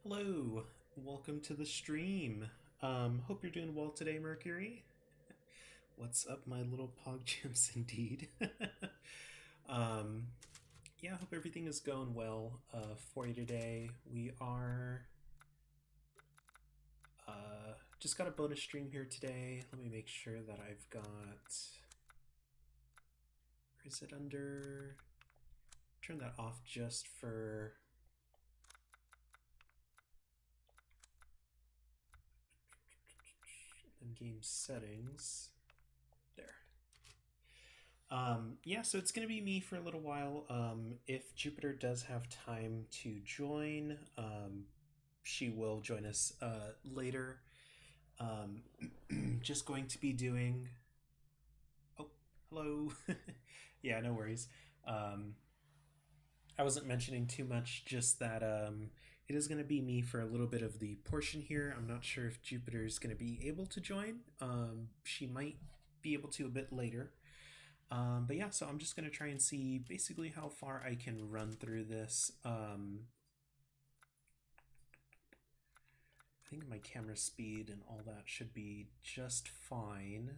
Hello, welcome to the stream. Hope you're doing well today, Mercury. What's up, my little pog chimps, indeed. um, yeah, hope everything is going well for you today. We are just got a bonus stream here today. Let me make sure that I've got. Is it under? Turn that off just for. In game settings. There. Yeah, so it's going to be me for a little while. If Jupiter does have time to join, she will join us later. Just going to be doing. Oh, hello. Yeah, no worries. Um, I wasn't mentioning too much, just that it is going to be me for a little bit of the portion here. I'm not sure if Jupiter is going to be able to join. She might be able to a bit later. But yeah, so I'm just going to try and see basically how far I can run through this. I think my camera speed and all that should be just fine.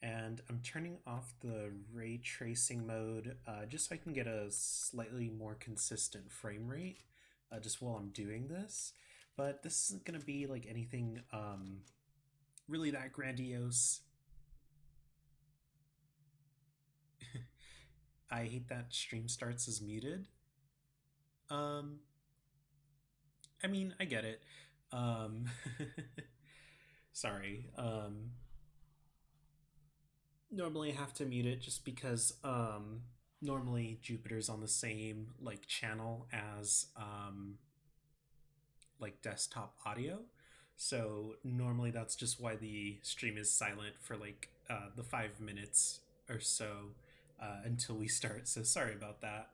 And I'm turning off the ray tracing mode just so I can get a slightly more consistent frame rate just while I'm doing this. But this isn't going to be like anything really that grandiose. I hate that stream starts as muted. Um, I mean, I get it. Um, sorry. Normally I have to mute it just because normally Jupiter's on the same like channel as like desktop audio. So normally that's just why the stream is silent for like the 5 minutes or so until we start. So sorry about that.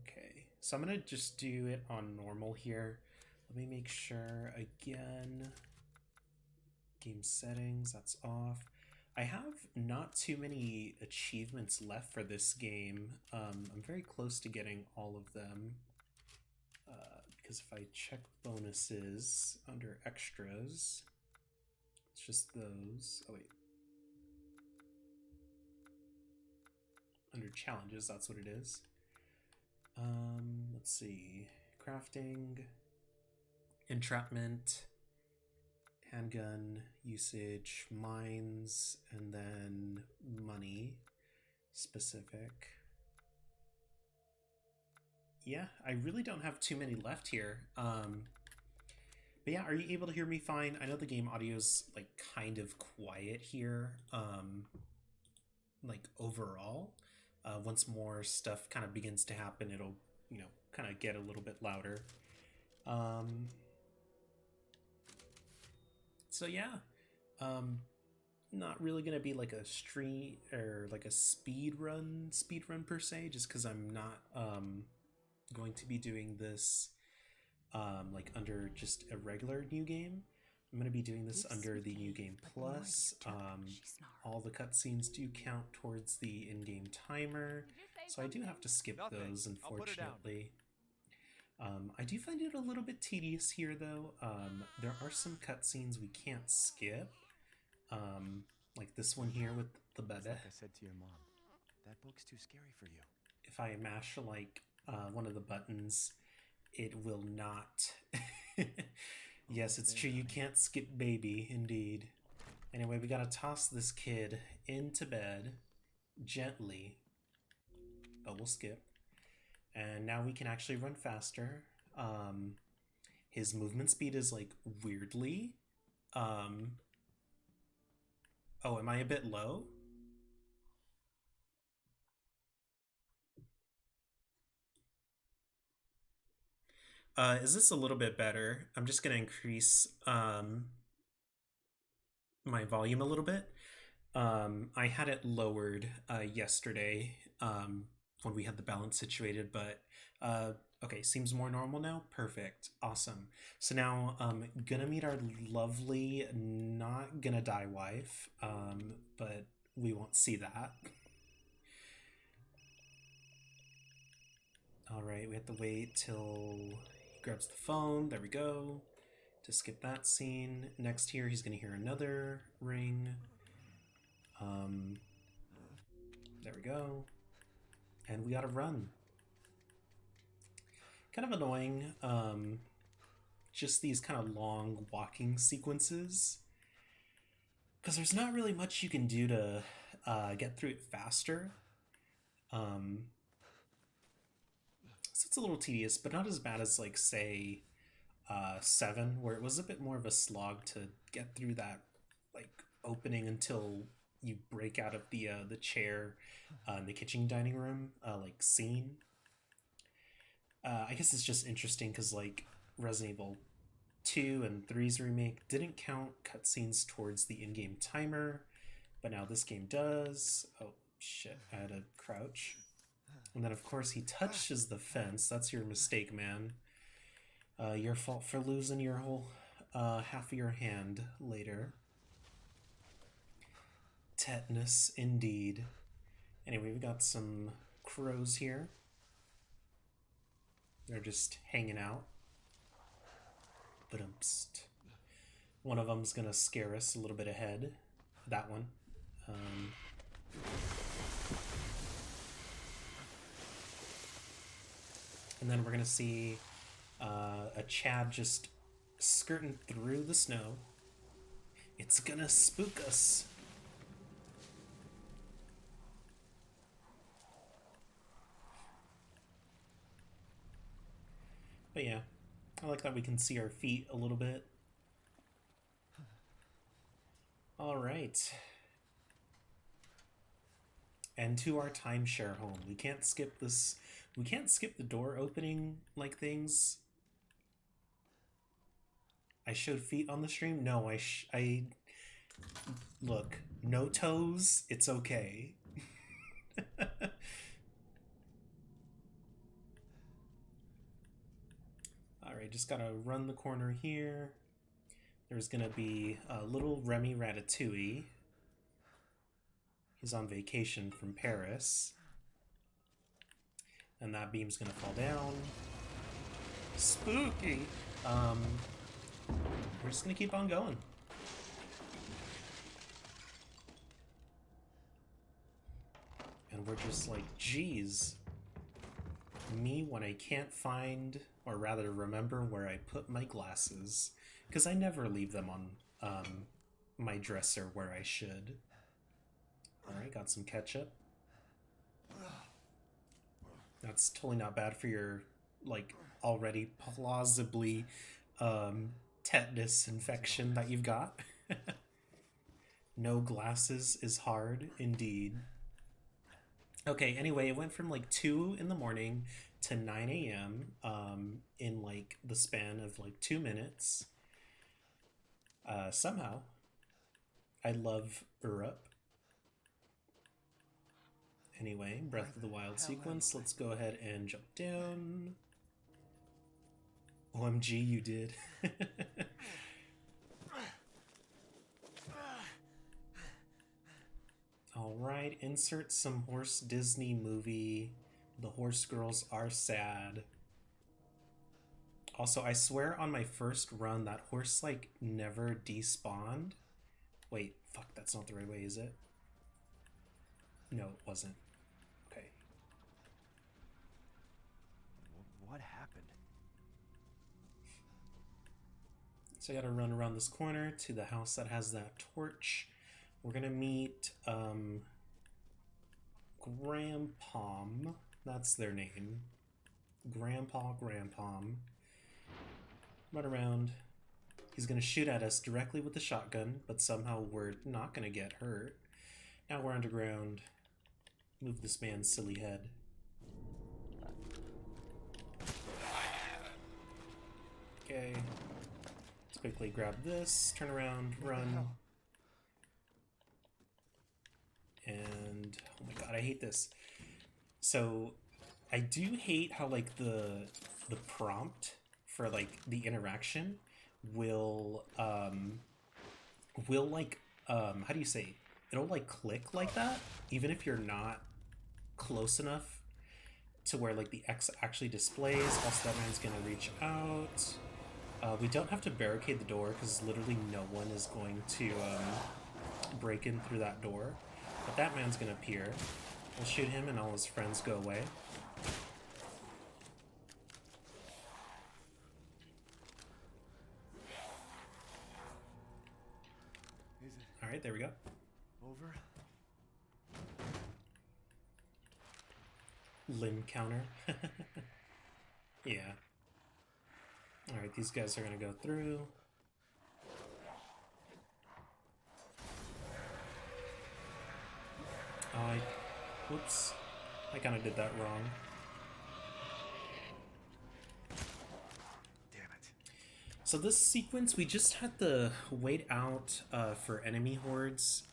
Okay, so I'm gonna just do it on normal here. Let me make sure again. Game settings, that's off. I have not too many achievements left for this game. I'm very close to getting all of them. Because if I check bonuses under extras, it's just those. Oh, wait. Under challenges, that's what it is. Let's see. Crafting, entrapment, handgun usage, mines, and then money specific. Yeah, I really don't have too many left here. But yeah, are you able to hear me fine? I know the game audio's like kind of quiet here. Like overall, once more stuff kind of begins to happen, it'll kind of get a little bit louder. Um, so yeah, um, not really gonna be like a stream or like a speed run per se, just because I'm not going to be doing this like under just a regular new game. I'm going to be doing this under the new game plus. All the cutscenes do count towards the in-game timer, so I do have to skip those, unfortunately. I do find it a little bit tedious here, though. There are some cutscenes we can't skip, like this one here with the bebe. Like I said to your mom, that book's too scary for you. If I mash like one of the buttons, it will not. Yes, it's true. You can't skip baby, indeed. Anyway, we gotta toss this kid into bed gently. Oh, we'll skip. And now we can actually run faster. His movement speed is like weirdly. Oh, am I a bit low? Is this a little bit better? I'm just gonna increase my volume a little bit. I had it lowered yesterday when we had the balance situated, but okay, seems more normal now. Perfect, awesome. So now gonna meet our lovely, not gonna die wife, but we won't see that. Alright, we have to wait till he grabs the phone. There we go. To skip that scene. Next here, he's gonna hear another ring. There we go. And we gotta run. Kind of annoying. Just these kind of long walking sequences. Because there's not really much you can do to get through it faster. So it's a little tedious, but not as bad as, like, say, 7, where it was a bit more of a slog to get through that, like, opening until you break out of the chair in the kitchen dining room, like, scene. I guess it's just interesting because, like, Resident Evil 2 and 3's remake didn't count cutscenes towards the in-game timer, but now this game does. Oh, shit, I had to crouch. And then, of course, he touches the fence. That's your mistake, man. Your fault for losing your whole half of your hand later. Tetanus, indeed. Anyway, we've got some crows here. They're just hanging out. Ba-dum-pst. One of them's gonna scare us a little bit ahead. That one. And then we're gonna see a Chad just skirting through the snow. It's gonna spook us. But yeah, I like that we can see our feet a little bit. All right. And to our timeshare home. We can't skip this. We can't skip the door opening like things. I showed feet on the stream? No, I look, no toes, it's okay. Alright, just gotta run the corner here. There's gonna be a little Remy Ratatouille. He's on vacation from Paris. And that beam's gonna fall down. Spooky! We're just gonna keep on going. And we're just like, geez. Me when I can't find, or rather remember where I put my glasses. Because I never leave them on my dresser where I should. Alright, got some ketchup. That's totally not bad for your, like, already plausibly tetanus infection that you've got. No glasses is hard, indeed. Okay, anyway, it went from, like, 2 in the morning to 9 a.m. In, like, the span of, like, 2 minutes. Somehow. I love Urup. Anyway, Breath of the Wild sequence. Let's go ahead and jump down. OMG, you did. Alright, insert some horse Disney movie. The horse girls are sad. Also, I swear on my first run, that horse, like, never despawned. Wait, fuck, that's not the right way, is it? No, it wasn't. Okay. What happened? So I gotta run around this corner to the house that has that torch. We're gonna meet, Grandpom. That's their name. Grandpom. Run around. He's gonna shoot at us directly with the shotgun, but somehow we're not gonna get hurt. Now we're underground. Move this man's silly head. Okay. Let's quickly grab this, turn around, run. And oh my god, I hate this. So I do hate how, like, the prompt for, like, the interaction will like how do you say, it'll, like, click like that even if you're not close enough to where like the X actually displays. Also, that man's gonna reach out. We don't have to barricade the door because literally no one is going to break in through that door. But that man's gonna appear. We'll shoot him and all his friends go away. Alright, there we go. Over? Limb counter. Yeah. Alright, these guys are gonna go through. Oh, whoops. I kinda did that wrong. Damn it. So this sequence, we just had to wait out for enemy hordes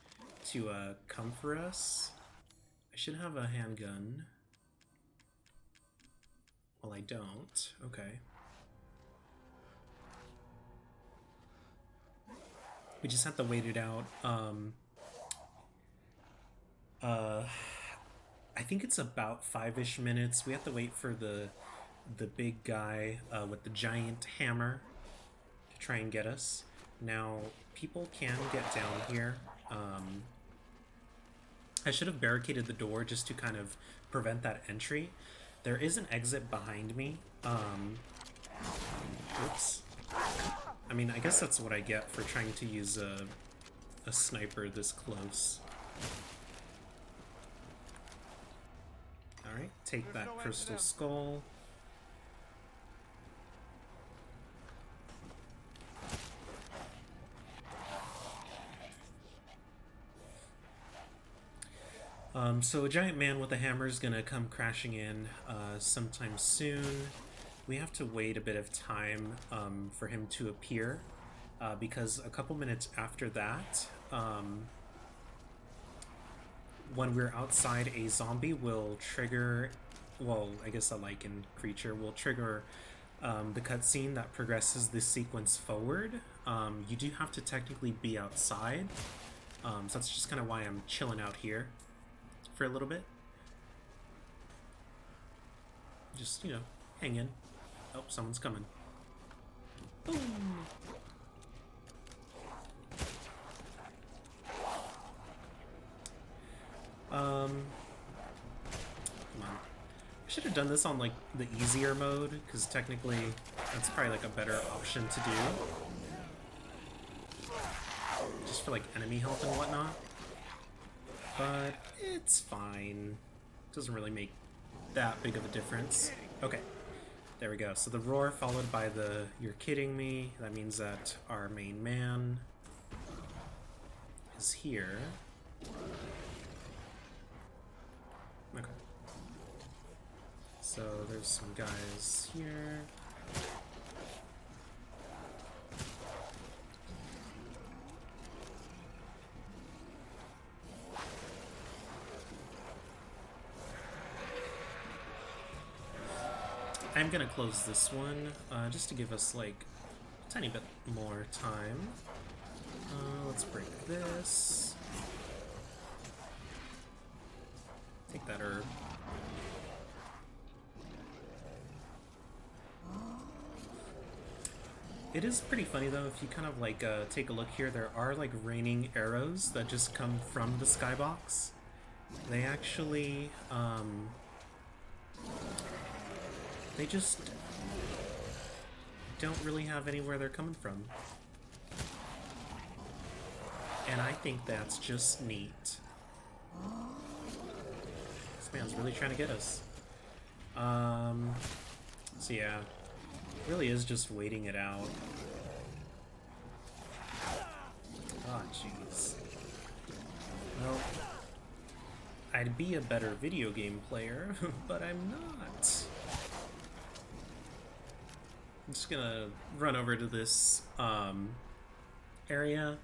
to come for us. I should have a handgun. Well, I don't. Okay. We just have to wait it out. I think it's about 5-ish minutes. We have to wait for the big guy with the giant hammer to try and get us. Now, people can get down here. I should have barricaded the door just to kind of prevent that entry. There is an exit behind me. Oops. I mean, I guess that's what I get for trying to use a sniper this close. Alright, take that crystal skull. So a giant man with a hammer is gonna come crashing in sometime soon. We have to wait a bit of time for him to appear, because a couple minutes after that, when we're outside, a zombie will trigger, well, I guess a lichen creature will trigger the cutscene that progresses this sequence forward. You do have to technically be outside, so that's just kind of why I'm chilling out here for a little bit. Just, you know, hang in. Oh, someone's coming. Boom! Come on. I should have done this on, like, the easier mode, because technically that's probably, like, a better option to do. Just for, like, enemy health and whatnot. But it's fine. Doesn't really make that big of a difference. Okay. There we go. So the roar followed by the "you're kidding me." That means that our main man is here. Okay. So there's some guys here. I'm gonna close this one, just to give us, like, a tiny bit more time. Let's break this. Take that herb. It is pretty funny, though, if you kind of, like, take a look here, there are, like, raining arrows that just come from the skybox. They actually, they just don't really have anywhere they're coming from. And I think that's just neat. This man's really trying to get us. So yeah, really is just waiting it out. Oh, jeez. Well, I'd be a better video game player, but I'm not. I'm just gonna run over to this area.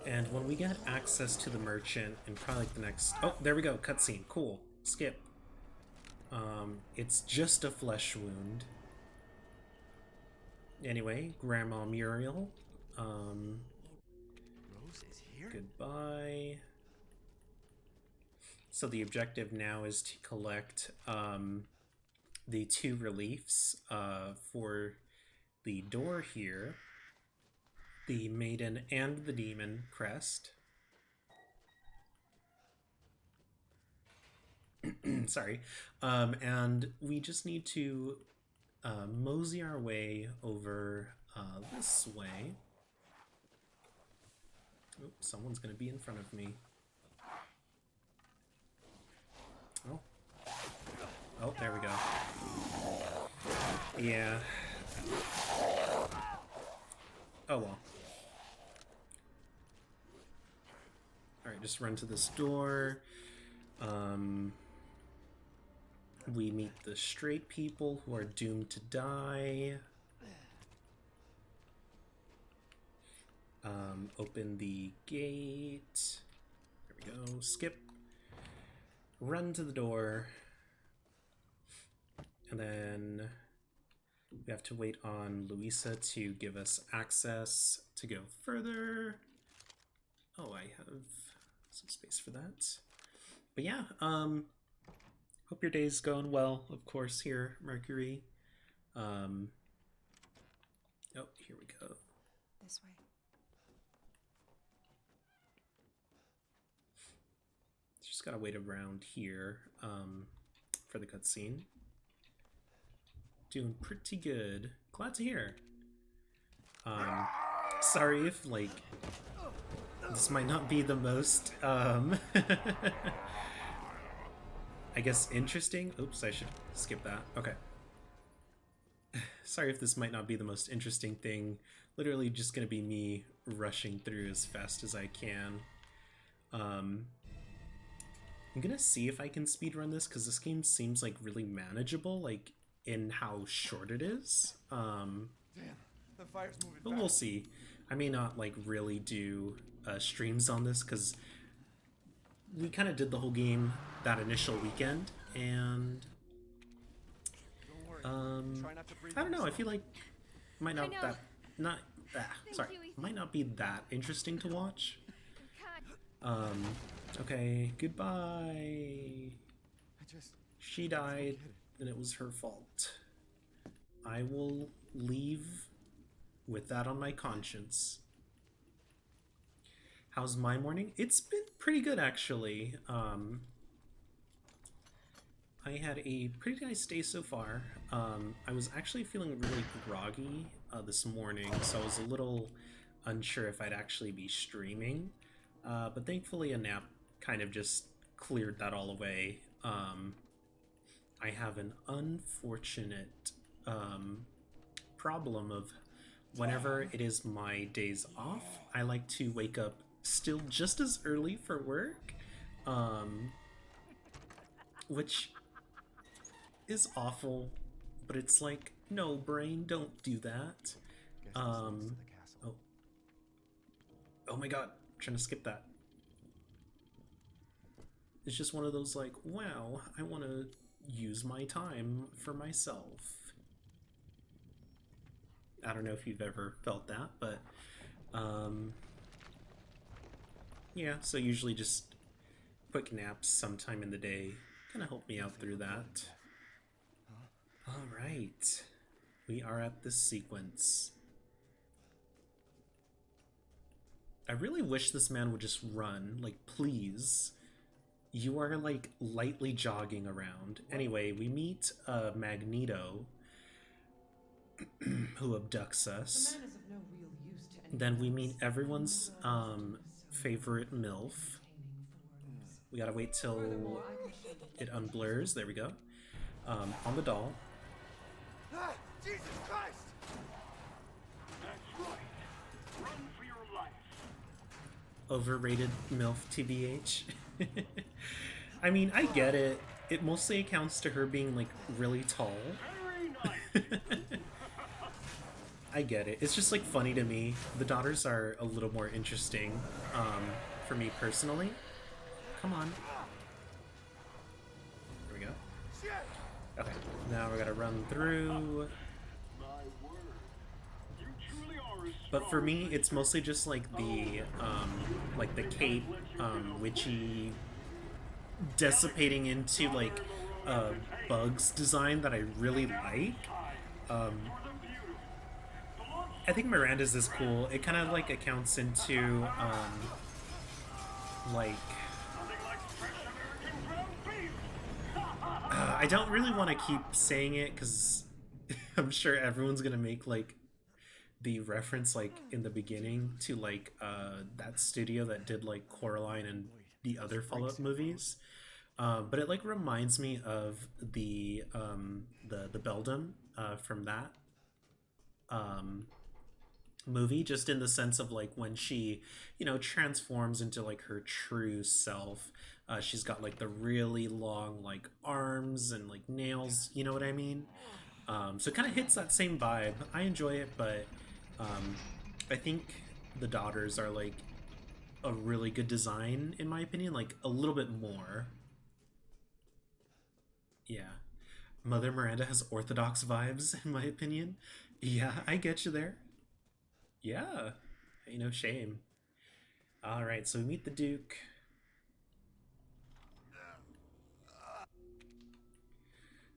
And when we get access to the merchant and probably like the next... Oh, there we go, cutscene. Cool. Skip. It's just a flesh wound. Anyway, Grandma Muriel, Rose is here? goodbye. So the objective now is to collect the 2 reliefs for the door here, the Maiden and the Demon crest. Sorry. And we just need to mosey our way over this way. Oh, someone's going to be in front of me. Oh. Oh, there we go. Yeah. Oh well. Alright, just run to this door. We meet the straight people who are doomed to die. Open the gate. There we go. Skip. Run to the door. And then we have to wait on Louisa to give us access to go further. Oh, I have some space for that. But yeah, hope your day's going well, of course, here, Mercury. Oh, here we go. This way. Just gotta wait around here for the cutscene. Doing pretty good. Glad to hear. Sorry if, like, this might not be the most, I guess interesting. Oops, I should skip that. Okay. Sorry if this might not be the most interesting thing. Literally just gonna be me rushing through as fast as I can. I'm gonna see if I can speedrun this, because this game seems like really manageable, like in how short it is. Damn, the fire's moving But fast. we'll see. I may not like really do streams on this, because we kind of did the whole game that initial weekend, and Don't worry. Try not to breathe I don't know. I in feel like might not know. that not sorry you, Ethan. might not be that interesting to watch. God. Okay, goodbye. I just... She died, and it was her fault. I will leave with that on my conscience. How's my morning? It's been pretty good, actually. I had a pretty nice day so far. I was actually feeling really groggy this morning, so I was a little unsure if I'd actually be streaming. But thankfully a nap kind of just cleared that all away. I have an unfortunate problem of whenever it is my days off, I like to wake up still just as early for work, which is awful, but it's like, no, brain, don't do that. Guess this leads to the castle. Oh my god, I'm trying to skip that. It's just one of those like, wow, I want to use my time for myself. I don't know if you've ever felt that, but yeah, so usually just quick naps sometime in the day kind of help me out through that. All right, we are at this sequence. I really wish this man would just run, like, please. You are, like, lightly jogging around. Anyway, we meet Magneto, who abducts us. Then we meet everyone's favorite MILF. We gotta wait till it unblurs. There we go. On the doll. Ah, Jesus Christ! That's right. Run for your life. Overrated MILF TBH. I mean, I get it. It mostly accounts to her being, like, really tall. Very nice. I get it. It's just, like, funny to me. The daughters are a little more interesting, for me personally. Come on. There we go. Shit! Okay, now we're gonna run through. My word. But for me, it's mostly just like the cape, witchy, dissipating into like bugs design that I really like. I think Miranda's is cool. It kind of like accounts into like I don't really want to keep saying it because I'm sure everyone's gonna make like the reference like in the beginning to like that studio that did like Coraline and the other Fallout movies. But it like reminds me of the Beldam from that movie, just in the sense of like when she, you know, transforms into like her true self. She's got like the really long like arms and like nails, you know what I mean? So it kind of hits that same vibe. I enjoy it, but I think the daughters are like a really good design in my opinion, like a little bit more. Yeah. Mother Miranda has orthodox vibes in my opinion. Yeah, I get you there. Yeah, ain't no shame. All right, so we meet the Duke.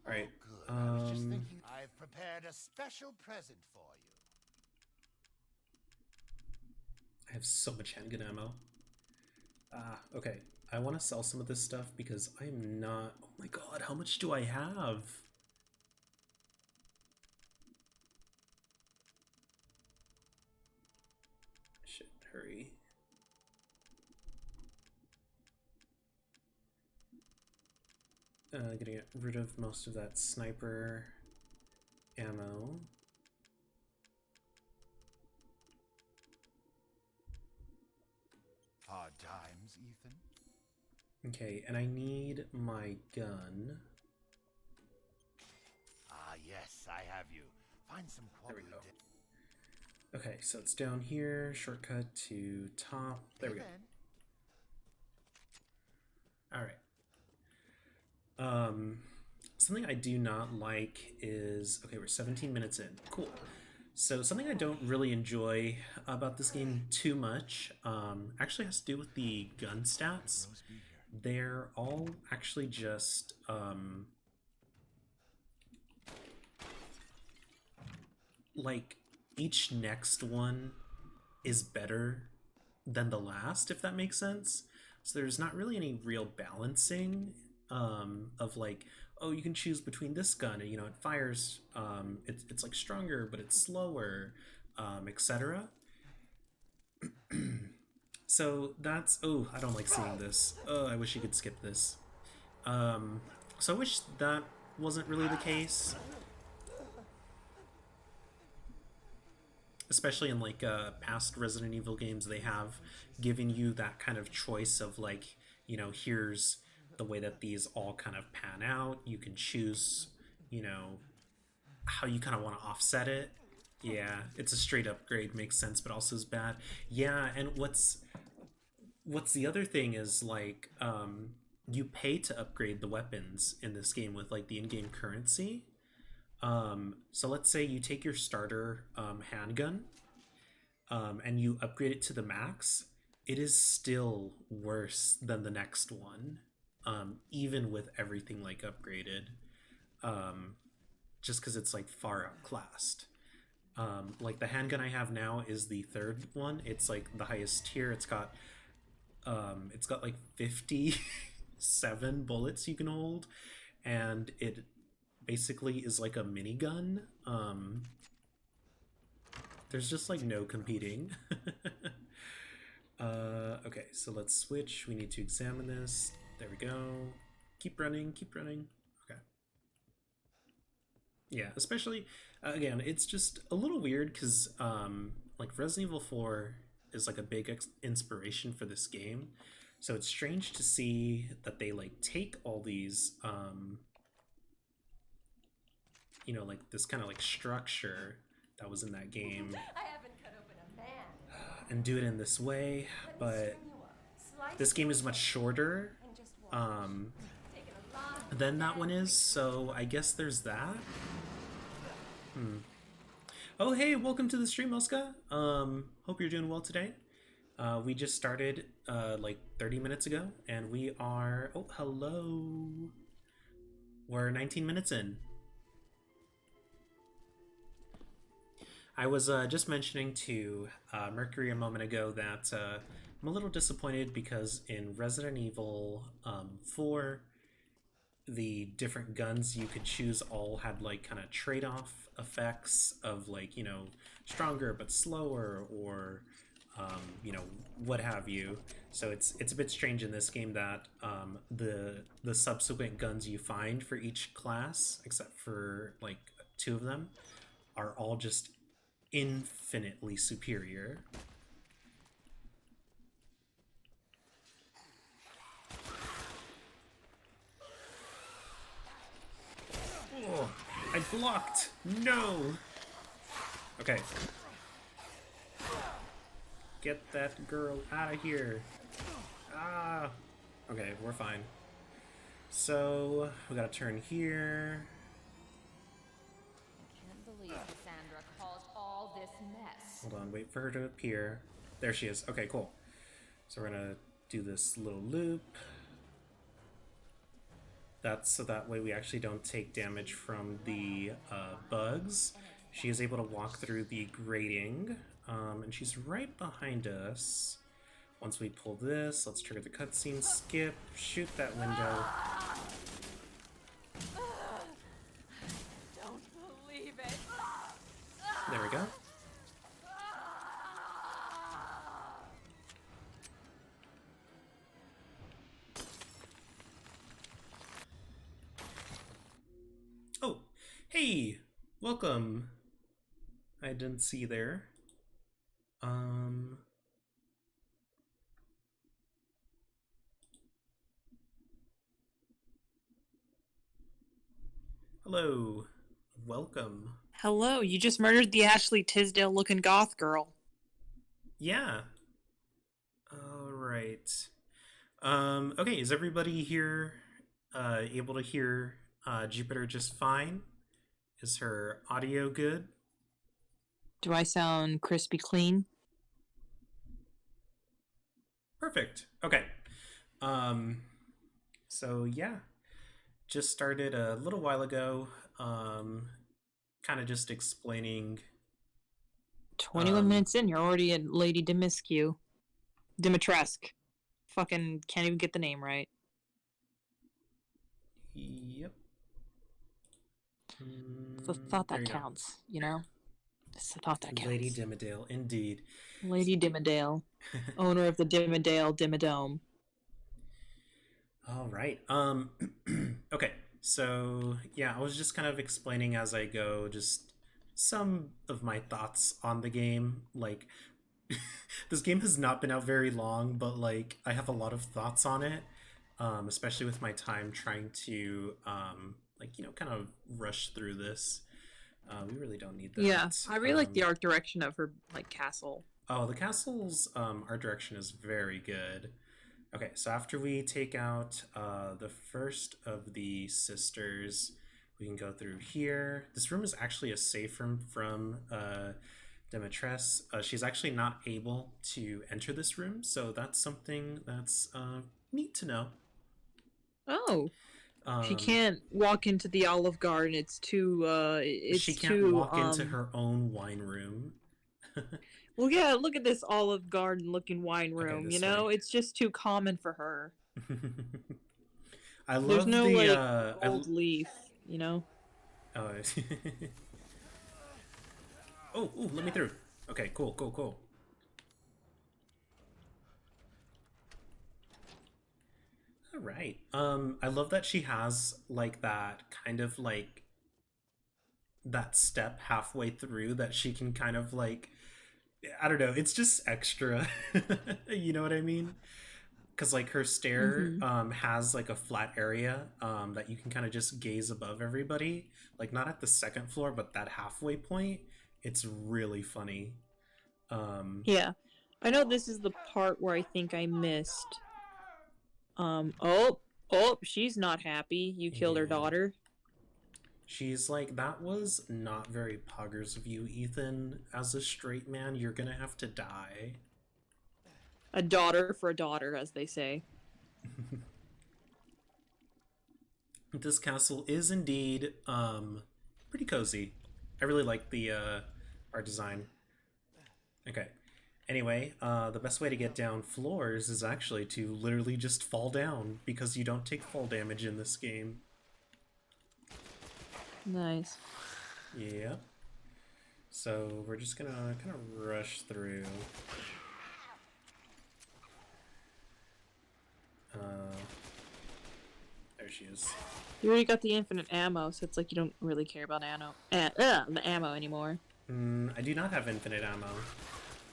All right. Good. I was just thinking I've prepared a special present for you. I have so much handgun ammo. Okay. I want to sell some of this stuff because I'm not... Oh my god, how much do I have? Shit, hurry. Gonna get rid of most of that sniper ammo. Hard times, Ethan. Okay, and I need my gun. Ah, yes, I have you. Find some There we quality. go. Okay, so it's down here. Shortcut to top. There we go. All right. Something I do not like is... Okay, we're 17 minutes in. Cool. So something I don't really enjoy about this game too much actually has to do with the gun stats. They're all actually just... like, each next one is better than the last, if that makes sense. So there's not really any real balancing of like, oh, you can choose between this gun and, you know, it fires, it's like stronger, but it's slower, etc. So that's, oh, I don't like seeing this. Oh, I wish you could skip this. So I wish that wasn't really the case. Especially in like past Resident Evil games, they have given you that kind of choice of like, you know, here's the way that these all kind of pan out. You can choose, you know, how you kind of want to offset it. Yeah, it's a straight upgrade, makes sense, but also is bad. Yeah, and what's the other thing is like, you pay to upgrade the weapons in this game with like the in-game currency. So let's say you take your starter handgun and you upgrade it to the max. It is still worse than the next one, even with everything like upgraded, just because it's like far outclassed. Like the handgun I have now is the third one. It's like the highest tier. It's got like 57 bullets you can hold, and it basically is like a minigun. There's just like no competing. Okay, so let's switch. We need to examine this. There we go. Keep running, keep running. Okay. Yeah, especially, again, it's just a little weird because like Resident Evil 4 is like a big inspiration for this game. So it's strange to see that they like take all these you know, like this kind of like structure that was in that game I haven't cut open a man. and do it in this way, but this game is much shorter than that one is, so I guess there's that. Oh, hey, welcome to the stream, Oska. Hope you're doing well today. We just started like 30 minutes ago, and we are. Oh, hello. We're 19 minutes in. I was just mentioning to Mercury a moment ago that I'm a little disappointed because in Resident Evil 4, the different guns you could choose all had like kind of trade-off effects of like, you know, stronger but slower, or you know, what have you. So it's a bit strange in this game that the subsequent guns you find for each class, except for like 2 of them, are all just infinitely superior. Oh, I blocked! No! Okay. Get that girl out of here. Ah! Okay, we're fine. So, we gotta turn here. I can't believe Cassandra caused all this mess. Hold on, wait for her to appear. There she is. Okay, cool. So we're gonna do this little loop. That's so that way we actually don't take damage from the bugs. She is able to walk through the grating, and she's right behind us. Once we pull this, let's trigger the cutscene, skip, shoot that window. Don't believe it. There we go. Oh, hey, welcome. I didn't see you there. Hello, welcome. Hello, you just murdered the Ashley Tisdale looking goth girl. Yeah. All right. Okay, is everybody here able to hear Jupiter just fine? Is her audio good? Do I sound crispy clean? Perfect. Okay. So yeah, just started a little while ago. Kind of just explaining. 21 minutes in, you're already at Lady Dimitrescu. Fucking can't even get the name right. Yep. It's the thought that counts, you know? It's the thought that counts. Lady Dimmadale, indeed. Lady Dimmadale, owner of the Dimmadale Dimmadome. All right. Okay. So, yeah, I was just kind of explaining as I go just some of my thoughts on the game. Like, this game has not been out very long, but, like, I have a lot of thoughts on it, especially with my time trying to, like, you know, kind of rush through this. We really don't need that. Yeah, I really like the art direction of her, like, castle. Oh, the castle's art direction is very good. Okay, so after we take out the first of the sisters, we can go through here. This room is actually a safe room from Dimitrescu. She's actually not able to enter this room, so that's something that's neat to know. Oh. She can't walk into the Olive Garden. It's too. She can't walk into her own wine room. Well, yeah. Look at this Olive Garden looking wine room. Okay, you know, it's just too common for her. I love There's no the gold leaf. You know. Oh. Oh, ooh, let me through. Okay, cool. All right. I love that she has like that kind of like that step halfway through that she can kind of like, I don't know, it's just extra. You know what I mean? Because like her stair has like a flat area that you can kind of just gaze above everybody, like not at the second floor but that halfway point. It's really funny. Yeah, I know this is the part where I think I missed. Oh, she's not happy. You killed her daughter. She's like, that was not very poggers of you, Ethan. As a straight man, you're gonna have to die. A daughter for a daughter, as they say. This castle is indeed pretty cozy. I really like the art design. Okay. Anyway, the best way to get down floors is actually to literally just fall down, because you don't take fall damage in this game. Nice. Yeah. So we're just gonna kind of rush through. There she is. You already got the infinite ammo, so it's like you don't really care about the ammo anymore. I do not have infinite ammo.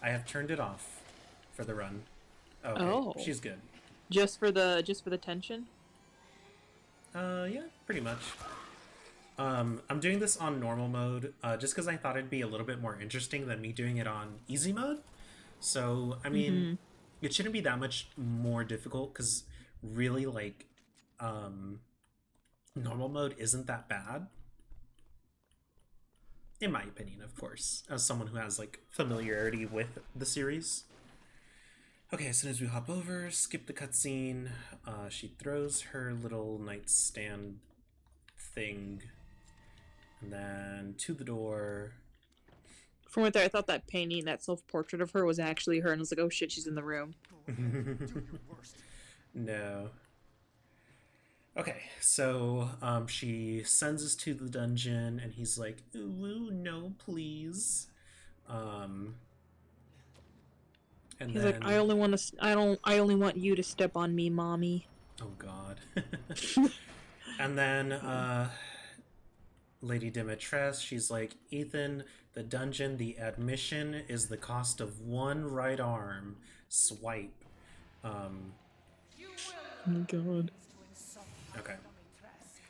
I have turned it off for the run. Okay, Oh. she's good. Just for the tension? Yeah, pretty much. I'm doing this on normal mode, just because I thought it'd be a little bit more interesting than me doing it on easy mode. So, I mean, it shouldn't be that much more difficult, because really, like, normal mode isn't that bad. In my opinion, of course, as someone who has, like, familiarity with the series. Okay, as soon as we hop over, skip the cutscene, she throws her little nightstand thing, and then to the door. From right there, I thought that painting, that self-portrait of her was actually her, and I was like, oh shit, she's in the room. No. Okay, so she sends us to the dungeon, and he's like, "Ooh, no, please." And He's then, like, I only want you to step on me, mommy. oh god. And then Lady Dimitrescu, she's like, "Ethan, the dungeon, the admission is the cost of one right arm. Swipe." Oh god. Okay.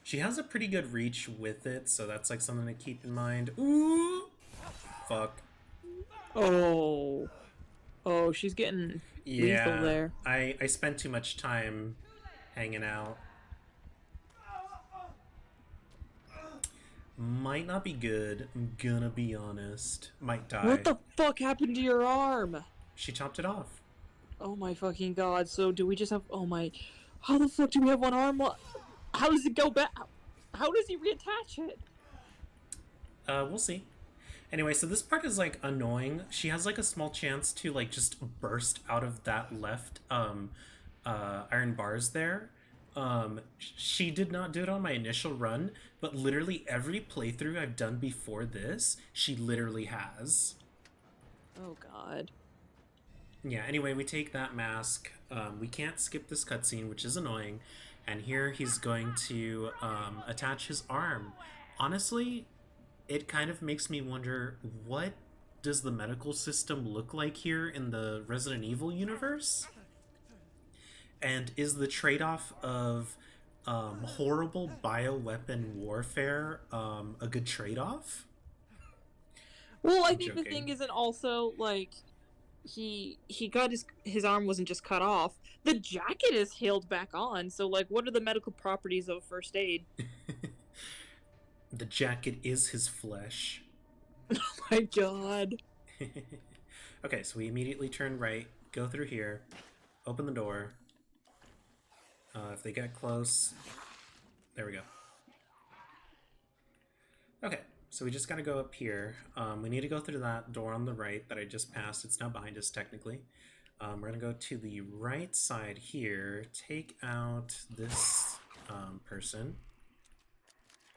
She has a pretty good reach with it, so that's like something to keep in mind. Ooh! Fuck. Oh. Oh, she's getting lethal there. I spent too much time hanging out. Might not be good, I'm gonna be honest. Might die. What the fuck happened to your arm? She chopped it off. Oh my fucking god, so do we just have... Oh my... How the fuck do we have one arm? How does it go back? How does he reattach it? We'll see. Anyway, so this part is, like, annoying. She has, like, a small chance to, like, just burst out of that left, iron bars there. She did not do it on my initial run, but literally every playthrough I've done before this, she literally has. Oh god. Yeah, anyway, we take that mask. We can't skip this cutscene, which is annoying. And here he's going to attach his arm. Honestly, it kind of makes me wonder, what does the medical system look like here in the Resident Evil universe? And is the trade-off of horrible bioweapon warfare a good trade-off? Well, I I'm think the joking. thing isn't also, like... He got his arm wasn't just cut off. The jacket is healed back on, so like what are the medical properties of first aid? The jacket is his flesh. Oh my god. Okay, so we immediately turn right, go through here, open the door. If they get close, there we go. Okay, so we just gotta go up here. We need to go through that door on the right that I just passed. It's now behind us, technically. We're gonna go to the right side here, take out this person.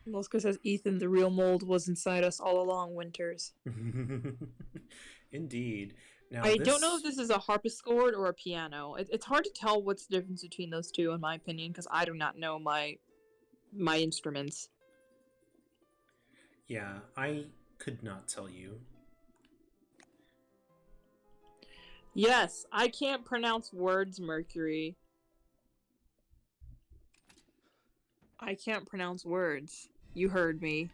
Mosca says, Ethan, the real mold was inside us all along, Winters. Indeed. Now, I don't know if this is a harpsichord or a piano. It's hard to tell what's the difference between those two, in my opinion, because I do not know my instruments. Yeah, I could not tell you. Yes, I can't pronounce words, Mercury. I can't pronounce words. You heard me.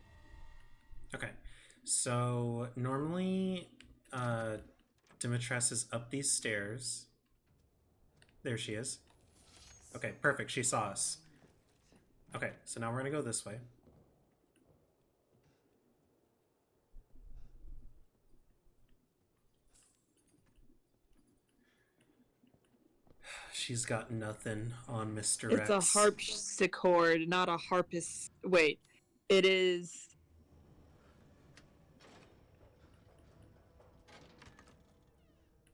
Okay, so normally Dimitrescu is up these stairs. There she is. Okay, perfect, she saw us. Okay, so now we're gonna go this way. she's got nothing on Mr. It's a X. harpsichord, not a harpist. Wait, it is.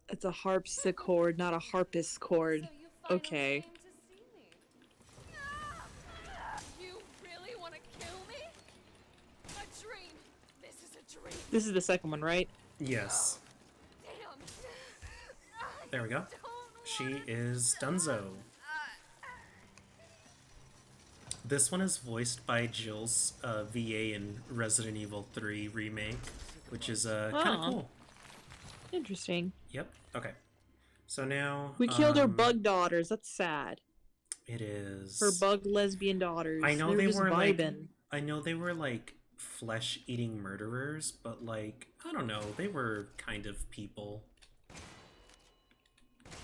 It's a harpsichord, not a harpist chord. So you finally Okay. came to see me. You really want to kill me? A dream. This is a dream. This is the second one, right? Yes. Damn. There we go. She is Dunzo. This one is voiced by Jill's VA in Resident Evil 3 Remake, which is kind of Oh. cool. Interesting. Yep. Okay. So now We killed her bug daughters. That's sad. It is Her bug lesbian daughters. I know were they just were like vibing. I know they were like flesh-eating murderers, but like I don't know, they were kind of people.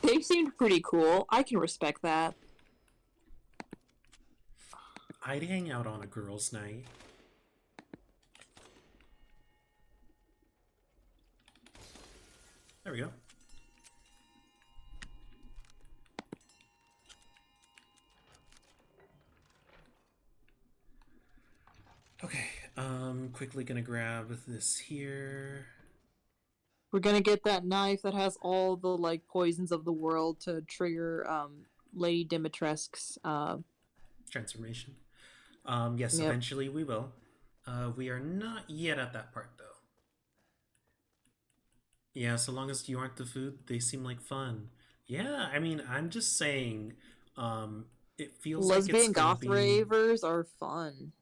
They seemed pretty cool. I can respect that. I'd hang out on a girls' night. There we go. Okay, quickly gonna grab this here. We're gonna get that knife that has all the like poisons of the world to trigger Lady Dimitrescu's Transformation. Yes, Yep. eventually we will. We are not yet at that part though. Yeah, so long as you aren't the food, they seem like fun. Yeah, I mean, I'm just saying, it feels like lesbian it's gonna goth be... ravers are fun.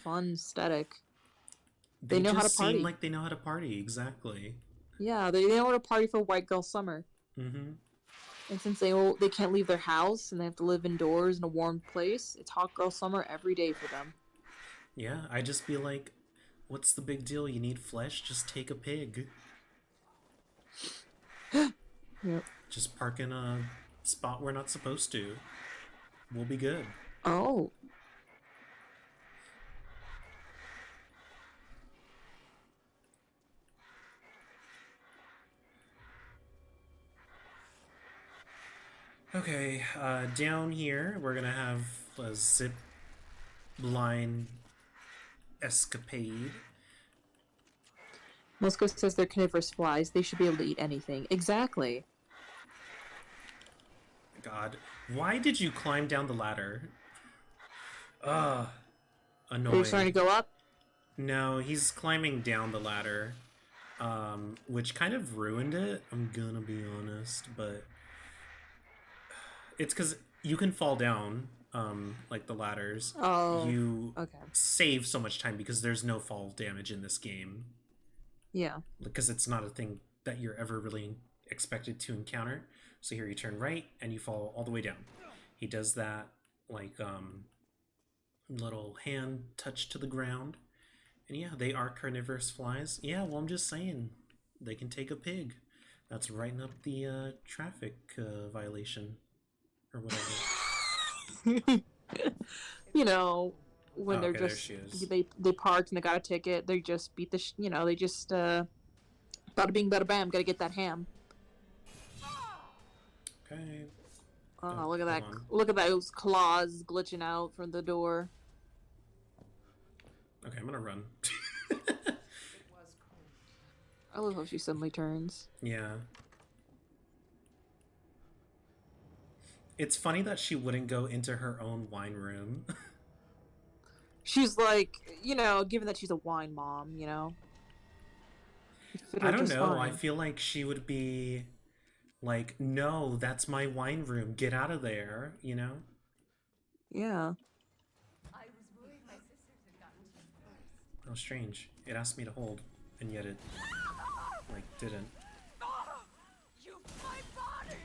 Fun aesthetic. They know how just to party. seem like they know how to party, exactly. Yeah, they know how to party for white girl summer. Mm-hmm. And since they can't leave their house and they have to live indoors in a warm place, it's hot girl summer every day for them. Yeah, I just feel like, what's the big deal? You need flesh? Just take a pig. Yep. Just park in a spot we're not supposed to. We'll be good. Oh. Okay, down here we're gonna have a zip line escapade. Moscow says they're carnivorous flies. They should be able to eat anything. Exactly. God, why did you climb down the ladder? Are Annoying. you trying to go up? No, he's climbing down the ladder, which kind of ruined it, I'm gonna be honest, but it's because you can fall down, like the ladders. Oh, You okay. save so much time because there's no fall damage in this game, Yeah. because it's not a thing that you're ever really expected to encounter. So here you turn right and you fall all the way down. He does that, like, little hand touch to the ground. And yeah, they are carnivorous flies. Yeah, well, I'm just saying, they can take a pig. That's writing up the traffic violation or whatever. You know, when Oh, they're okay, there just she is. they parked and they got a ticket, they just beat the they just bada bing bada bam, gotta get that ham. Okay. Oh, Oh, look at that! hold on. Look at those claws glitching out from the door. Okay, I'm gonna run. I love how she suddenly turns. Yeah. It's funny that she wouldn't go into her own wine room. She's like, given that she's a wine mom, it fit her I don't just know. I fine. feel like she would be like, no, that's my wine room. Get out of there, you know? Yeah. I was worried my sisters had gotten to you first. How strange. It asked me to hold, and yet it, like, didn't. You, my body!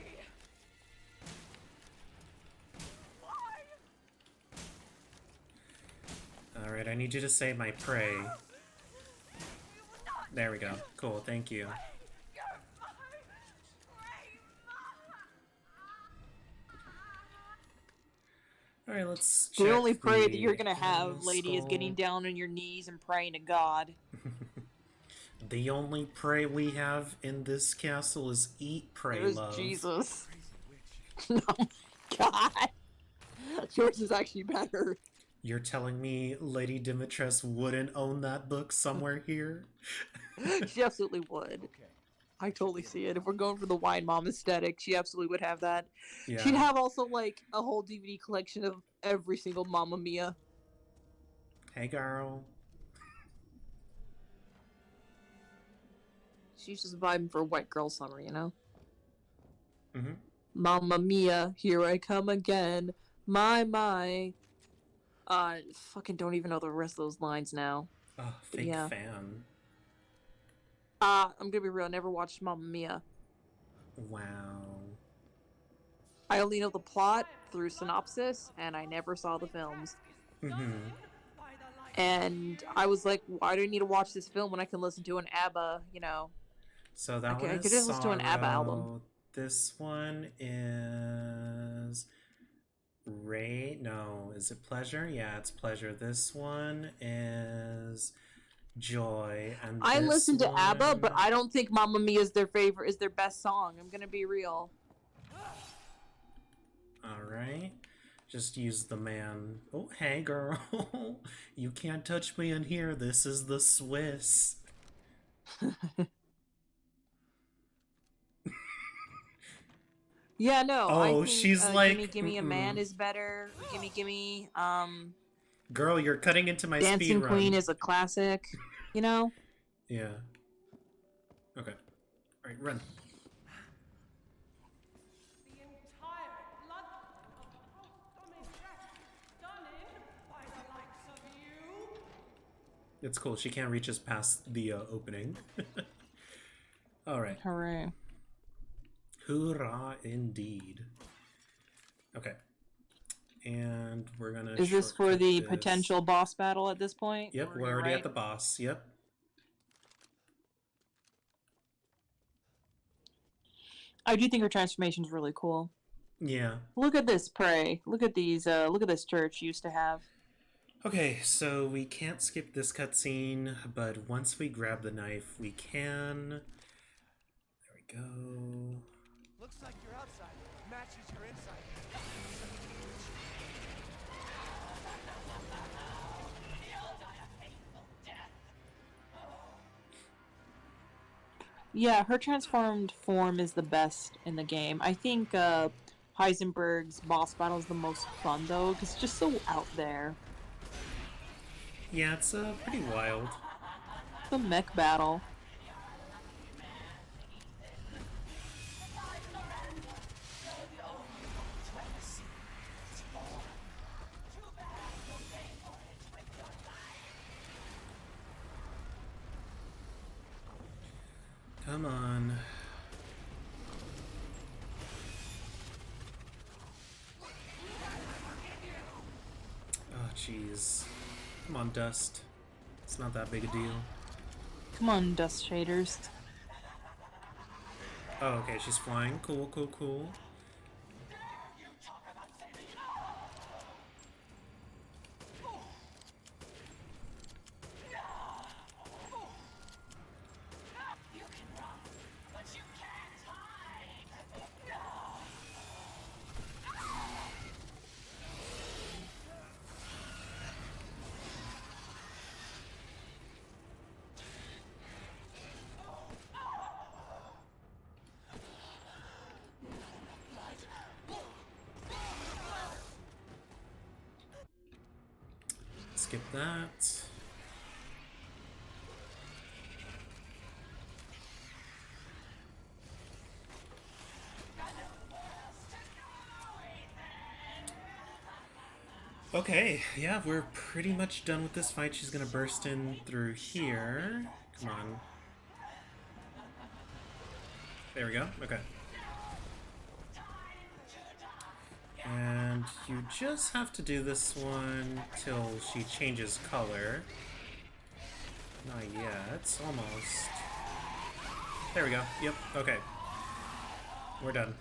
Why? Alright, I need you to say my pray. There we go. Cool, thank you. Alright, let's check The only prayer that the you're gonna have, lady, is skull. getting down on your knees and praying to God. The only prey we have in this castle is eat, pray, There's love. Jesus. Oh my god. Yours is actually better. You're telling me Lady Dimitrescu wouldn't own that book somewhere here? She absolutely would. I totally see it. If we're going for the wine mom aesthetic, she absolutely would have that. Yeah. She'd have also like a whole DVD collection of every single Mamma Mia. Hey, girl. She's just vibing for white girl summer, you know? Mm-hmm. Mamma Mia, here I come again. My. Fucking don't even know the rest of those lines now. Oh, fake Yeah. fan. I'm gonna be real, I never watched Mamma Mia. Wow. I only know the plot through synopsis, and I never saw the films. Mm-hmm. And I was like, why do I need to watch this film when I can listen to an ABBA, you know? So that Okay, one I is could just listen to an ABBA album. Sorrow. This one is No, is it Pleasure? Yeah, it's Pleasure. This one is Joy, and I this listen to ABBA, but one- I don't think Mamma Mia is their best song. I'm gonna be real. All right. Just use the man. Oh, hey, girl. You can't touch me in here. This is the Swiss. Yeah, no. I Oh, think, she's Gimme like, Gimme a Man mm-mm. is better. Gimme. Girl, you're cutting into my Dancing speed run. Queen is a classic. You know? Yeah. Okay. All right, run. The entire blood of Post-Dominus stunning by the likes of you. It's cool. She can't reach us past the opening. All right. Hooray. Hoorah, indeed. Okay. And we're gonna. Is this for shortcut the this. potential boss battle at this point? Yep, Or we're you're already right? at the boss. Yep. I do think her transformation is really cool. Yeah. Look at this prey. Look at these. Look at this church used to have. Okay, so we can't skip this cutscene, but once we grab the knife, we can. There we go. Looks like your outside matches your inside. Yeah, her transformed form is the best in the game. I think Heisenberg's boss battle is the most fun though, because it's just so out there. Yeah, it's pretty wild. The mech battle. Come on. Oh, jeez. Come on, Dust. It's not that big a deal. Come on, dust shaders. Oh, okay, she's flying. Cool, cool, cool. Skip that. Okay, yeah, we're pretty much done with this fight. She's gonna burst in through here. Come on. There we go. Okay. And you just have to do this one till she changes color. Not yet. Almost. There we go. Yep. Okay. We're done.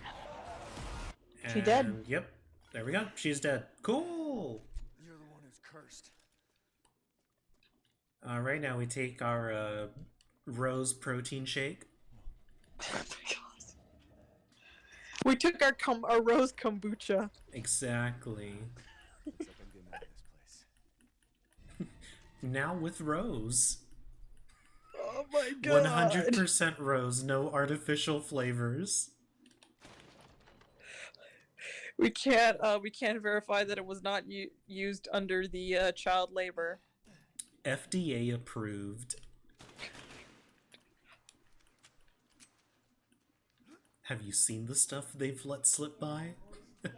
She dead? Yep. There we go. She's dead. Cool. You're the one who's cursed. Right now we take our rose protein shake. We took our rose kombucha. Exactly. Looks like I'm getting out of this place. Now with rose. Oh my god. 100% rose, no artificial flavors. We can't verify that it was not used under the child labor. FDA approved. Have you seen the stuff they've let slip by? I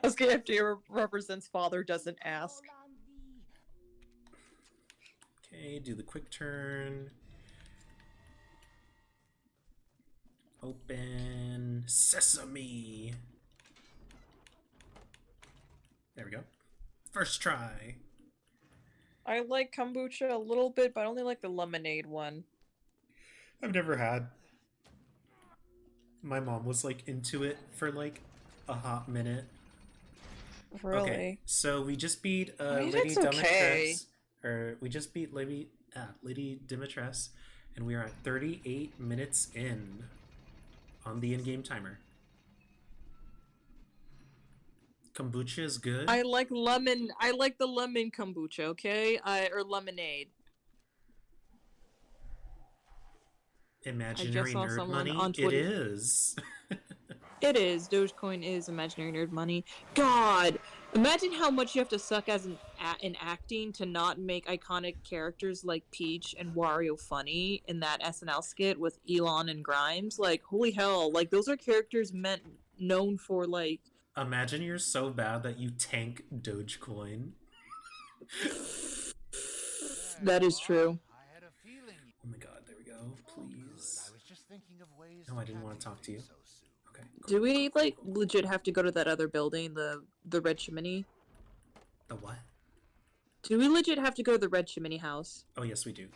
was gonna FDA represents father doesn't ask. Okay, do the quick turn. Open sesame. There we go. First try. I like kombucha a little bit, but I only like the lemonade one. I've never had. My mom was like into it for like a hot minute. Really? Okay, so we just beat I mean, Lady it's okay. Dimitrescu, or we just beat Lady Dimitrescu, and we are at 38 minutes in on the in-game timer. Kombucha is good. I like lemon. I like the lemon kombucha. Okay, or lemonade. Imaginary saw nerd someone money. on It Twitter- is. It is. Dogecoin is imaginary nerd money. God, imagine how much you have to suck as in acting to not make iconic characters like Peach and Wario funny in that SNL skit with Elon and Grimes. Like, holy hell! Like, those are characters known for like. Imagine you're so bad that you tank Dogecoin. That is true. I had a feeling. Oh my god, there we go. Please. I was just thinking of ways. No, I didn't want to talk to you. so soon. Okay. Do we like legit have to go to that other building, the red chimney? The what? Do we legit have to go to the red chimney house? Oh yes, we do.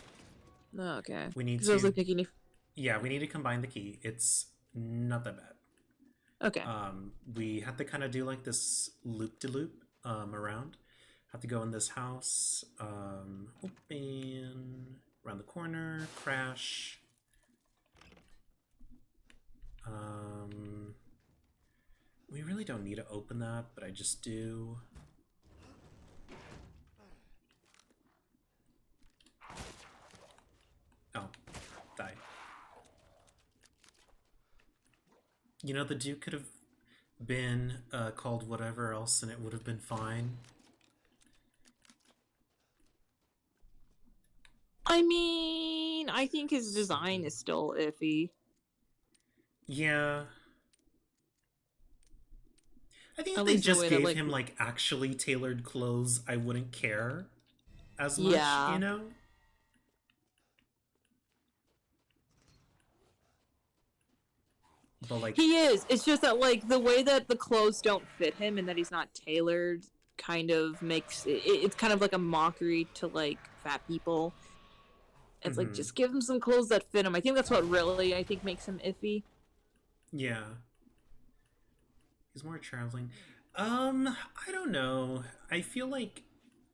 Oh, okay. We need Because I was to. like thinking if. Yeah, we need to combine the key. It's not that bad. Okay. We have to kind of do like this loop-de-loop around. Have to go in this house, open, around the corner, crash. We really don't need to open that, but I just do. Oh, die. You know, the Duke could have been called whatever else and it would have been fine. I mean, I think his design is still iffy. Yeah. I think At if they least the just way that, gave like- him like actually tailored clothes, I wouldn't care as much, Yeah. you know? But like He is. It's just that like the way that the clothes don't fit him and that he's not tailored kind of makes it's kind of like a mockery to like fat people. It's like Mhm. just give him some clothes that fit him. I think that's what really I think makes him iffy. yeah. He's more traveling. I don't know. I feel like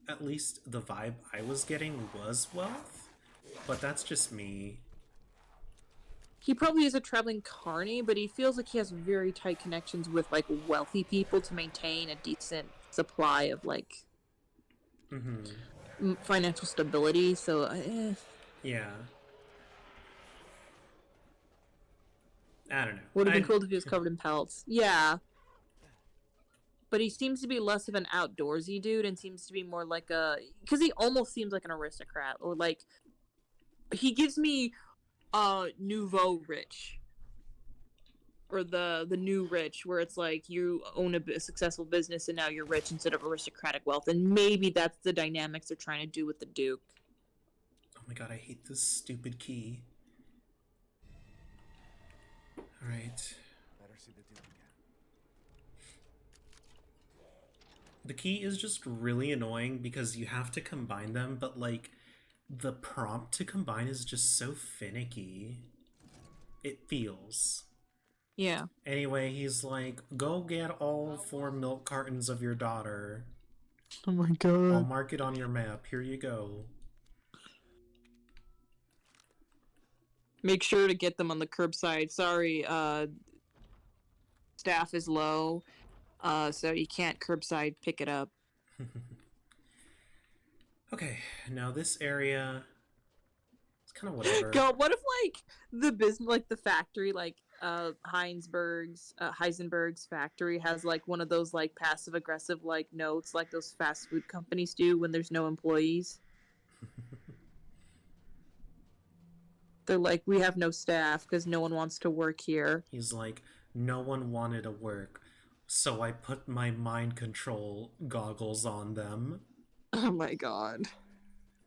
at least the vibe I was getting was wealth, but that's just me. He probably is a traveling carny, but he feels like he has very tight connections with like wealthy people to maintain a decent supply of like Mm-hmm. financial stability. So, Yeah. I don't know. would have been I- cool if he was covered in pelts. Yeah. But he seems to be less of an outdoorsy dude and seems to be more like a... Because he almost seems like an aristocrat. Or like... He gives me nouveau rich. Or the new rich, where it's like you own a successful business and now you're rich instead of aristocratic wealth. And maybe that's the dynamics they're trying to do with the Duke. Oh my god, I hate this stupid key. Alright. Better see the Duke again. The key is just really annoying because you have to combine them, but like the prompt to combine is just so finicky. It feels. Yeah. Anyway, he's like, go get all 4 milk cartons of your daughter. Oh my I'll god. mark it on your map. Here you go. Make sure to get them on the curbside. Sorry, staff is low, so you can't curbside pick it up. Okay, now this area, it's kind of whatever. God, what if like the business, like the factory, like Heisenberg's factory has like one of those like passive aggressive like notes like those fast food companies do when there's no employees. They're like, we have no staff because no one wants to work here. He's like, no one wanted to work, so I put my mind control goggles on them. Oh my god.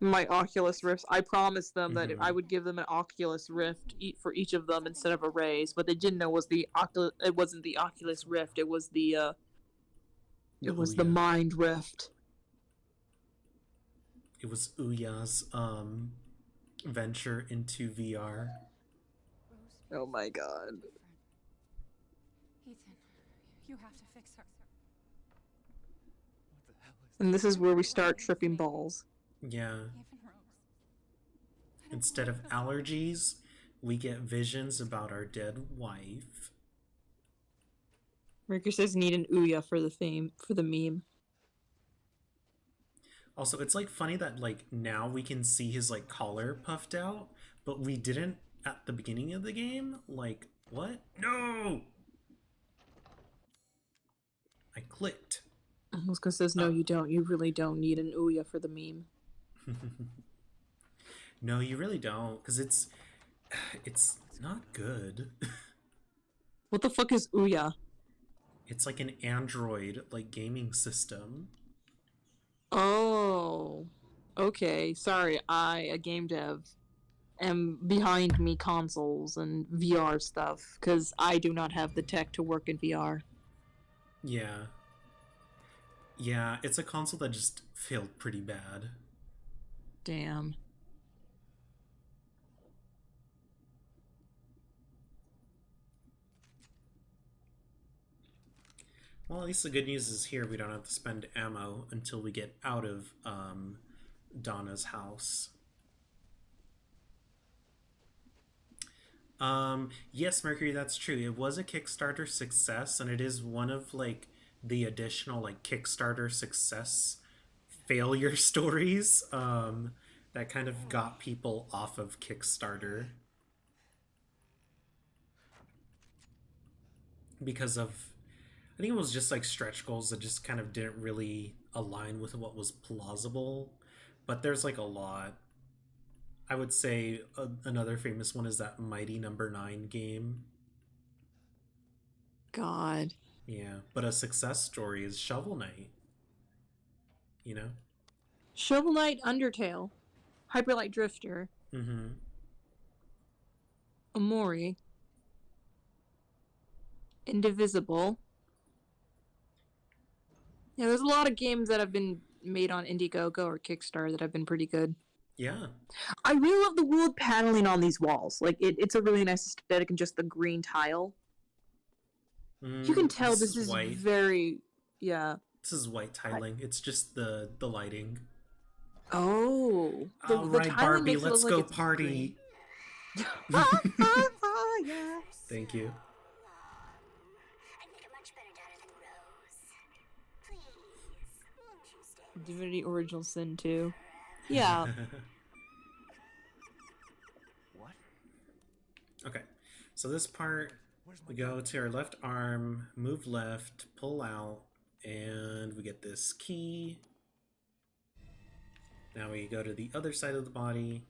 My Oculus Rifts. I promised them that I would give them an Oculus Rift for each of them instead of a raise, but they didn't know it wasn't the Oculus Rift. It was the the Mind Rift. It was Ouya's venture into VR. Oh my god. Ethan, you have to fix her. What the hell is And this is where we start tripping balls. Yeah. Even Rose. I don't Instead of believe them. allergies, we get visions about our dead wife. Riker says need an Ouya for the meme. Also, it's like funny that like now we can see his like collar puffed out, but we didn't at the beginning of the game. Like, what? No! I clicked. Muska says, no, you don't. You really don't need an Ouya for the meme. No, you really don't, because it's not good. What the fuck is Ouya? It's like an Android like gaming system. Oh. Okay. Sorry, I, a game dev, am behind me consoles and VR stuff, because I do not have the tech to work in VR. Yeah. Yeah, it's a console that just failed pretty bad. Damn. Well, at least the good news is here we don't have to spend ammo until we get out of Donna's house. Yes, Mercury, that's true. It was a Kickstarter success, and it is one of like the additional like Kickstarter success failure stories that kind of got people off of Kickstarter because of, I think it was just like stretch goals that just kind of didn't really align with what was plausible. But there's like a lot. I would say another famous one is that Mighty Number 9 game. God. Yeah, but a success story is Shovel Knight. You know? Shovel Knight, Undertale, Hyper Light Drifter, Mm-hmm. Omori, Indivisible. Yeah, there's a lot of games that have been made on Indiegogo or Kickstarter that have been pretty good. Yeah. I really love the wood paneling on these walls. Like, it's a really nice aesthetic and just the green tile. You can tell this is white. very... Yeah. This is white tiling. It's just the lighting. Oh. All right, tiling Barbie, makes it let's look go like it's party. green. Yes. Thank you. I'd make a much better daughter than Rose. Please, won't you stay? Divinity Original Sin 2. Yeah. What? Okay, so this part, Where's we my go to our left arm, move left, pull out, and we get this key. Now we go to the other side of the body,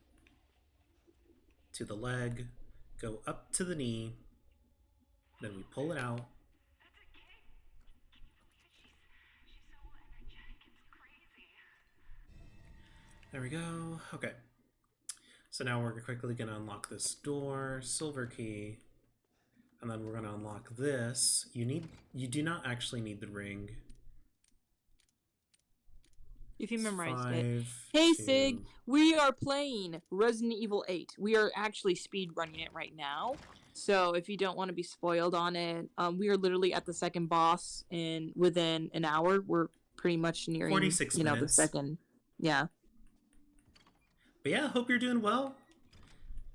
to the leg, go up to the knee, then we pull it out. There we go. Okay. So now we're quickly going to unlock this door, silver key, and then we're going to unlock this. You do not actually need the ring. If you memorized it. 5, Hey 2. Sig, we are playing Resident Evil 8. We are actually speed running it right now. So if you don't want to be spoiled on it, we are literally at the second boss and within an hour. We're pretty much nearing 46 the minutes. second. Yeah. But yeah, hope you're doing well.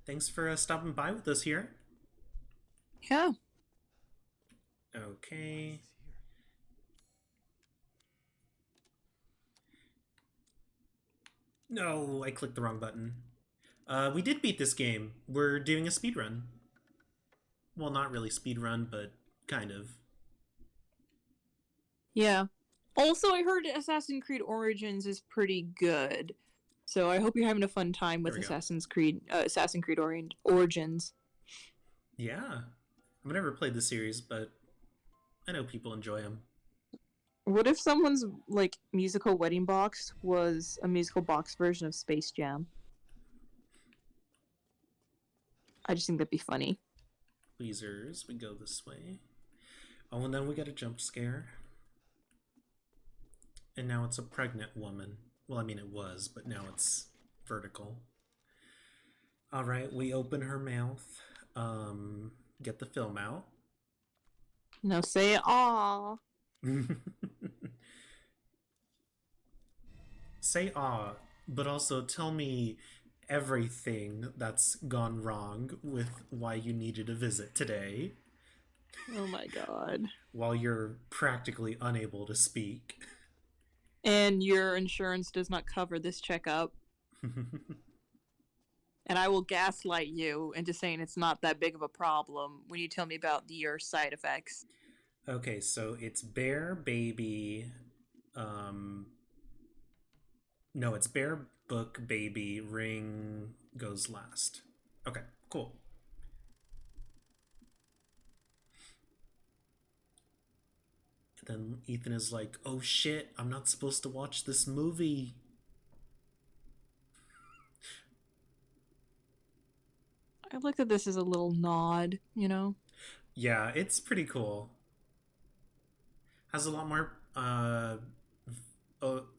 Thanks for stopping by with us here. Yeah. Okay. No, I clicked the wrong button. We did beat this game. We're doing a speed run. Well, not really speed run, but kind of. Yeah. Also, I heard Assassin's Creed Origins is pretty good. So I hope you're having a fun time with There we go. Assassin's Creed Origins. Yeah. I've never played the series, but I know people enjoy them. What if someone's like musical wedding box was a musical box version of Space Jam? I just think that'd be funny. Tweezers, we go this way. Oh, and then we got a jump scare. And now it's a pregnant woman. Well, I mean, it was, but now it's vertical. Alright, we open her mouth. Get the film out. Now say "aw." Say but also tell me everything that's gone wrong with why you needed a visit today Oh my god. while you're practically unable to speak. And your insurance does not cover this checkup. And I will gaslight you into saying it's not that big of a problem when you tell me about your side effects. Okay, so it's Bear Baby, no, it's Bear Book Baby, Ring goes last. Okay, cool. And then Ethan is like, oh shit, I'm not supposed to watch this movie. I like that this is a little nod, you know? Yeah, it's pretty cool. Has a lot more,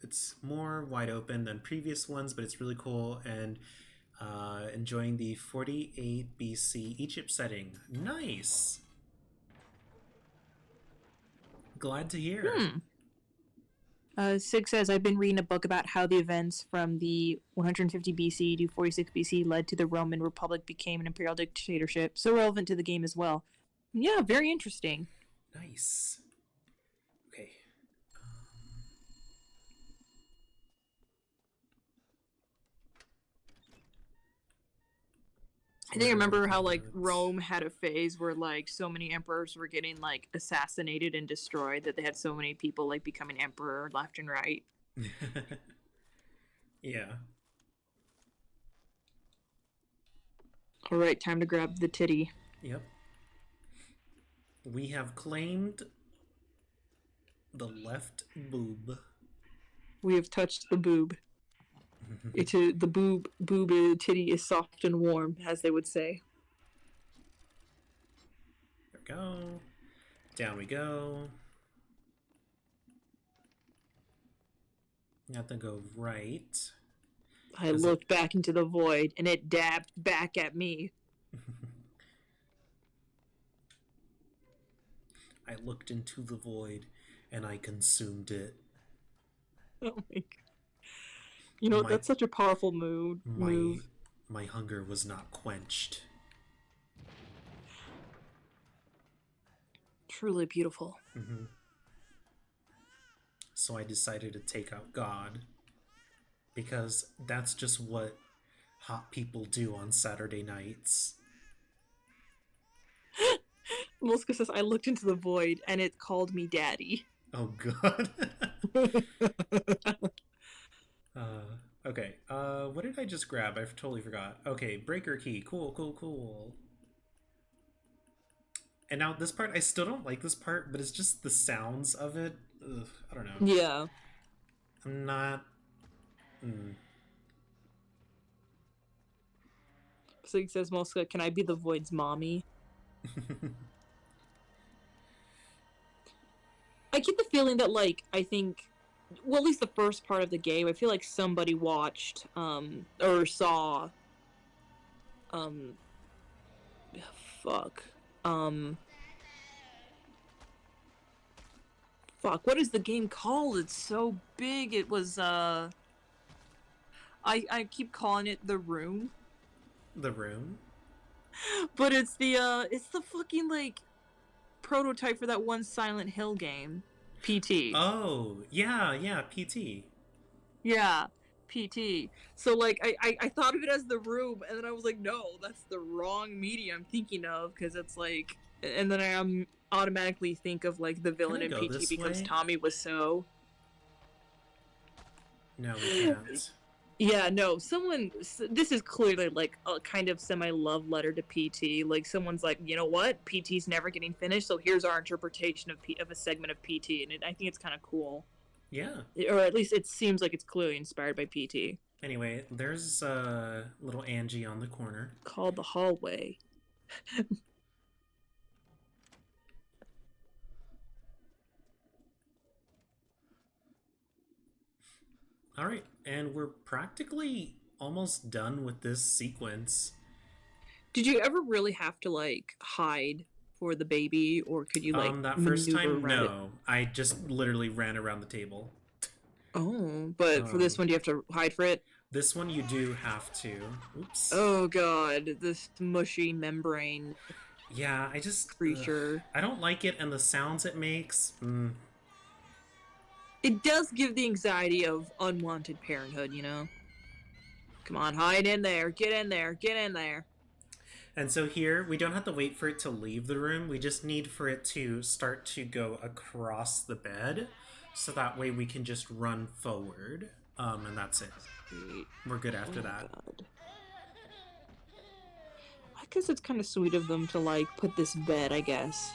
it's more wide open than previous ones, but it's really cool, and enjoying the 48 BC Egypt setting. Nice! Glad to hear. Sig says, I've been reading a book about how the events from the 150 BC to 46 BC led to the Roman Republic became an imperial dictatorship, so relevant to the game as well. Yeah, very interesting. Nice. Okay. I think I remember how, like, Rome had a phase where, like, so many emperors were getting, like, assassinated and destroyed that they had so many people, like, becoming emperor left and right. Yeah. Alright, time to grab the titty. Yep. We have claimed the left boob. We have touched the boob. The boob titty is soft and warm, as they would say. There we go. Down we go. You have to go right. I looked back into the void, and it dabbed back at me. I looked into the void, and I consumed it. Oh my god. You know, that's such a powerful move. My hunger was not quenched. Truly beautiful. Mm-hmm. So I decided to take out God. Because that's just what hot people do on Saturday nights. Moska says, I looked into the void, and it called me daddy. Oh god. Okay, what did I just grab? I totally forgot. Okay, breaker key. Cool. And now this part, I still don't like this part, but it's just the sounds of it. Ugh, I don't know. Yeah. I'm not... So he says, Moska, can I be the void's mommy? I get the feeling that, like, I think... Well, at least the first part of the game, I feel like somebody watched, or saw, fuck, what is the game called? It's so big, it was, I keep calling it The Room. The Room? But it's the fucking, like, prototype for that one Silent Hill game, PT. Oh, yeah, PT. Yeah, PT. So like I thought of it as the room, and then I was like, no, that's the wrong media I'm thinking of, because it's like, and then I automatically think of like the villain I in go PT this because way? Tommy was so. No, we can't. Yeah, no, this is clearly like a kind of semi-love letter to PT. Like, someone's like, you know what? PT's never getting finished, so here's our interpretation of a segment of PT, and I think it's kind of cool. Yeah. Or at least it seems like it's clearly inspired by PT. Anyway, there's little Angie on the corner. Called the hallway. All right, and we're practically almost done with this sequence. Did you ever really have to like hide for the baby, or could you like That first maneuver time, around it? no. I just literally ran around the table. Oh, but for this one, do you have to hide for it? This one you do have to. Oops. Oh god, this mushy membrane Yeah, I just creature. I don't like it, and the sounds it makes. It does give the anxiety of unwanted parenthood, you know? Come on, hide in there, get in there, get in there. And so here, we don't have to wait for it to leave the room. We just need for it to start to go across the bed, so that way we can just run forward. And that's it. We're good after that. God. I guess it's kind of sweet of them to, like, put this bed, I guess,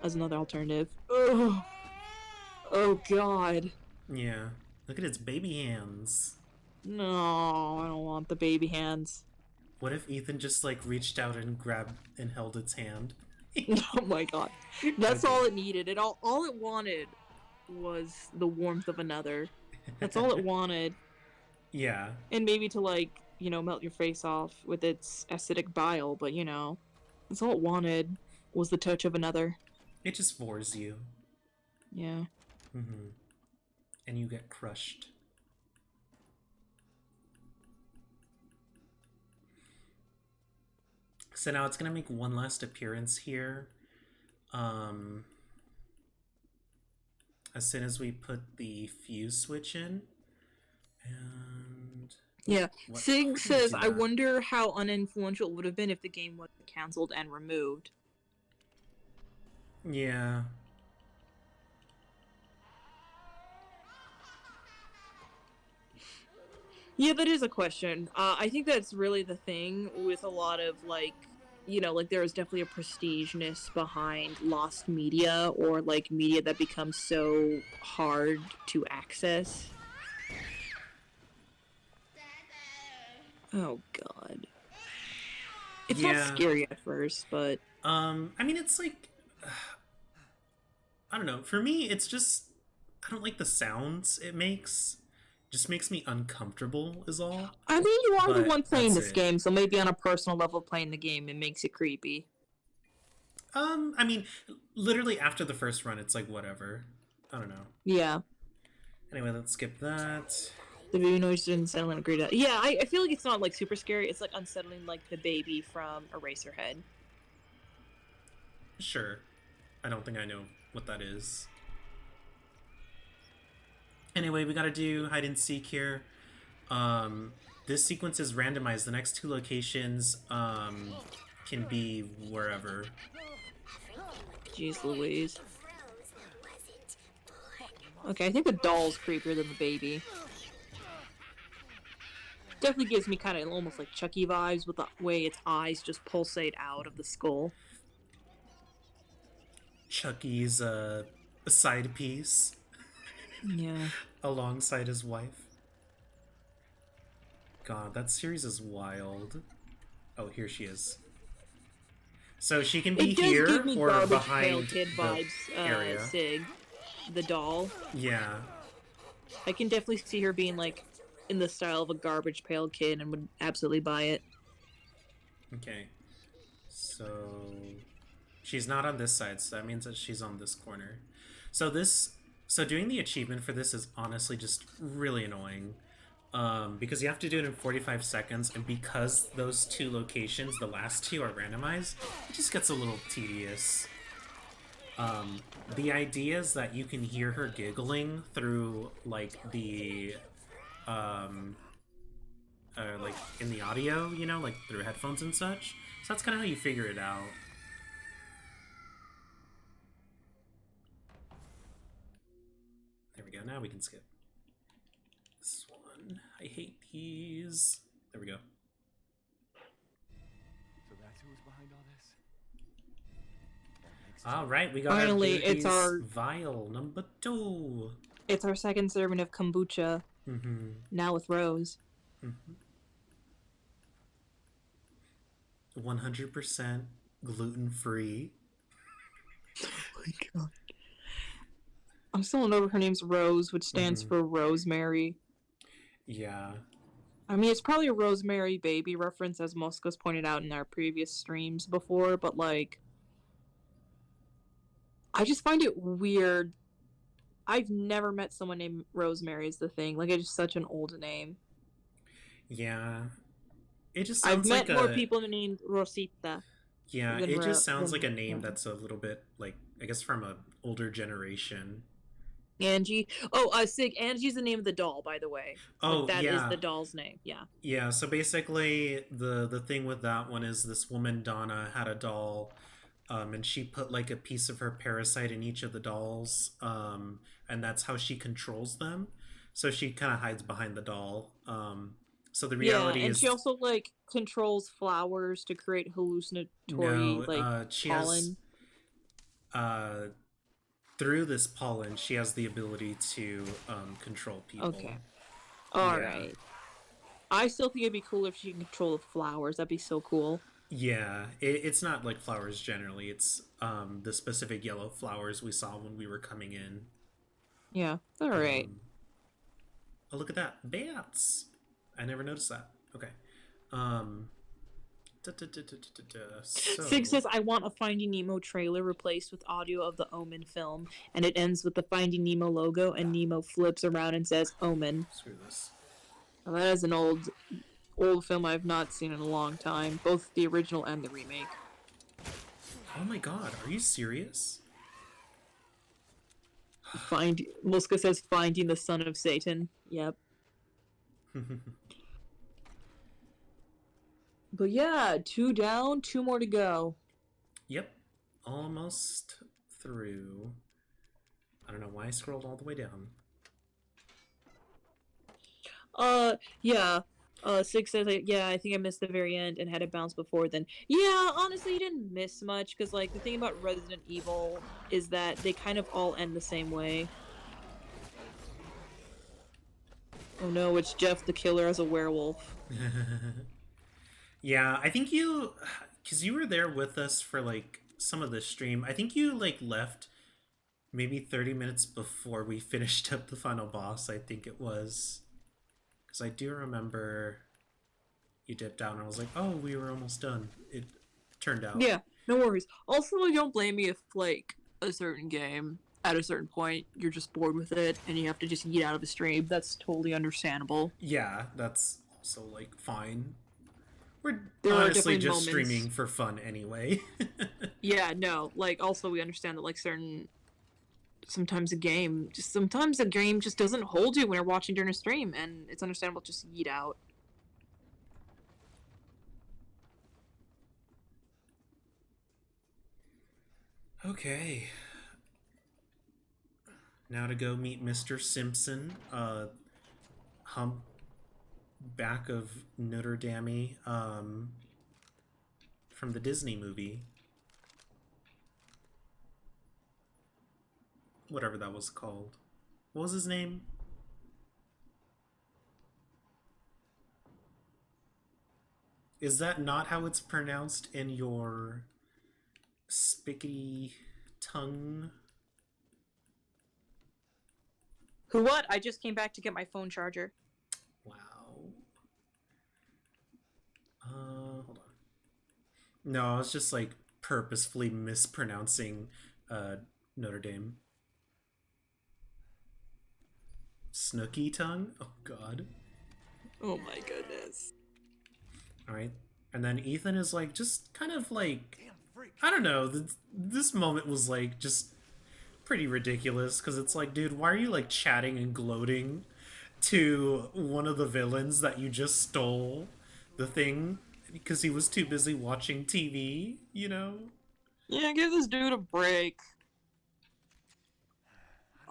as another alternative. Ugh. Oh, God. Yeah. Look at its baby hands. No, I don't want the baby hands. What if Ethan just, like, reached out and grabbed and held its hand? Oh my god. That's Okay. all it needed. All it wanted was the warmth of another. That's all it wanted. Yeah. And maybe to, like, you know, melt your face off with its acidic bile, but, you know, that's all it wanted was the touch of another. It just bores you. Yeah. And you get crushed. So now it's gonna make one last appearance here. As soon as we put the fuse switch in. And Yeah. What- Sig says, do I that. wonder how uninfluential it would have been if the game was cancelled and removed. yeah. Yeah, that is a question. I think that's really the thing with a lot of, like, you know, like, there is definitely a prestigeness behind lost media, or, like, media that becomes so hard to access. Oh, God. It's Yeah. not scary at first, but... I mean, it's like, I don't know. For me, it's just, I don't like the sounds it makes. Just makes me uncomfortable, is all. I mean, you are the But one playing that's this it. game, so maybe on a personal level playing the game, it makes it creepy. I mean, literally after the first run, it's like, whatever. I don't know. Yeah. Anyway, let's skip that. The baby noise didn't settle and agree to... Yeah, I feel like it's not, like, super scary. It's, like, unsettling, like, the baby from Eraserhead. Sure. I don't think I know what that is. Anyway, we gotta do hide and seek here. This sequence is randomized. The next two locations can be wherever. Jeez Louise. Okay, I think the doll's creepier than the baby. Definitely gives me kind of almost like Chucky vibes with the way its eyes just pulsate out of the skull. Chucky's side piece Yeah. alongside his wife. God, that series is wild. Oh, here she is. So she can be It does here give me or Garbage Pail behind Kid the vibes, area. Sig. The doll. Yeah. I can definitely see her being like in the style of a Garbage Pail Kid and would absolutely buy it. Okay. So she's not on this side, so that means that she's on this corner. So doing the achievement for this is honestly just really annoying. Because you have to do it in 45 seconds, and because those two locations, the last two, are randomized, it just gets a little tedious. The idea is that you can hear her giggling through like the like in the audio, you know, like through headphones and such. So that's kind of how you figure it out. There we go. Now we can skip this one. I hate these. There we go. So that's who was behind all this? That makes All right, we got Finally, our it's our- vial number 2. It's our second serving of kombucha, Mm-hmm. now with Rose. 100% gluten-free. Oh my god. I'm still in over her name's Rose, which stands for Rosemary. Yeah. I mean, it's probably a Rosemary Baby reference, as Moscas pointed out in our previous streams before, but, like, I just find it weird. I've never met someone named Rosemary is the thing. Like, it's just such an old name. Yeah. It just I've sounds met like more a... people named Rosita. Yeah, than it just sounds than- like a name that's a little bit, like, I guess from a older generation. Angie. Sig, Angie's the name of the doll, by the way. Oh, Like, that is yeah. the doll's name, yeah. Yeah, so basically the thing with that one is this woman, Donna, had a doll, and she put like a piece of her parasite in each of the dolls, and that's how she controls them. So she kind of hides behind the doll. So the reality yeah, and is... she also, like, controls flowers to create hallucinatory, No, like, she pollen. has... through this pollen, she has the ability to control people. Okay. All Yeah. right. I still think it'd be cool if she could control the flowers. That'd be so cool. Yeah, it's not like flowers generally. It's the specific yellow flowers we saw when we were coming in. Yeah. All right. Oh, look at that. Bats! I never noticed that. Okay. So... Sig says, I want a Finding Nemo trailer replaced with audio of the Omen film, and it ends with the Finding Nemo logo, and Nemo flips around and says, Omen. Screw this. Now, that is an old film I've not seen in a long time, both the original and the remake. Oh my god, are you serious? Muska says, Finding the Son of Satan. Yep. But yeah, 2 down, 2 more to go. Yep. Almost through. I don't know why I scrolled all the way down. Yeah. Six says, yeah, I think I missed the very end and had it bounce before then. Yeah, honestly, you didn't miss much, because, like, the thing about Resident Evil is that they kind of all end the same way. Oh no, it's Jeff the Killer as a werewolf. Yeah, I think you... Because you were there with us for, like, some of the stream. I think you, like, left maybe 30 minutes before we finished up the final boss, I think it was. Because I do remember you dipped out and I was like, oh, we were almost done. It turned out. Yeah, no worries. Also, don't blame me if, like, a certain game, at a certain point, you're just bored with it and you have to just eat out of a stream. That's totally understandable. Yeah, that's also, like, fine. We're There are honestly definitely just moments. streaming for fun anyway. Yeah, no, like, also we understand that, like, sometimes a game just doesn't hold you when you're watching during a stream, and it's understandable to just eat out. Okay. Now to go meet Mr. Simpson, hump back of Notre Dame, from the Disney movie. Whatever that was called. What was his name? Is that not how it's pronounced in your spickety tongue? Who what? I just came back to get my phone charger. Wow. Hold on. No, I was just like purposefully mispronouncing Notre Dame. Snooky tongue? Oh god. Oh my goodness. Alright. And then Ethan is like just kind of like Damn freak. I don't know. This moment was like just pretty ridiculous because it's like, dude, why are you like chatting and gloating to one of the villains that you just stole the thing because he was too busy watching TV, you know? Yeah, give this dude a break.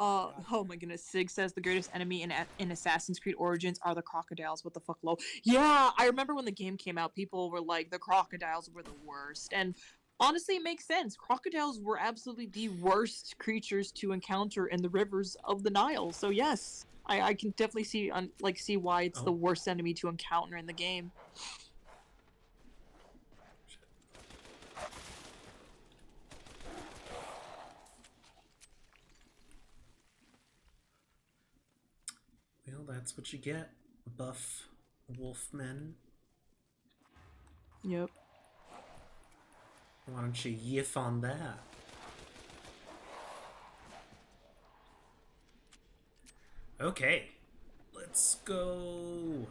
Oh my goodness, Sig says the greatest enemy in Assassin's Creed Origins are the crocodiles. What the fuck, lol? Yeah, I remember when the game came out, people were like, the crocodiles were the worst. And honestly, it makes sense. Crocodiles were absolutely the worst creatures to encounter in the rivers of the Nile. So yes, I can definitely see why it's the worst enemy to encounter in the game. Well, that's what you get, buff wolfmen. Yep. Why don't you yiff on that? Okay, let's go.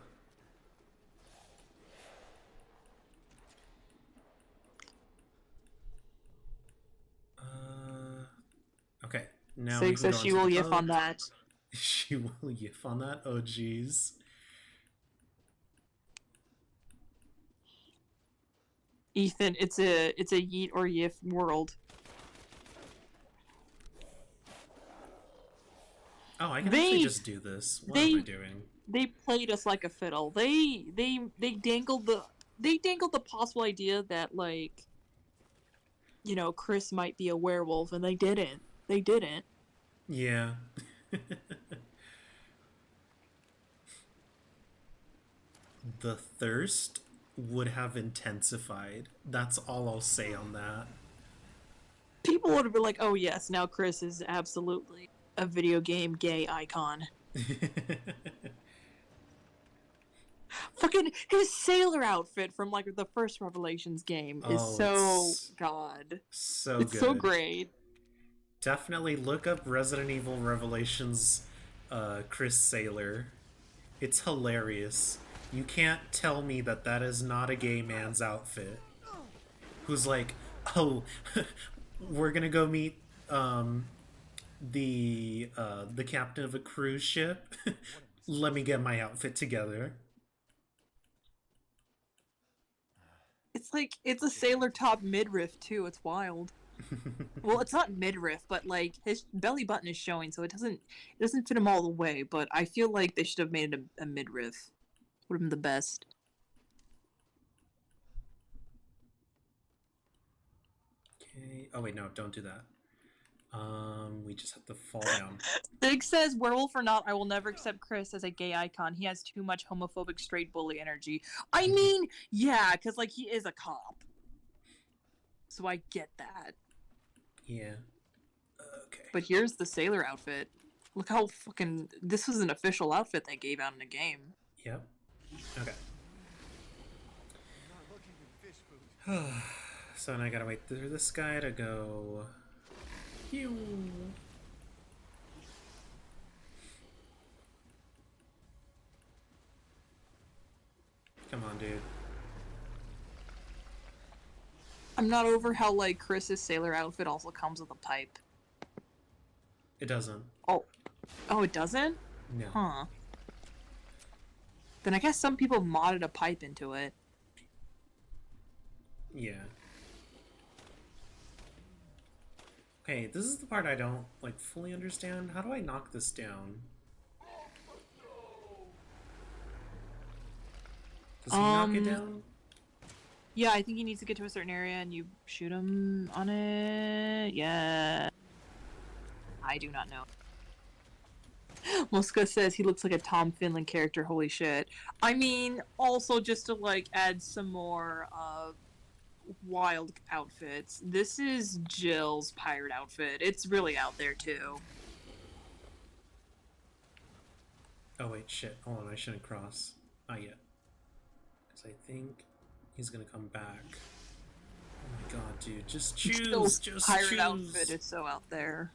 Okay, now we Sig says go she on to will the yiff on boat. that. She will yiff on that? Oh, jeez. Ethan, it's a yeet or yiff world. Oh, I can actually just do this. What am I doing? They played us like a fiddle. They dangled the possible idea that, like, you know, Chris might be a werewolf, and they didn't. They didn't. Yeah. The thirst would have intensified. That's all I'll say on that. People would have been like, "Oh yes, now Chris is absolutely a video game gay icon." Fucking his sailor outfit from like the first Revelations game is so god. So it's good. so great. Definitely look up Resident Evil Revelations Chris Sailor. It's hilarious. You can't tell me that that is not a gay man's outfit. Who's like, oh, we're gonna go meet the captain of a cruise ship. Let me get my outfit together. It's like, it's a sailor top midriff too. It's wild. Well, it's not midriff, but like his belly button is showing, so it doesn't fit him all the way. But I feel like they should have made it a midriff. Would have been the best. Okay. Oh wait, no, don't do that. We just have to fall down. Sig says, werewolf or not, I will never accept Chris as a gay icon. He has too much homophobic straight bully energy. I mean, yeah, because like he is a cop. So I get that. Yeah. Okay. But here's the sailor outfit. Look how fucking... This was an official outfit they gave out in the game. Yep. Okay. So now I gotta wait through this guy to go... Pew. Come on, dude. I'm not over how, like, Chris's sailor outfit also comes with a pipe. It doesn't. Oh, it doesn't? No. Huh. Then I guess some people modded a pipe into it. Yeah. Okay, this is the part I don't, like, fully understand. How do I knock this down? Does he knock it down? Yeah, I think he needs to get to a certain area and you shoot him on it. Yeah. I do not know. Mosca says he looks like a Tom Finland character. Holy shit. I mean, also just to, like, add some more, wild outfits. This is Jill's pirate outfit. It's really out there, too. Oh, wait, shit. Hold on, I shouldn't cross. Not yet. Because I think he's gonna come back. Oh my god, dude. Just choose! Jill's Just pirate choose! outfit is so out there.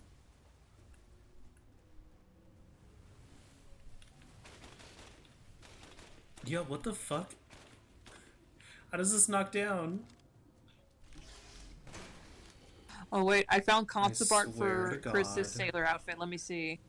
Yo, what the fuck? How does this knock down? Oh wait, I found concept art swear for to Chris's God. sailor outfit. Let me see.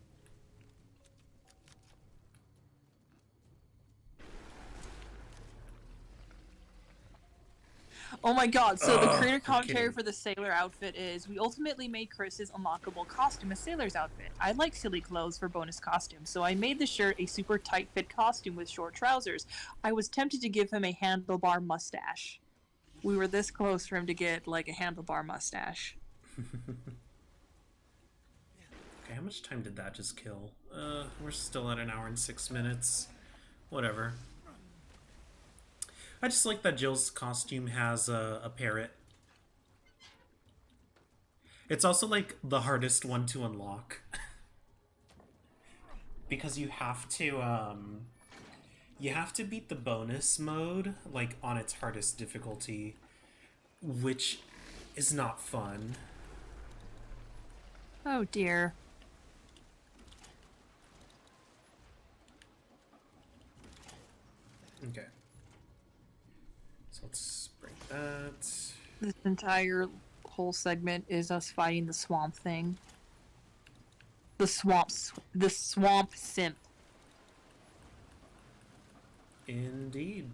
Oh my god, so the Ugh, creator you're commentary kidding. for the sailor outfit is, we ultimately made Chris's unlockable costume a sailor's outfit. I like silly clothes for bonus costumes, so I made the shirt a super tight fit costume with short trousers. I was tempted to give him a handlebar mustache. We were this close for him to get, like, a handlebar mustache. Okay, how much time did that just kill? We're still at 1 hour and 6 minutes. Whatever. I just like that Jill's costume has a parrot. It's also like the hardest one to unlock. Because you have to beat the bonus mode like on its hardest difficulty, which is not fun. Oh dear. Okay. So let's break that. This entire whole segment is us fighting the swamp thing. The swamp simp. Indeed.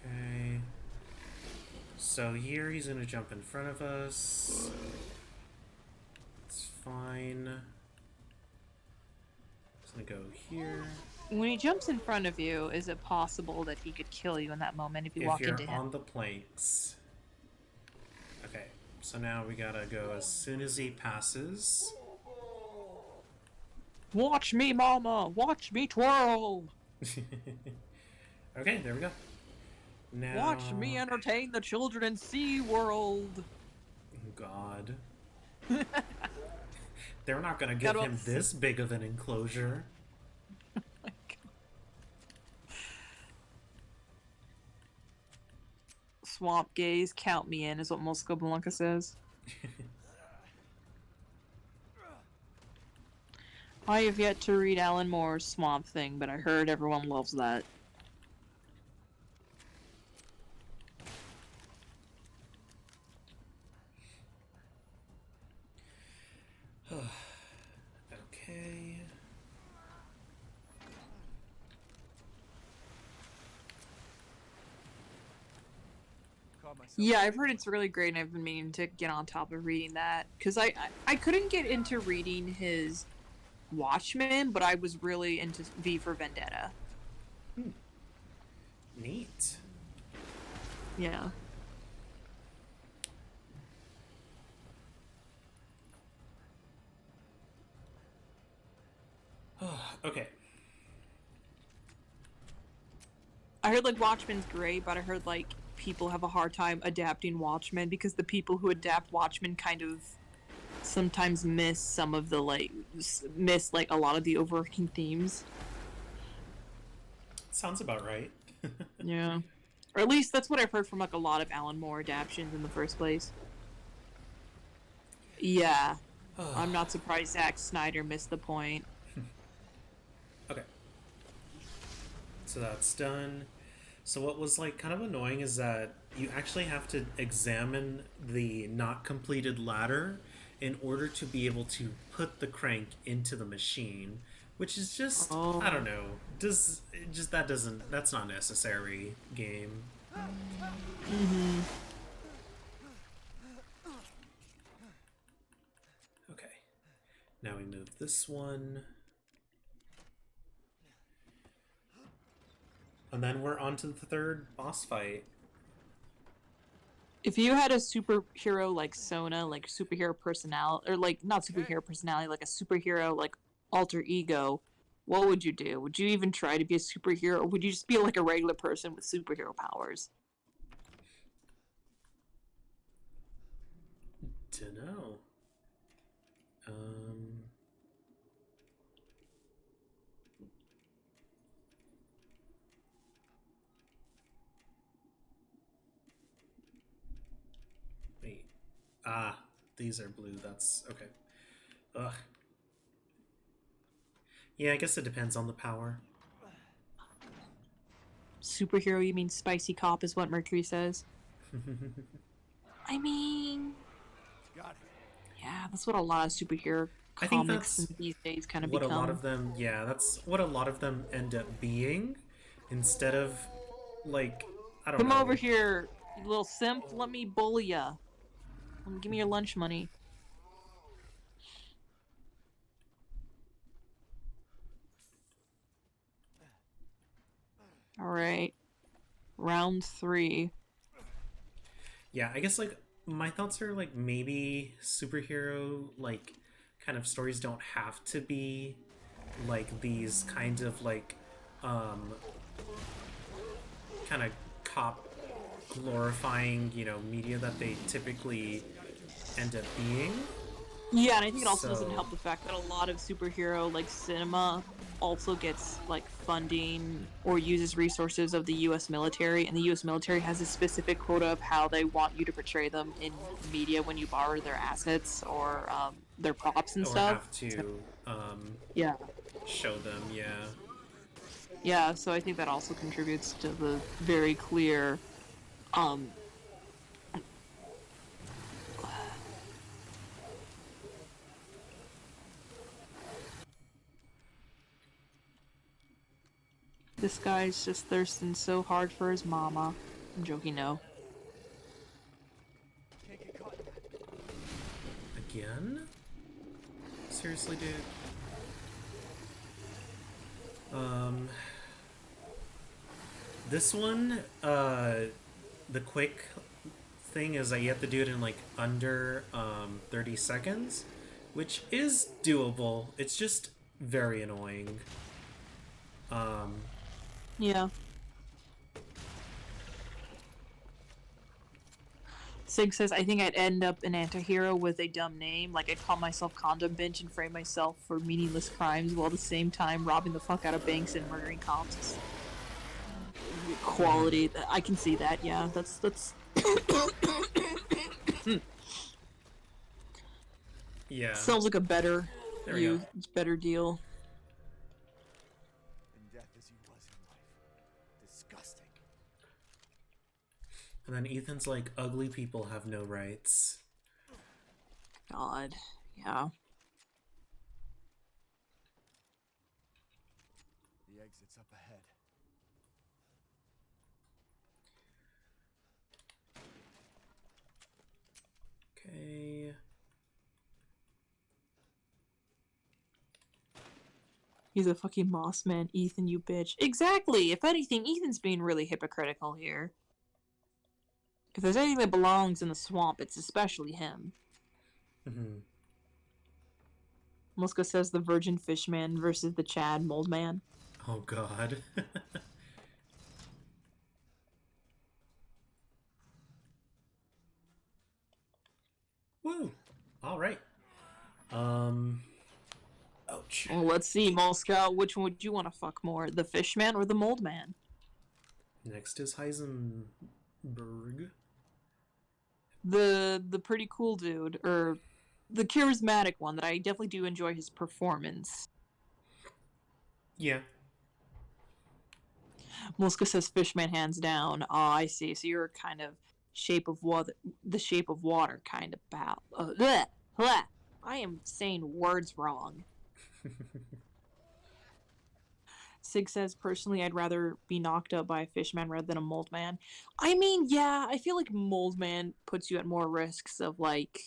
Okay. So here he's gonna jump in front of us. It's fine. He's gonna go here. When he jumps in front of you, is it possible that he could kill you in that moment if you walk If you're into him? on the planks. Okay, so now we gotta go as soon as he passes. Watch me, mama! Watch me twirl! Okay, there we go. Now... Watch me entertain the children in SeaWorld! God. They're not gonna give him this big of an enclosure. Swamp gaze, count me in, is what Mosco Blanca says. I have yet to read Alan Moore's Swamp Thing, but I heard everyone loves that. Okay. Caught myself. Yeah, I've heard it's really great, and I've been meaning to get on top of reading that. Because I couldn't get into reading his Watchmen, but I was really into V for Vendetta. Neat. Yeah. Okay. I heard, like, Watchmen's great, but I heard, like, people have a hard time adapting Watchmen because the people who adapt Watchmen kind of sometimes miss some of the, like, miss, like, a lot of the overarching themes. Sounds about right. Yeah. Or at least that's what I've heard from, like, a lot of Alan Moore adaptations in the first place. Yeah. I'm not surprised Zack Snyder missed the point. Okay. So that's done. So what was like kind of annoying is that you actually have to examine the not completed ladder in order to be able to put the crank into the machine, which is just I don't know. That's not necessary, game. Okay. Now we move this one. And then we're on to the third boss fight. If you had a superhero like Sona, like superhero personality, or like not superhero personality, like a superhero like alter ego, what would you do? Would you even try to be a superhero, or would you just be like a regular person with superhero powers? Dunno. Wait. Ah, these are blue. That's okay. Ugh. Yeah, I guess it depends on the power. Superhero, you mean spicy cop, is what Mercury says. I mean, Got it. yeah, that's what a lot of superhero I think comics that's these days kind of what become. a lot of them, yeah, that's what a lot of them end up being, instead of, like, I don't Come know. over here, you little simp. Let me bully ya. Give me your lunch money. All right, round 3. Yeah, I guess, like, my thoughts are, like, maybe superhero, like, kind of stories don't have to be, like, these kinds of, like, kind of cop glorifying, media that they typically end up being. Yeah, and I think it also So- doesn't help the fact that a lot of superhero like cinema also gets like funding or uses resources of the U.S. military, and the U.S. military has a specific quota of how they want you to portray them in media when you borrow their assets or their props and Or stuff. have to Yeah. show them, yeah. Yeah, so I think that also contributes to the very clear this guy's just thirsting so hard for his mama. I'm joking, no. Can't get caught in that. Again? Seriously, dude? This one, the quick thing is that you have to do it in, like, under, 30 seconds, which is doable. It's just very annoying. Yeah. Sig says, I think I'd end up an anti-hero with a dumb name. Like, I'd call myself Condom Bench and frame myself for meaningless crimes while at the same time robbing the fuck out of banks and murdering cops. Quality. I can see that, yeah. That's... Yeah. Sounds like a better... There we go. better deal. In death as he was in life. Disgusting. And then Ethan's like, ugly people have no rights. God. Yeah. The exit's up ahead. Okay. He's a fucking moss man, Ethan, you bitch. Exactly! If anything, Ethan's being really hypocritical here. If there's anything that belongs in the swamp, it's especially him. Mm-hmm. Muska says the Virgin Fishman versus the Chad Moldman. Oh, God. Woo! Alright. Ouch. Well, let's see, Moscow, which one would you want to fuck more? The Fishman or the Moldman? Next is Heisenberg. The pretty cool dude, or the charismatic one that I definitely do enjoy his performance. Yeah. Muska says Fishman hands down. Oh, I see. So you're kind of shape of water, the shape of water kind of pal. Bleh, bleh. I am saying words wrong. Sig says, personally, I'd rather be knocked up by a fishman rather than a mold man. I mean, yeah, I feel like mold man puts you at more risks of, like,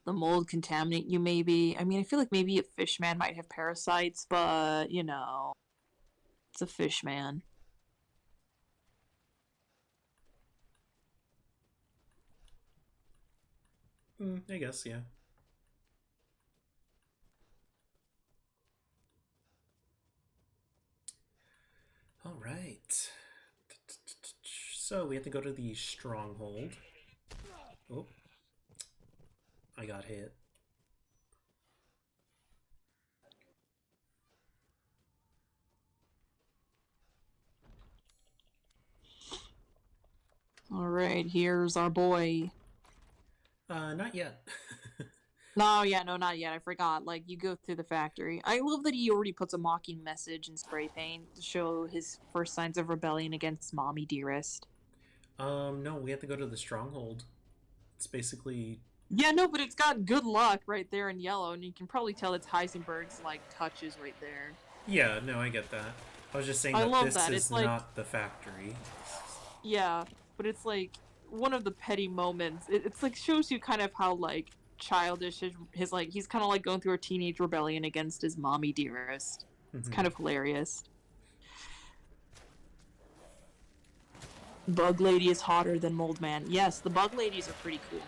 the mold contaminate you, maybe. I mean, I feel like maybe a fishman might have parasites, but, you know, it's a fishman. I guess, yeah. All right. So we have to go to the stronghold. Oh. I got hit. Alright, here's our boy. Not yet. No, yeah, no, not yet. I forgot. Like, you go through the factory. I love that he already puts a mocking message in spray paint to show his first signs of rebellion against Mommy Dearest. No, we have to go to the stronghold. It's basically Yeah, no, but it's got good luck right there in yellow, and you can probably tell it's Heisenberg's, like, touches right there. yeah. No, I get that. I was just saying I that love this that. is It's like- not the factory. Yeah, but it's, like, one of the petty moments. It's, like, shows you kind of how, like, childish his like, he's kind of, like, going through a teenage rebellion against his mommy dearest. It's kind of hilarious. Bug Lady is hotter than Mold Man. Yes, the Bug Ladies are pretty cool.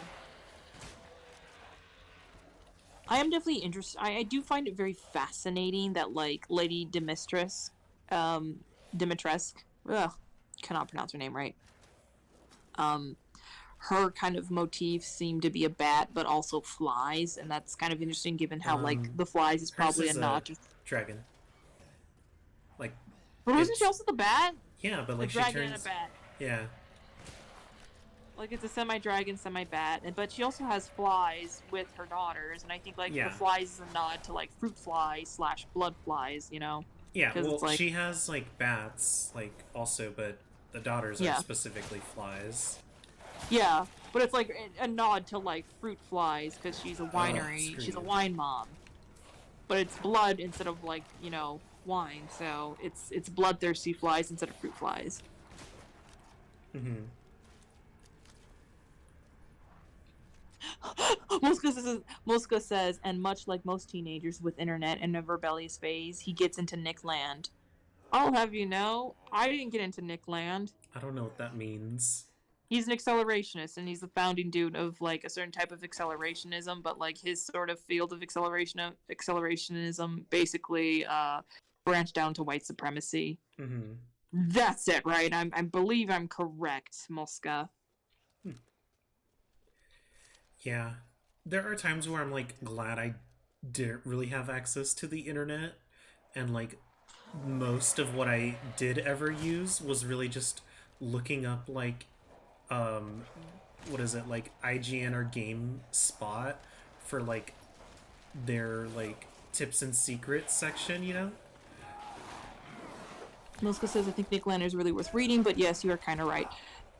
I am definitely interested. I do find it very fascinating that, like, Lady Dimitrescu, ugh, cannot pronounce her name right. Her kind of motif seemed to be a bat, but also flies, and that's kind of interesting given how, like, the flies is probably hers is a nod to. dragon. Like, But wasn't it's- she also the bat? yeah, but A like she dragon turns. and a bat. Yeah. Like, it's a semi-dragon, semi-bat, but she also has flies with her daughters, and I think, like, Yeah. the flies is a nod to, like, fruit flies / blood flies, you know? Yeah, 'Cause well, it's like- she has like bats, like also, but the daughters Yeah. are specifically flies. Yeah, but it's, like, a nod to, like, fruit flies, because she's a winery, screw she's a you. wine mom. But it's blood instead of, like, you know, wine, so it's bloodthirsty flies instead of fruit flies. Mm-hmm. Muska says, and much like most teenagers with internet and a rebellious phase, he gets into Nick Land. I'll have you know, I didn't get into Nick Land. I don't know what that means. He's an accelerationist, and he's the founding dude of, like, a certain type of accelerationism, but, like, his sort of field of accelerationism basically branched down to white supremacy. Mm-hmm. That's it, right? I believe I'm correct, Muska. Yeah, there are times where I'm like glad I didn't really have access to the internet, and like most of what I did ever use was really just looking up like what is it, like IGN or GameSpot for like their like tips and secrets section, you know? Muska says, I think Nick Land is really worth reading, but yes, you are kind of right.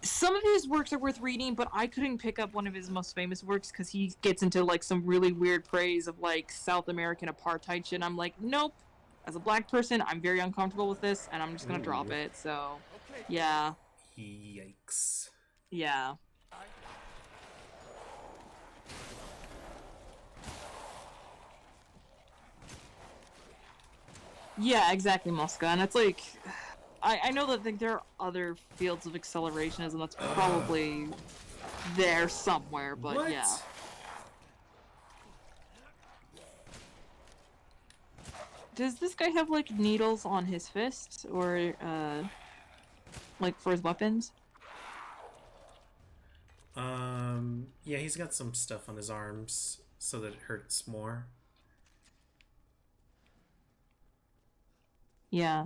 Some of his works are worth reading, but I couldn't pick up one of his most famous works because he gets into, like, some really weird praise of, like, South American apartheid shit, and I'm like, nope. As a black person, I'm very uncomfortable with this, and I'm just gonna drop Ooh. it, so... Okay. Yeah. Yikes. Yeah. Yeah, exactly, Muska, and it's like... I know that, like, there are other fields of accelerationism that's probably there somewhere, but What? yeah. Does this guy have, like, needles on his fists, or, like, for his weapons? Yeah, he's got some stuff on his arms so that it hurts more. Yeah.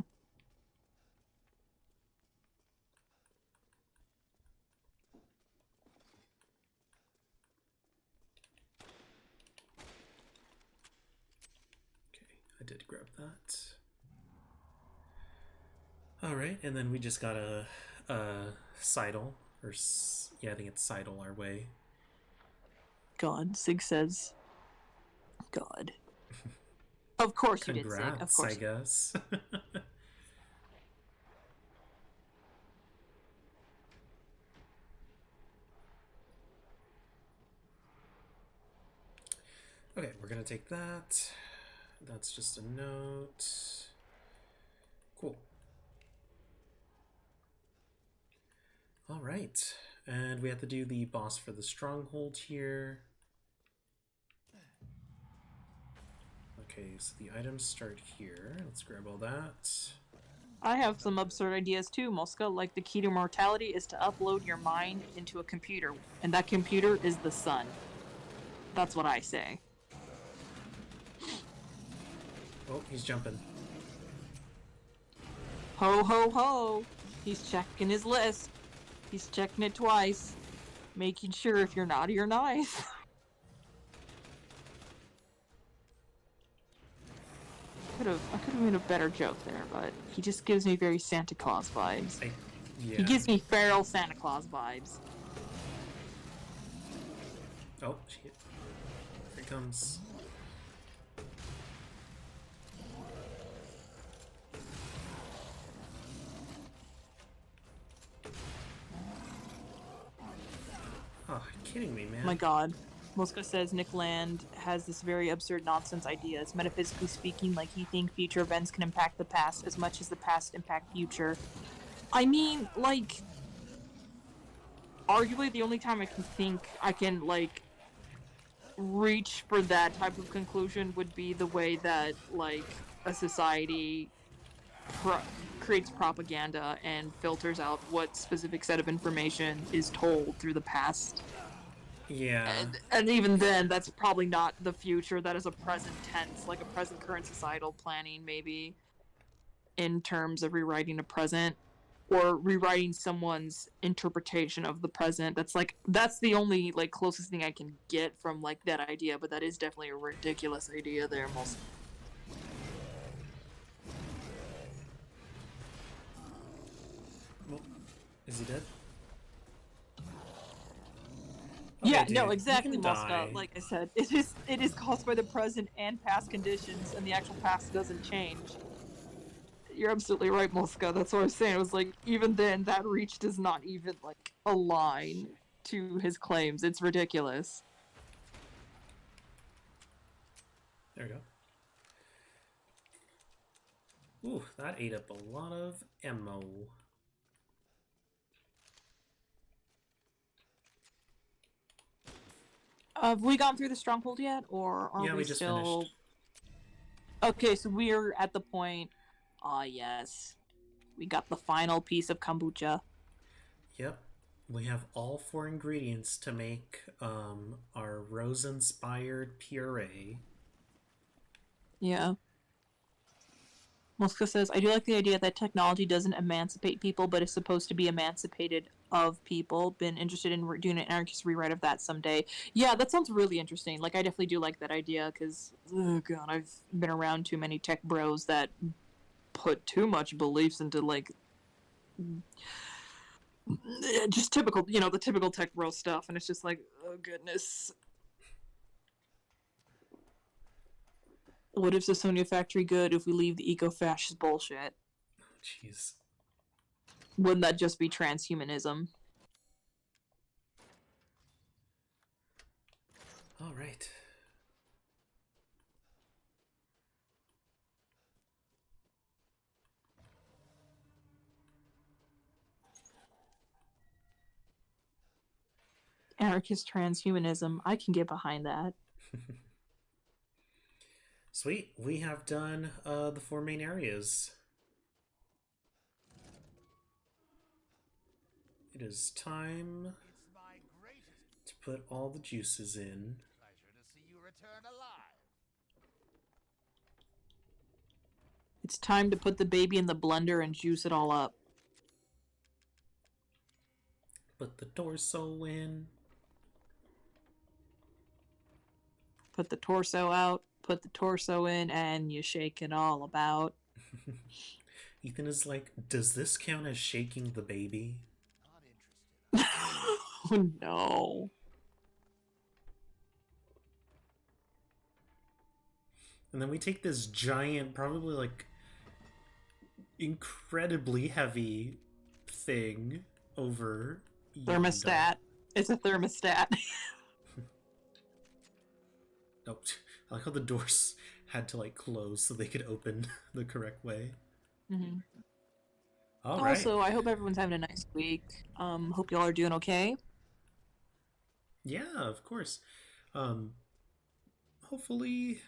Okay, I did grab that. Alright, and then we just got a Seidel, or yeah, I think it's Seidel our way. God, Sig says. God. Of course you did, Sig. Of Congrats, course. I guess. Okay, we're gonna take that. That's just a note. Cool. Alright, and we have to do the boss for the stronghold here. Okay, so the items start here. Let's grab all that. I have some absurd ideas too, Mosca. Like, the key to mortality is to upload your mind into a computer, and that computer is the sun. That's what I say. Oh, he's jumping. Ho ho ho! He's checking his list. He's checking it twice, making sure if you're naughty or nice. I could have made a better joke there, but he just gives me very Santa Claus vibes. I Yeah. He gives me feral Santa Claus vibes. Oh, shit. Here it comes. Oh, you're kidding me, man. Oh my god. Mosca says Nick Land has this very absurd nonsense ideas. Metaphysically speaking, like he thinks future events can impact the past as much as the past impact future. I mean, like, arguably the only time I can think I can, like, reach for that type of conclusion would be the way that, like, a society creates propaganda and filters out what specific set of information is told through the past. Yeah. And even then, that's probably not the future. That is a present tense, like a present current societal planning, maybe, in terms of rewriting a present or rewriting someone's interpretation of the present. That's the only, like, closest thing I can get from, like, that idea, but that is definitely a ridiculous idea there, most. Well, is he dead? Yeah, Okay, no, dude, exactly, you can Mosca. die. Like I said, it is caused by the present and past conditions, and the actual past doesn't change. You're absolutely right, Mosca. That's what I was saying. It was like, even then, that reach does not even, like, align to his claims. It's ridiculous. There we go. Ooh, that ate up a lot of ammo. Have we gone through the stronghold yet, or are Yeah, we we just still? finished. Okay, so we're at the point. Ah, yes, we got the final piece of kombucha. Yep. We have all 4 ingredients to make our rose-inspired puree. Yeah. Mosca says, I do like the idea that technology doesn't emancipate people, but is supposed to be emancipated of people. Been interested in doing an anarchist rewrite of that someday. Yeah, that sounds really interesting. Like, I definitely do like that idea, because, oh god, I've been around too many tech bros that put too much beliefs into, like, just typical, the typical tech bro stuff, and it's just like, oh goodness. What if the Sonya factory good if we leave the eco-fascist bullshit? Jeez. Wouldn't that just be transhumanism? All right. Anarchist transhumanism. I can get behind that. Sweet. We have done the 4 main areas. It is time It's my greatest to put all the juices in. pleasure to see you return alive. It's time to put the baby in the blender and juice it all up. Put the torso in. Put the torso out, put the torso in, and you shake it all about. Ethan is like, does this count as shaking the baby? Not interested. Oh no. And then we take this giant, probably like incredibly heavy thing over Thermostat. It's a thermostat. Nope. I like how the doors had to like close so they could open the correct way. Mm-hmm. All right. Also, I hope everyone's having a nice week. Hope y'all are doing okay. Yeah, of course. Hopefully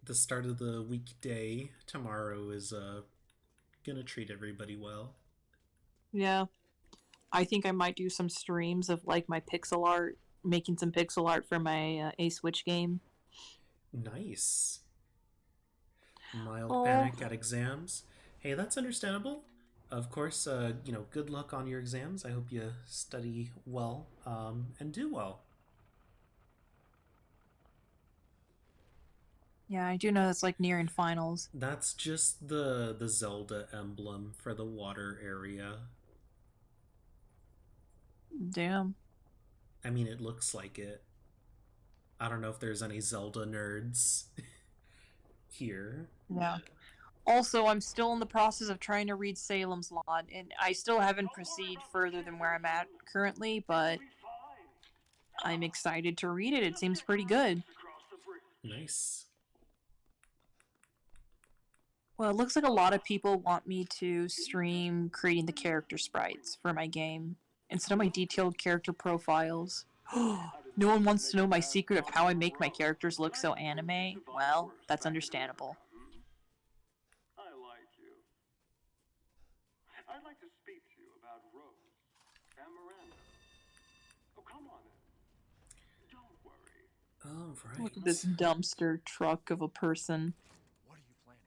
the start of the weekday tomorrow is gonna treat everybody well. Yeah. I think I might do some streams of, like, my pixel art, making some pixel art for my A-Switch game. Nice. Mild Aw. panic at exams. Hey, that's understandable. Of course, good luck on your exams. I hope you study well, and do well. Yeah, I do know it's like nearing finals. That's just the Zelda emblem for the water area. Damn. I mean, it looks like it. I don't know if there's any Zelda nerds here. Yeah. Also, I'm still in the process of trying to read Salem's Lot, and I still haven't proceeded further than where I'm at currently, but I'm excited to read it. It seems pretty good. Nice. Well, it looks like a lot of people want me to stream creating the character sprites for my game instead of my detailed character profiles. No one wants to know my secret of how I make my characters look so anime. Well, that's understandable. I like you. I'd like to speak to you about Rose and Miranda. Oh, come on in. Don't worry. All right. Look at this dumpster truck of a person. What are you planning?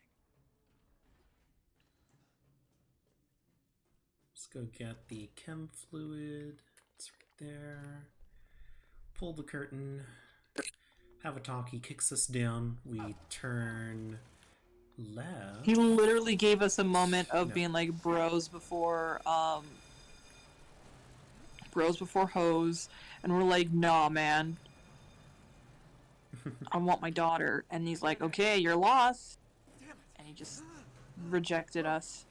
Let's go get the chem fluid. It's right there. Pull the curtain. Have a talk. He kicks us down. We turn left. He literally gave us a moment of No. being like bros before hoes, and we're like, nah, man. I want my daughter. And he's like, okay, you're lost. And he just rejected us.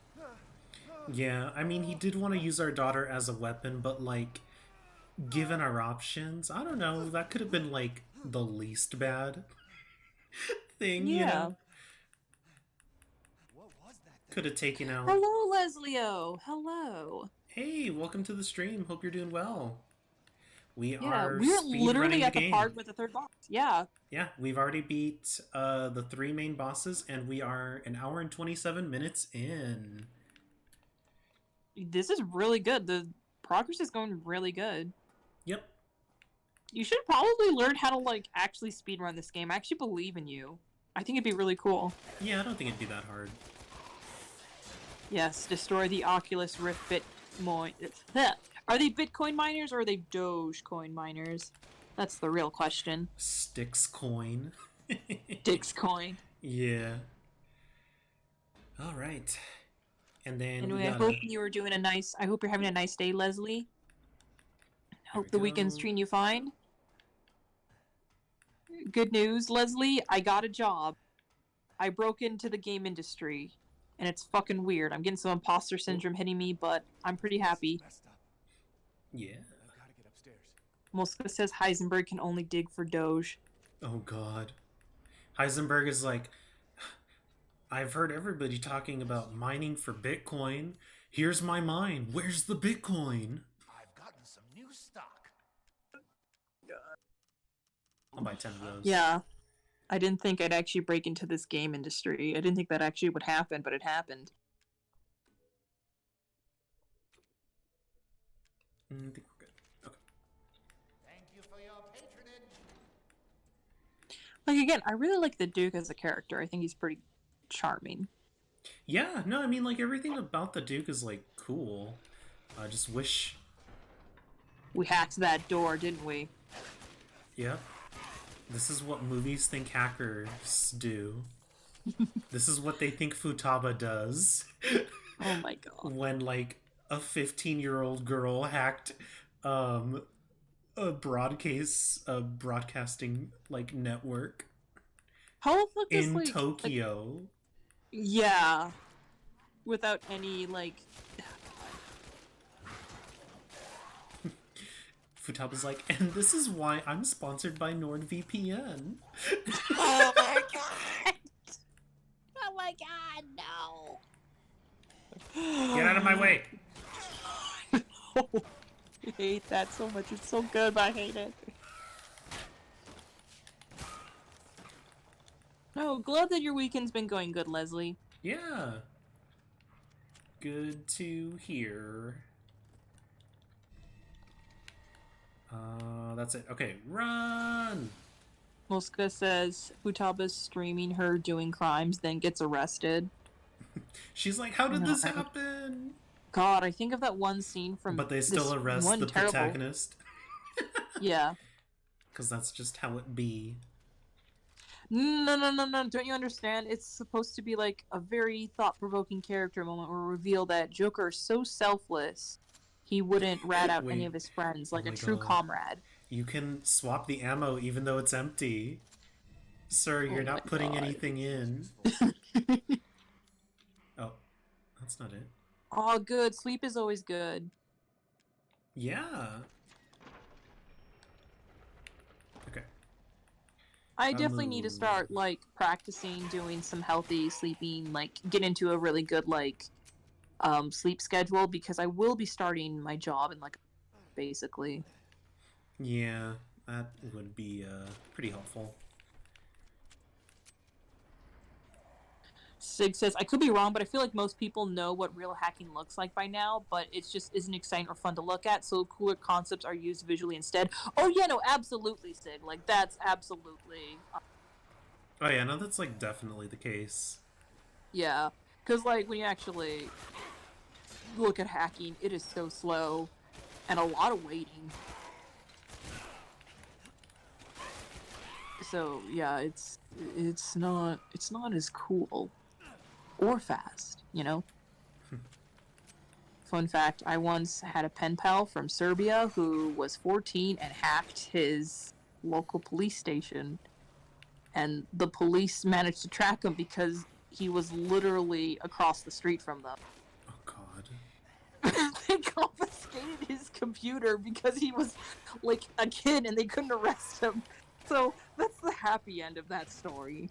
Yeah, I mean, he did want to use our daughter as a weapon, but like, given our options, I don't know, that could have been like the least bad thing, you Yeah. know? What was that thing? Could have taken out. Hello, Leslio. Hello. Hey, welcome to the stream. Hope you're doing well. We Yeah, are we were speed literally running at the the game. part with the third boss. Yeah. Yeah, we've already beat the 3 main bosses, and we are an hour and 27 minutes in. This is really good. The progress is going really good. Yep. You should probably learn how to like actually speedrun this game. I actually believe in you. I think it'd be really cool. Yeah, I don't think it'd be that hard. Yes, destroy the Oculus Rift Bitcoin. Are they Bitcoin miners or are they Dogecoin miners? That's the real question. Styx coin. Dixcoin. Yeah. All right. And then Anyway, we I got hope you are doing a nice. I hope you're having a nice day, Leslie. Hope the we weekend's go. treating you fine. Good news, Leslie. I got a job. I broke into the game industry, and it's fucking weird. I'm getting some imposter syndrome hitting me, but I'm pretty happy. Messed up. Yeah. You gotta get upstairs. Mosca says Heisenberg can only dig for Doge. Oh god. Heisenberg is like, I've heard everybody talking about mining for Bitcoin. Here's my mine. Where's the Bitcoin? I've gotten some new stock. I'll buy 10 of those. Yeah. I didn't think I'd actually break into this game industry. I didn't think that actually would happen, but it happened. I think we're good. Okay. Thank you for your patronage. Like, again, I really like the Duke as a character. I think he's pretty charming. Yeah, no, I mean, like, everything about the Duke is, like, cool. I just wish... We hacked that door, didn't we? Yep. This is what movies think hackers do. This is what they think Futaba does. Oh my god. When, like, a 15-year-old girl hacked, a broadcasting, like, network How the fuck is, in like... Tokyo. Yeah. Without any, like... Futaba's like, and this is why I'm sponsored by NordVPN. Oh my god! Oh my god, no! Get out of my way! I hate that so much. It's so good, but I hate it. No, glad that your weekend's been going good, Leslie. Yeah. Good to hear. That's it. Okay, run! Mosca says Futaba's streaming her doing crimes, then gets arrested. She's like, how did No, this I don't- happen? God, I think of that one scene from. But they still this arrest one the terrible- protagonist. Yeah. Because that's just how it be. No, no, no, no. Don't you understand? It's supposed to be like a very thought-provoking character moment where we reveal that Joker is so selfless, he wouldn't rat out any Wait. of his friends Oh like a my true God. comrade. You can swap the ammo even though it's empty. Sir, you're Oh not my putting God. anything in. Oh, that's not it. Oh, good. Sleep is always good. Yeah. Okay. I definitely need to start like practicing doing some healthy sleeping, like get into a really good like sleep schedule because I will be starting my job in like basically. Yeah, that would be pretty helpful. Sig says, I could be wrong, but I feel like most people know what real hacking looks like by now, but it just isn't exciting or fun to look at, so cooler concepts are used visually instead. Oh, yeah, no, absolutely, Sig. Like, that's absolutely. Oh yeah, no, that's like definitely the case. Yeah. Because, like, when you actually look at hacking, it is so slow and a lot of waiting. So, yeah, it's not as cool or fast, you know? Fun fact, I once had a pen pal from Serbia who was 14 and hacked his local police station. And the police managed to track him because he was literally across the street from them. Oh God. They confiscated his computer because he was like a kid and they couldn't arrest him. So that's the happy end of that story.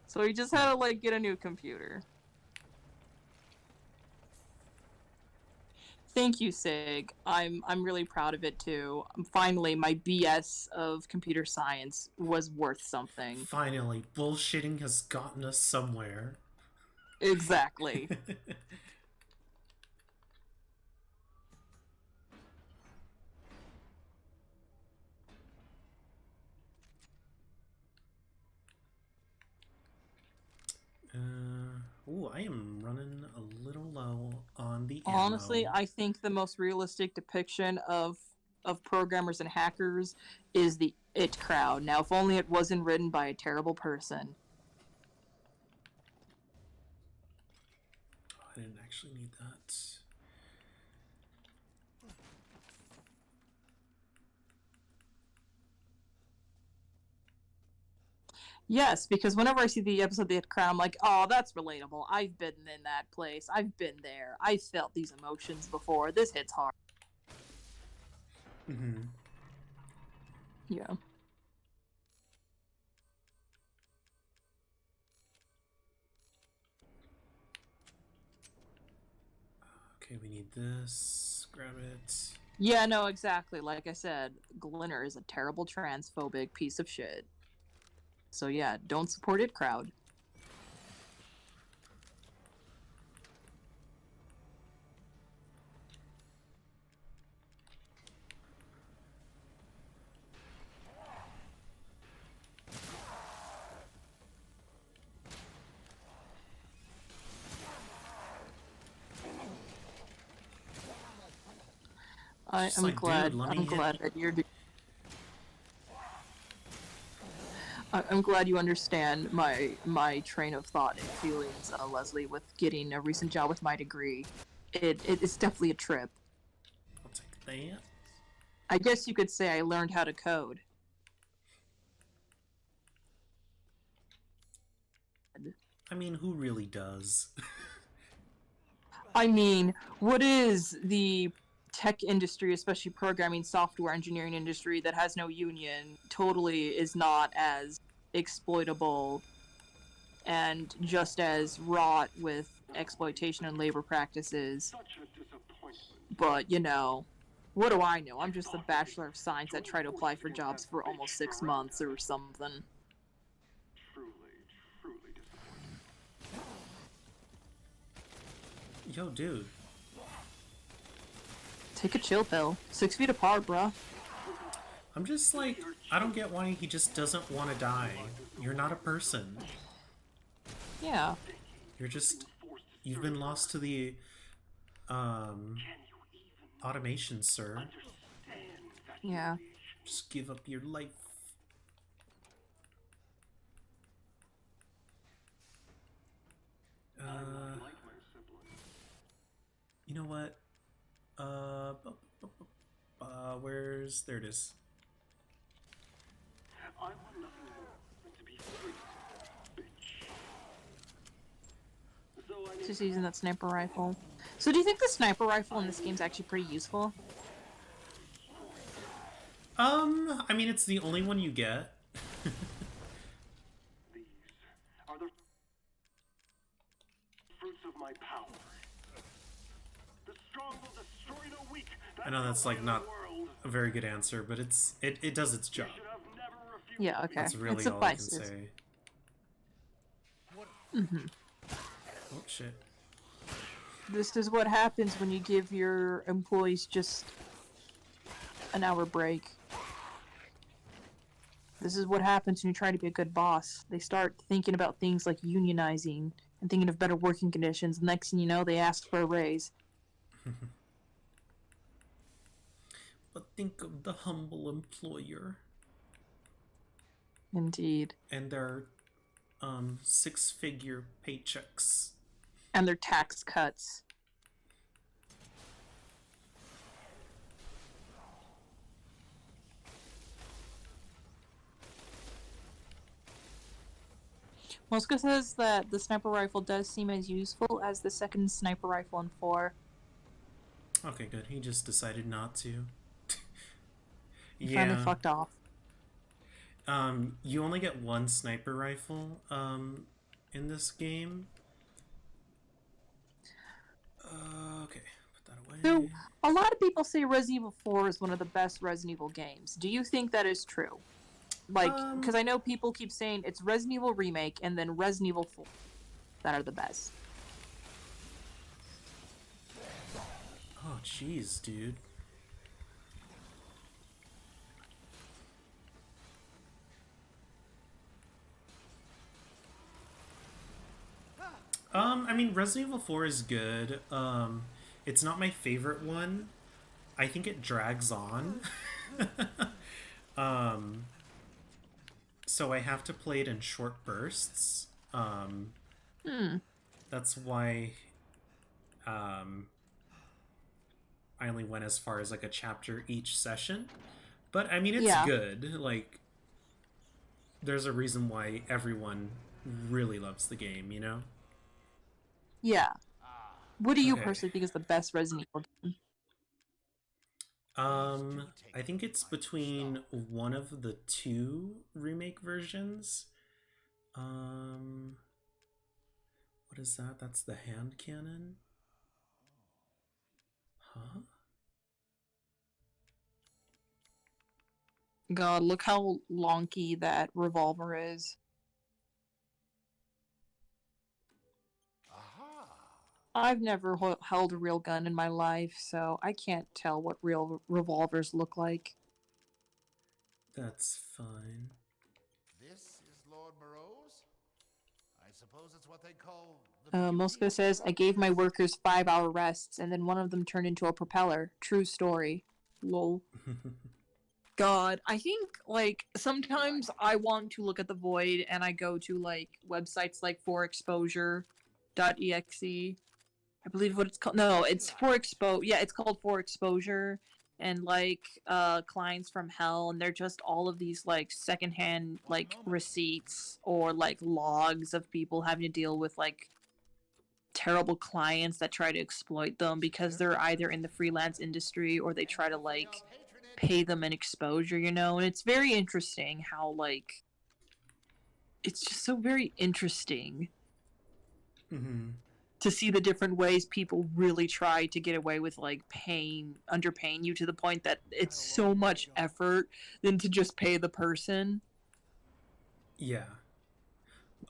So he just had to like get a new computer. Thank you, Sig. I'm really proud of it too. Finally, my BS of computer science was worth something. Finally, bullshitting has gotten us somewhere. Exactly. Ooh, I am running a little low on the ammo. Honestly, I think the most realistic depiction of programmers and hackers is the It Crowd. Now, if only it wasn't written by a terrible person. Oh, I didn't actually need that. Yes, because whenever I see the episode of the It Crowd, I'm like, oh, that's relatable. I've been in that place. I've been there. I've felt these emotions before. This hits hard. Mm-hmm. Yeah. Okay, we need this. Grab it. Yeah, no, exactly. Like I said, Glinner is a terrible transphobic piece of shit. So yeah, don't support It Crowd. Just I'm like, glad. dude, let me I'm hit- glad that you're. I'm glad you understand my train of thought and feelings, Leslie, with getting a recent job with my degree. It's definitely a trip. I'll take that. I guess you could say I learned how to code. I mean, who really does? I mean, what is the tech industry, especially programming software engineering industry that has no union, totally is not as exploitable and just as wrought with exploitation and labor practices. Such a disappointment. But, you know, what do I know? I'm just a bachelor of science that tried to apply for jobs for almost 6 months or something. Truly, truly disappointing. Yo, dude. Take a chill pill. 6 feet apart, bruh. I'm just like, I don't get why he just doesn't want to die. You're not a person. Yeah. You're just, you've been lost to the, automation, sir. Yeah. Just give up your life. I'm not like my siblings. You know what? Where's... There it is. I want nothing more than to be free, bitch. So I need Just using that sniper rifle. So do you think the sniper rifle in this game is actually pretty useful? I mean, it's the only one you get. these are the fruits of my power. The strong will destroy the weak. I know that's, the way like, of not the world. a very good answer, but it does its job. You should have never refused Yeah, me. okay. That's really It all I can suffices. say. Oh, shit. This is what happens when you give your employees just an hour break. This is what happens when you try to be a good boss. They start thinking about things like unionizing and thinking of better working conditions. Next thing you know, they ask for a raise. But think of the humble employer Indeed. and their 6-figure paychecks. And their tax cuts. Mosca says that the sniper rifle does seem as useful as the second sniper rifle in 4. Okay, good. He just decided not to. Finally fucked off. You only get one sniper rifle in this game. Okay, put that away. So, a lot of people say Resident Evil 4 is one of the best Resident Evil games. Do you think that is true? Like, because I know people keep saying it's Resident Evil Remake and then Resident Evil 4 that are the best. Oh, jeez, dude. I mean, Resident Evil 4 is good. It's not my favorite one. I think it drags on. So I have to play it in short bursts. That's why I only went as far as like a chapter each session. But I mean, it's Yeah. good. Like, there's a reason why everyone really loves the game, you know? Yeah. What do you Okay. personally think is the best Resident Evil game? I think it's between one of the 2 remake versions. What is that? That's the hand cannon? Huh? God, look how lonky that revolver is. I've never held a real gun in my life, so I can't tell what real revolvers look like. That's fine. This is Lord Morose? I suppose it's what they call the Mosca says, I gave my workers 5-hour rests, and then one of them turned into a propeller. True story. Lol. God, I think, like, sometimes I want to look at the void, and I go to, like, websites like 4exposure.exe. I believe what it's called. No, it's 4expo. Yeah, it's called 4exposure. And, like, clients from hell, and they're just all of these, like, secondhand, like, receipts or, like, logs of people having to deal with, like, terrible clients that try to exploit them because they're either in the freelance industry or they try to, like, pay them an exposure, you know? And it's very interesting how, like, it's just so very interesting to see the different ways people really try to get away with, like, underpaying you to the point that it's so much effort than to just pay the person. Yeah.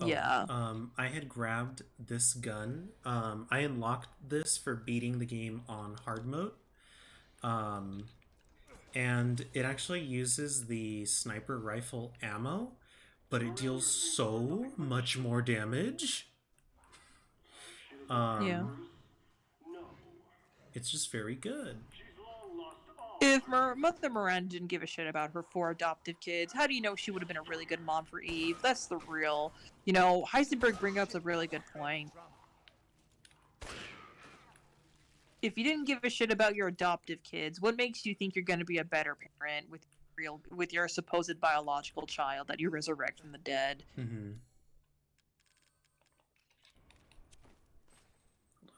Yeah. I had grabbed this gun. I unlocked this for beating the game on hard mode. And it actually uses the sniper rifle ammo, but it deals so much more damage. Yeah. It's just very good. If Mother Miranda didn't give a shit about her 4 adoptive kids, how do you know she would have been a really good mom for Eve? That's the real... You know, Heisenberg brings up a really good point. if you didn't give a shit about your adoptive kids, what makes you think you're going to be a better parent with your supposed biological child that you resurrect from the dead? Mm-hmm.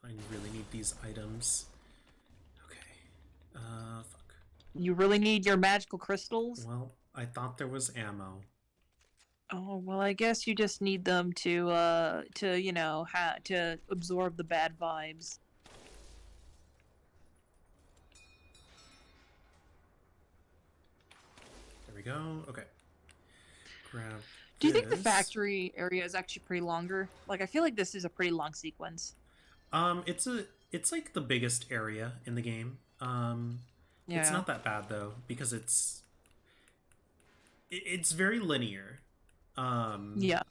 I really need these items. Okay. Fuck. You really need your magical crystals? Well, I thought there was ammo. Oh, well, I guess you just need them to to absorb the bad vibes. There we go. Okay. Grab. Do you think the this. factory area is actually pretty longer? Like, I feel like this is a pretty long sequence. It's like the biggest area in the game. Yeah. It's not that bad though because it's very linear. Yeah.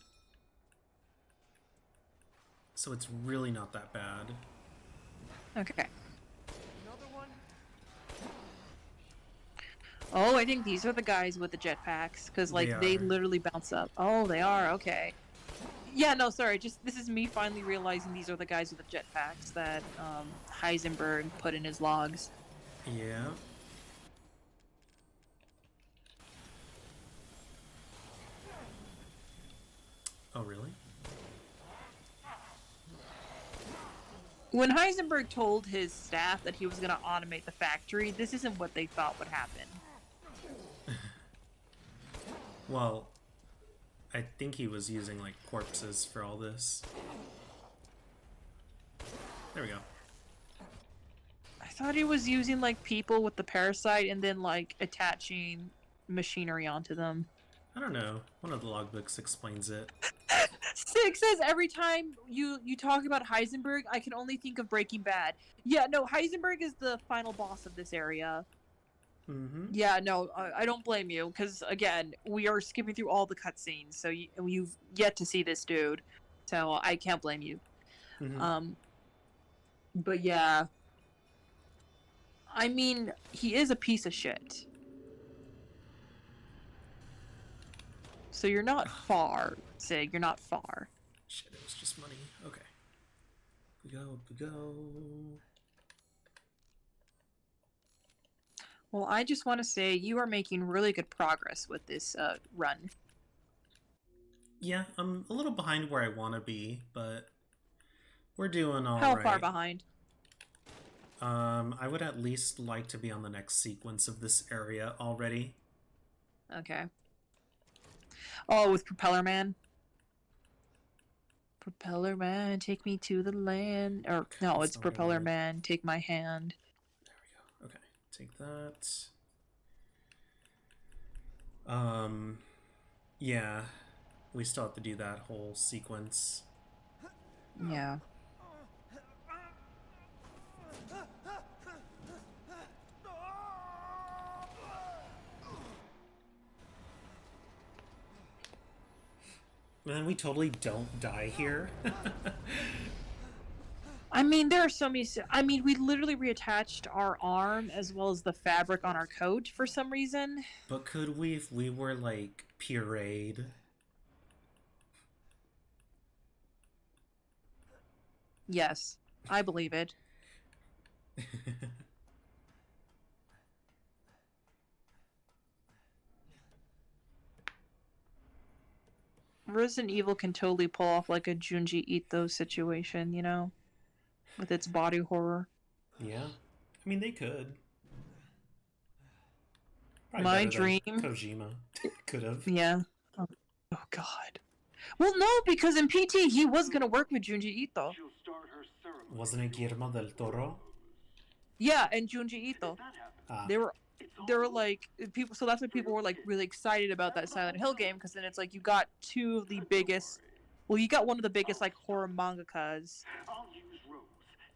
So it's really not that bad. Okay. Another one? Oh, I think these are the guys with the jetpacks, because, like, they are. literally bounce up. Oh, they are? Okay. Yeah, no, sorry, this is me finally realizing these are the guys with the jetpacks that, Heisenberg put in his logs. Yeah. Oh, really? When Heisenberg told his staff that he was going to automate the factory, this isn't what they thought would happen. Well, I think he was using, like, corpses for all this. There we go. I thought he was using, like, people with the parasite and then, like, attaching machinery onto them. I don't know. One of the logbooks explains it. Six says every time you talk about Heisenberg, I can only think of Breaking Bad. Yeah, no, Heisenberg is the final boss of this area. Mm-hmm. Yeah, no, I don't blame you, because, again, we are skipping through all the cutscenes, so you've yet to see this dude, so I can't blame you. Mm-hmm. But yeah. I mean, he is a piece of shit. So you're not far, Sig, you're not far. Shit, it was just money. Okay. We go. Well, I just want to say you are making really good progress with this run. Yeah, I'm a little behind where I want to be, but we're doing all How right. far behind? I would at least like to be on the next sequence of this area already. Okay. Oh, with Propeller Man? Propeller Man, take me to the land. Or, no, that's it's not what I Propeller wanted. Man, take my hand. There we go. Okay, take that. Yeah, we still have to do that whole sequence. Yeah. Man, we totally don't die here. I mean, there are so many. I mean, we literally reattached our arm as well as the fabric on our coat for some reason. But could we if we were, like, pureed? Yes, I believe it. Resident Evil can totally pull off like a Junji Ito situation, you know? With its body horror. Yeah. I mean, they could. Probably My better than dream- Kojima could have. Yeah. Oh, God. Well, no, because in PT he was gonna work with Junji Ito. She'll start her ceremony. Wasn't it Guillermo del Toro? Yeah, and Junji Ito. That happened. Ah, They were like people. So that's why people were like really excited about that Silent Hill game, because then it's like you got two of the biggest. Well, you got one of the biggest like horror mangakas, I'll use Rose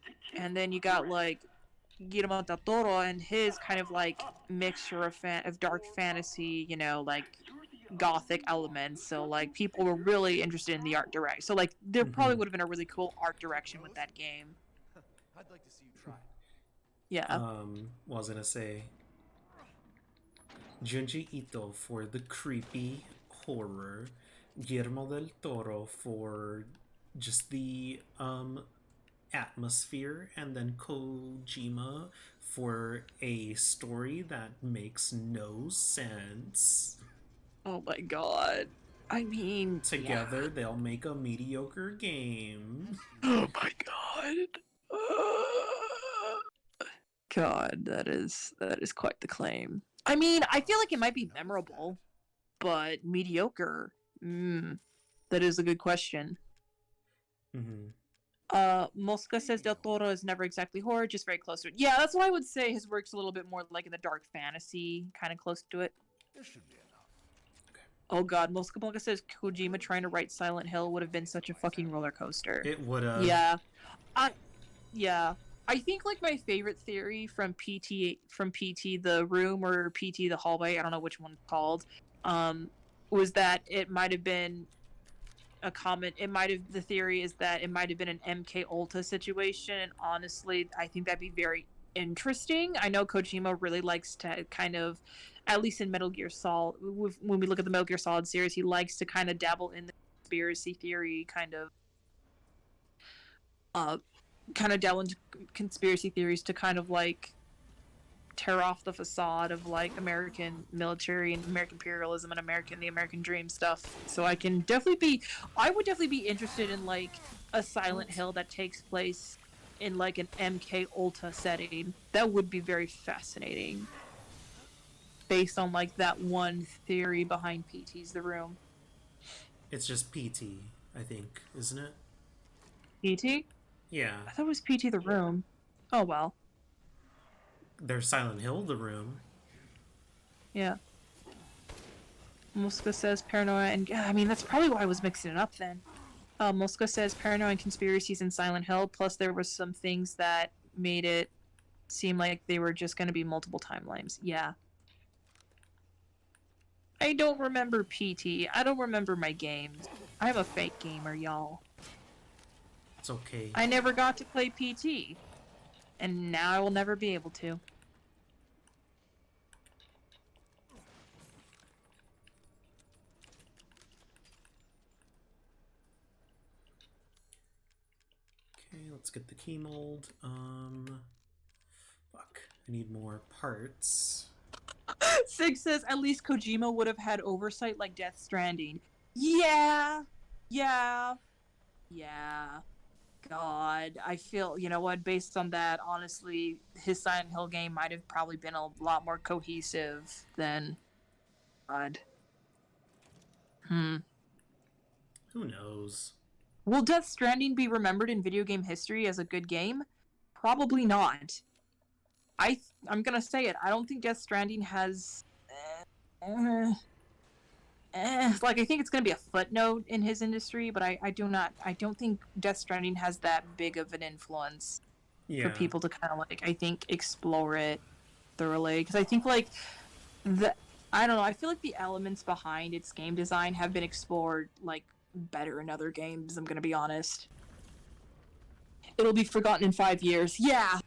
to kill and then you got like Guillermo del Toro and his kind of like mixture of dark fantasy, you know, like gothic elements. So like people were really interested in the art direct. So like there probably would have been a really cool art direction with that game. I'd like to see you try. Yeah. what was I gonna say? Junji Ito for the creepy horror, Guillermo del Toro for just the atmosphere, and then Kojima for a story that makes no sense. Oh my god. I mean, Together, they'll make a mediocre game. Oh my god. God, that is quite the claim. I mean, I feel like it might be memorable, but mediocre. That is a good question. Mosca says Del Toro is never exactly horror, just very close to it. Yeah, that's what I would say. His work's a little bit more like in the dark fantasy, kind of close to it. This should be enough. Oh god, Mosca Blanca says Kojima trying to write Silent Hill would have been such a fucking roller coaster. It would have. Yeah. I think like my favorite theory from PT the room or PT the hallway, I don't know which one's called, was that it might have been the theory is that it might have been an MK Ultra situation, and honestly, I think that'd be very interesting. I know Kojima really likes to kind of, at least in Metal Gear Solid, when we look at the Metal Gear Solid series, he likes to kind of dabble in the conspiracy theory dabble into conspiracy theories to kind of like tear off the facade of like American military and American imperialism and the American dream stuff. So I would definitely be interested in like a Silent Hill that takes place in like an MK Ultra setting. That would be very fascinating. Based on like that one theory behind PT's The Room. It's just PT, I think, isn't it? PT? Yeah. I thought it was PT The Room. Oh well. There's Silent Hill The Room. Yeah. Mosca says paranoia and I mean that's probably why I was mixing it up then. Mosca says paranoia and conspiracies in Silent Hill, plus there were some things that made it seem like they were just gonna be multiple timelines. Yeah. I don't remember PT. I don't remember my games. I'm a fake gamer, y'all. It's okay. I never got to play PT. And now I will never be able to. Okay, let's get the key mold. Fuck. I need more parts. Sig says at least Kojima would have had oversight like Death Stranding. Yeah. God, I feel, you know what, based on that, honestly, his Silent Hill game might have probably been a lot more cohesive than... God. Who knows? Will Death Stranding be remembered in video game history as a good game? Probably not. I'm gonna say it. I don't think Death Stranding has... like I think it's gonna be a footnote in his industry, but I don't think Death Stranding has that big of an influence for people to kind of like I think explore it thoroughly, because I think like I don't know, I feel like the elements behind its game design have been explored like better in other games. I'm gonna be honest. It'll be forgotten in 5 years. Yeah,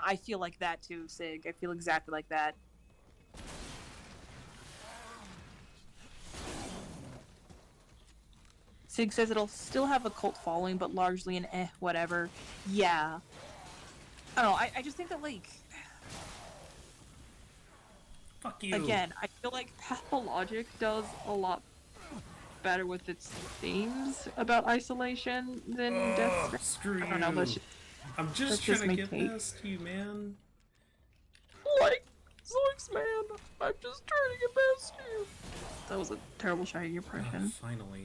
I feel like that too, Sig. I feel exactly like that. Sig says it'll still have a cult following, but largely an whatever. Yeah. I don't know, I just think that, like... Fuck you. Again, I feel like Pathologic does a lot better with its themes about isolation than Death Screw I don't know, you. let's I'm just trying to get past you, man. Like, Zoinks, man, I'm just trying to get past you. That was a terrible Shaggy impression. Finally.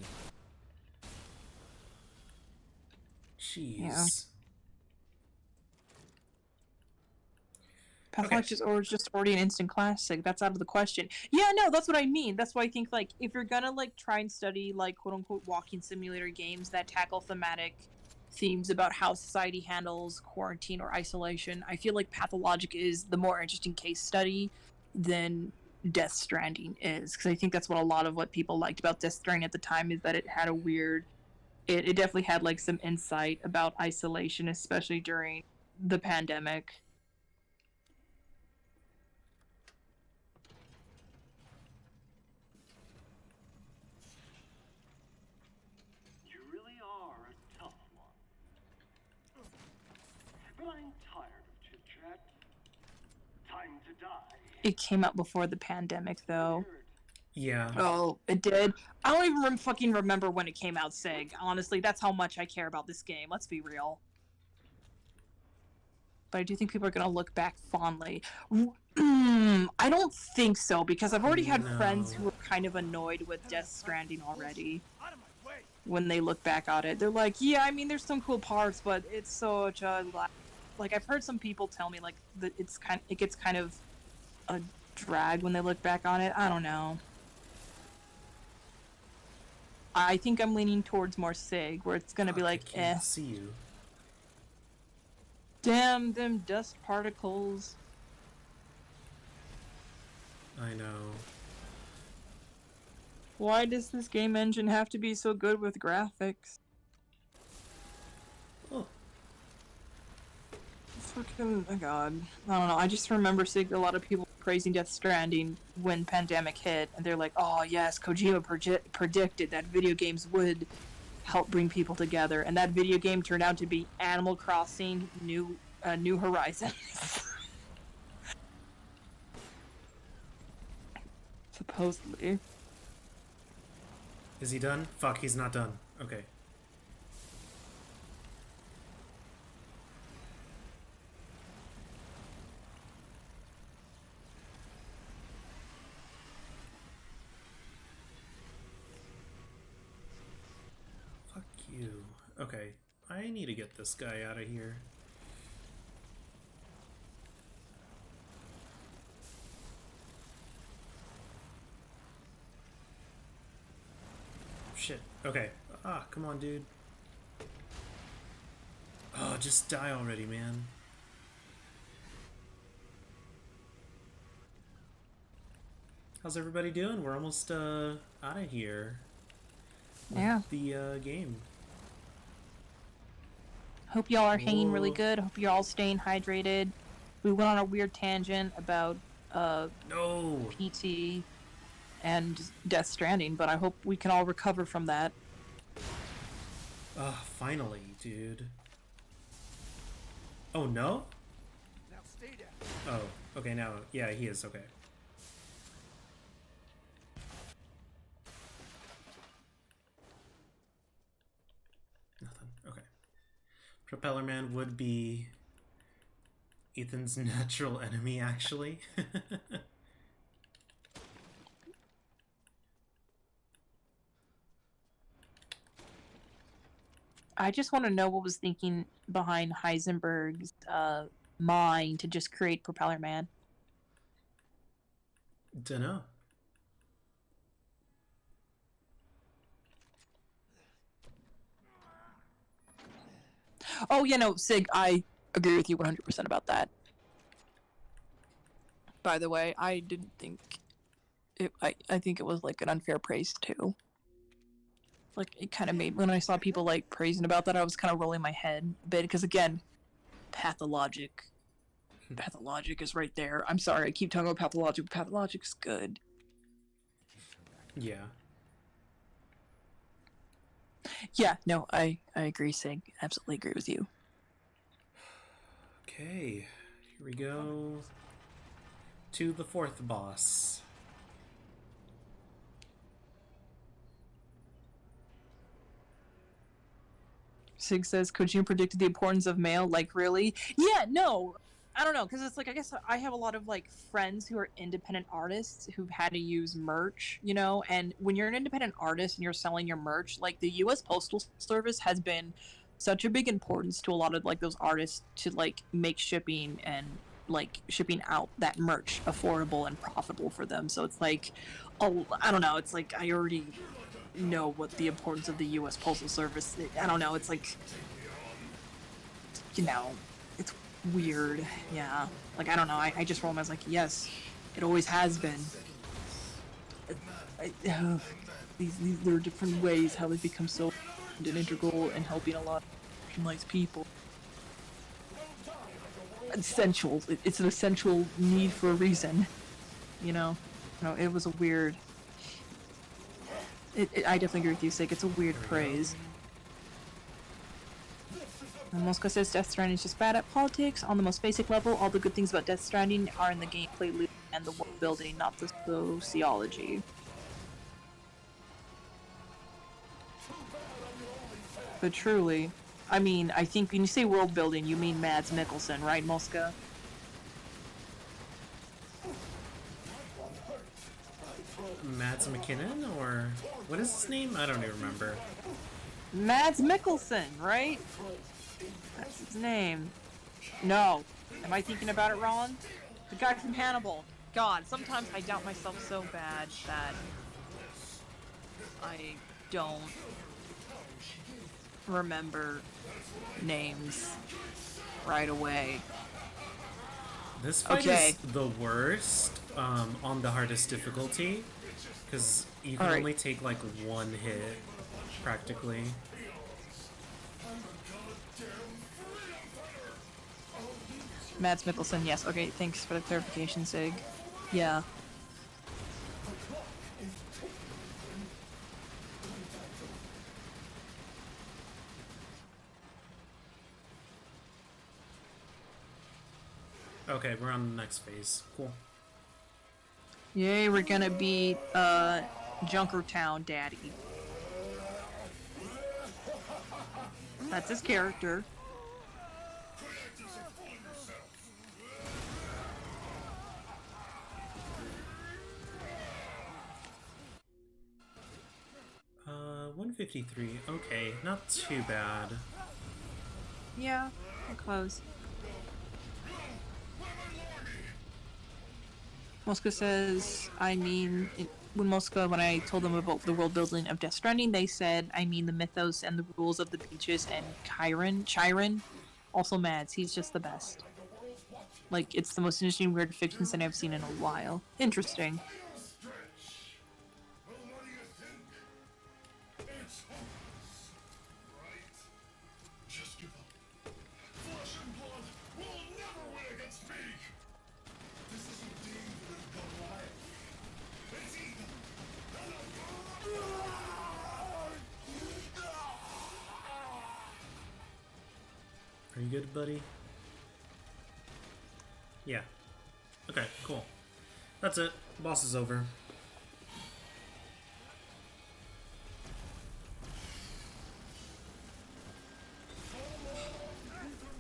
Jeez. Yeah. Pathologic or just already an instant classic. That's out of the question. Yeah, no, that's what I mean. That's why I think, like, if you're gonna, like, try and study, like, quote-unquote walking simulator games that tackle thematic themes about how society handles quarantine or isolation, I feel like Pathologic is the more interesting case study than Death Stranding is. Because I think that's what a lot of what people liked about Death Stranding at the time is that it had a weird... It definitely had, like, some insight about isolation, especially during the pandemic. You really are a tough one. to die. It came out before the pandemic, though. Yeah. Oh, it did? I don't even fucking remember when it came out, Sig. Honestly, that's how much I care about this game. Let's be real. But I do think people are gonna look back fondly. I don't think so, because I've already had friends who were kind of annoyed with Death Stranding already. When they look back at it, they're like, yeah, I mean, there's some cool parts, but it's such a... Like, I've heard some people tell me, like, that it gets kind of a drag when they look back on it. I don't know. I think I'm leaning towards more Sig, where it's gonna be like, I can't see you. Damn them dust particles. I know. Why does this game engine have to be so good with graphics? Oh. Fucking, oh god. I don't know, I just remember seeing a lot of people praising Death Stranding when pandemic hit, and they're like, oh yes, Kojima predicted that video games would help bring people together, and that video game turned out to be Animal Crossing New Horizons. Supposedly. Is he done? Fuck, he's not done. Okay. Fuck you. Okay. I need to get this guy out of here. Shit. Okay. Ah, come on, dude. Oh, just die already, man. How's everybody doing? We're almost out of here. Yeah. The game. Hope y'all are hanging really Whoa. good. Hope you're all staying hydrated. We went on a weird tangent about No. PT and Death Stranding, but I hope we can all recover from that. Finally, dude. Oh, no? Now stay there. Oh, okay, now, yeah, he is, okay. Nothing, okay. Propeller Man would be Ethan's natural enemy, actually. I just want to know what was thinking behind Heisenberg's mind to just create Propeller Man. Dunno. Oh, yeah, no, Sig, I agree with you 100% about that. By the way, I didn't think it, I think it was like an unfair praise too. Like, it kind of made, when I saw people like praising about that, I was kind of rolling my head a bit, because again, Pathologic is right there. I'm sorry, I keep talking about Pathologic, but Pathologic's good. Yeah. Yeah, no, I agree, Sig. Absolutely agree with you. Okay, here we go. To the fourth boss. Sig says, Kojima predicted the importance of mail. Like, really? Yeah, no. I don't know, because it's like, I guess I have a lot of, like, friends who are independent artists who've had to use merch, you know? And when you're an independent artist and you're selling your merch, like, the U.S. Postal Service has been such a big importance to a lot of, like, those artists to, like, make shipping and, like, shipping out that merch affordable and profitable for them. So it's like, oh, I don't know, it's like, I already know what the importance of the U.S. Postal Service is. I don't know, it's like, you know, it's weird, yeah. Like, I don't know, I just roll my eyes like, yes, it always has been. There are different ways how they've become so integral in helping a lot of marginalized people. Essential. It's an essential need for a reason, you know? No, it was a weird... I definitely agree with you, Sig. It's a weird praise. Mosca says Death Stranding is just bad at politics. On the most basic level, all the good things about Death Stranding are in the gameplay loop and the world building, not the sociology. But truly, I mean, I think when you say world building, you mean Mads Mikkelsen, right, Mosca? Mads McKinnon, or what is his name? I don't even remember. Mads Mikkelsen, right? That's his name. No. Am I thinking about it wrong? The guy from Hannibal. God, sometimes I doubt myself so bad that I don't remember names right away. This fight Okay. is the worst on the hardest difficulty, because you can Alright. only take like one hit, practically. Mads Mikkelsen, yes. Okay, thanks for the clarification, Sig. Yeah. Okay, we're on the next phase. Cool. Yay, we're gonna beat, Junkertown Daddy. That's his character. Uh, 153. Okay, not too bad. Yeah, we're close. Mosca says, when I told them about the world building of Death Stranding, they said, I mean the mythos and the rules of the beaches and Chiron. Also Mads, he's just the best. Like, it's the most interesting weird fiction that I've seen in a while. Interesting. Are you good, buddy? Yeah. Okay, cool. That's it. Boss is over.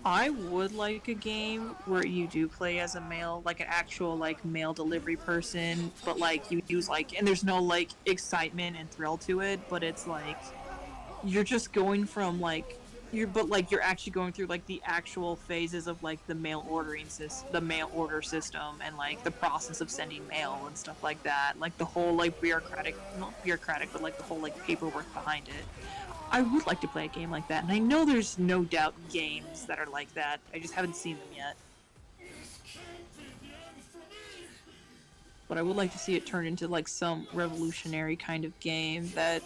I would like a game where you do play as a male, like an actual like male delivery person, but like you use like, and there's no like excitement and thrill to it, but it's like you're just going from like you're actually going through like the actual phases of like the mail order system and like the process of sending mail and stuff like that, like the whole like not bureaucratic, but like the whole like paperwork behind it. I would like to play a game like that, and I know there's no doubt games that are like that. I just haven't seen them yet. But I would like to see it turn into like some revolutionary kind of game that,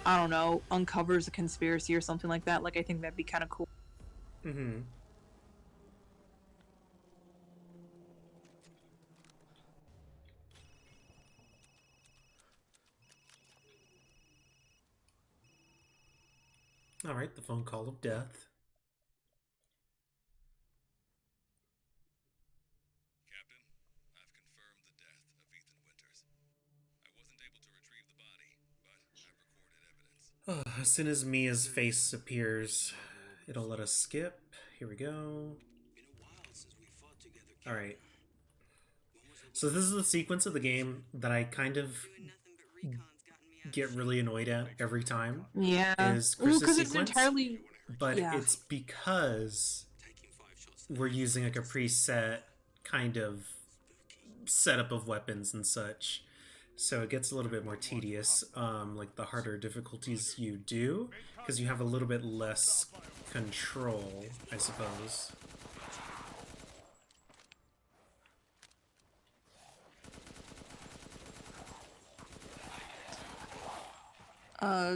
I don't know, uncovers a conspiracy or something like that. Like, I think that'd be kind of cool. Mm-hmm. Alright, the phone call of death. Captain, I've confirmed the death of Ethan Winters. I wasn't able to retrieve the body, but I've recorded evidence. As soon as Mia's face appears, it'll let us skip. Here we go. Alright. So this is the sequence of the game that I kind of get really annoyed at every time. Yeah. Is Well, Chris's because it's sequence, entirely... but yeah. it's because we're using like a preset kind of setup of weapons and such. So it gets a little bit more tedious, like the harder difficulties you do, because you have a little bit less control, I suppose.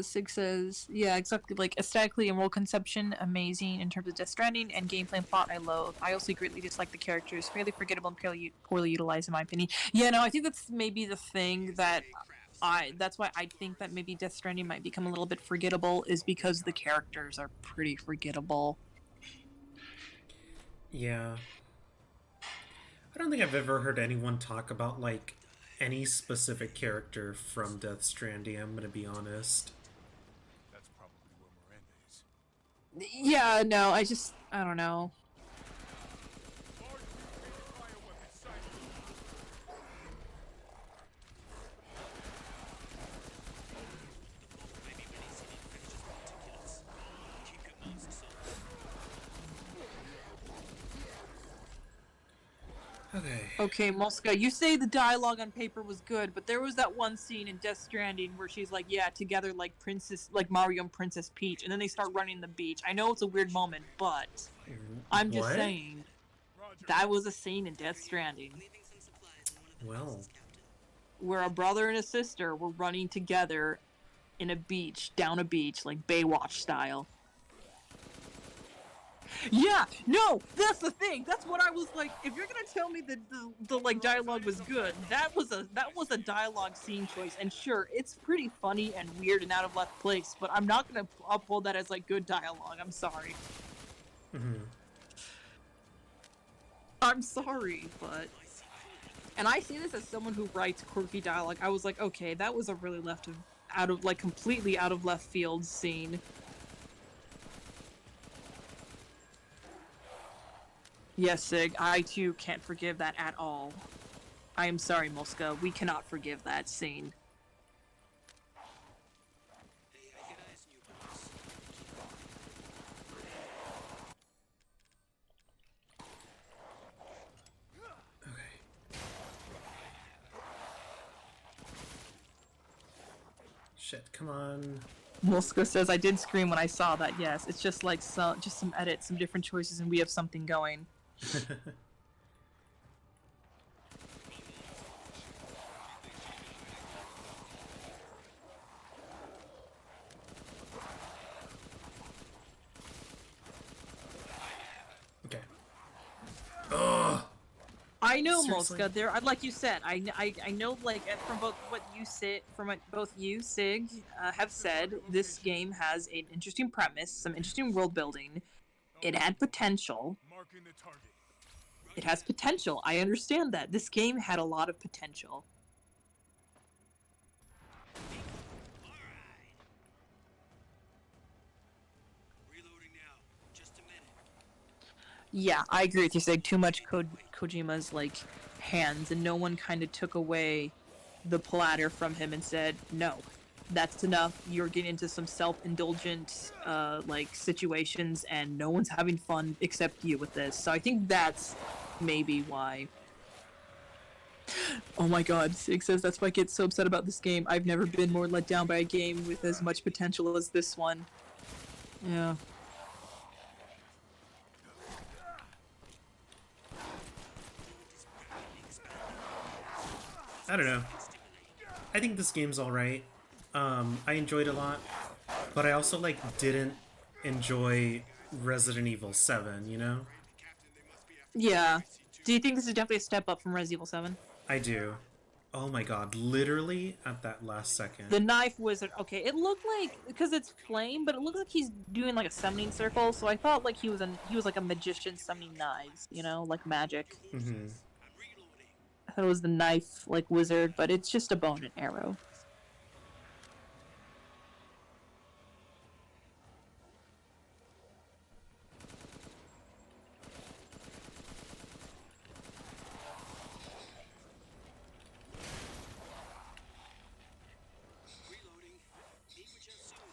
Sig says, yeah, exactly, like, aesthetically and world conception, amazing in terms of Death Stranding, and gameplay and plot, I loathe. I also greatly dislike the characters, fairly forgettable and poorly utilized, in my opinion. Yeah, no, I think that's maybe the thing that that's why I think that maybe Death Stranding might become a little bit forgettable, is because the characters are pretty forgettable. Yeah. I don't think I've ever heard anyone talk about, like, any specific character from Death Stranding, I'm gonna be honest. That's probably where Miranda is. Yeah, no, I don't know. Okay. Okay, Mosca, you say the dialogue on paper was good, but there was that one scene in Death Stranding where she's like, yeah, together like Mario and Princess Peach, and then they start running the beach. I know it's a weird moment, but I'm just What? saying, that was a scene in Death Stranding Well, where a brother and a sister were running together in a beach, down a beach, like Baywatch style. Yeah, no, that's the thing. That's what I was like. If you're gonna tell me that the like dialogue was good, that was a dialogue scene choice. And sure, it's pretty funny and weird and out of left place, but I'm not gonna uphold that as like good dialogue. I'm sorry. I'm sorry, but. And I see this as someone who writes quirky dialogue. I was like, okay, that was a really completely out of left field scene. Yes, Sig, I too can't forgive that at all. I am sorry, Mosca, we cannot forgive that scene. okay. Shit, come on. Mosca says, I did scream when I saw that, yes. It's just like just some edits, some different choices, and we have something going. Okay. Ugh! I know, Seriously? Mosca. There, like you said, I know, like from both what you said, both you, Sig, have said. This game has an interesting premise, some interesting world building. It had potential. Marking the target. It has potential. I understand that. This game had a lot of potential. Reloading now. Just a minute. Yeah, I agree with you, Sig. Too much Kojima's like hands, and no one kind of took away the platter from him and said, "No, that's enough. You're getting into some self-indulgent like situations, and no one's having fun except you with this." So I think that's maybe why. Oh my God, Sig says that's why I get so upset about this game. I've never been more let down by a game with as much potential as this one. Yeah. I don't know. I think this game's alright. I enjoyed it a lot, but I also, like, didn't enjoy Resident Evil 7, you know? Yeah. Do you think this is definitely a step up from Resident Evil 7? I do. Oh my god, literally at that last second. The knife wizard. Okay, it looked like, because it's flame, but it looked like he's doing like a summoning circle. So I thought like he was like a magician summoning knives, you know, like magic. Mm-hmm. I thought it was the knife like wizard, but it's just a bow and an arrow. Reloading. Meet with you soon.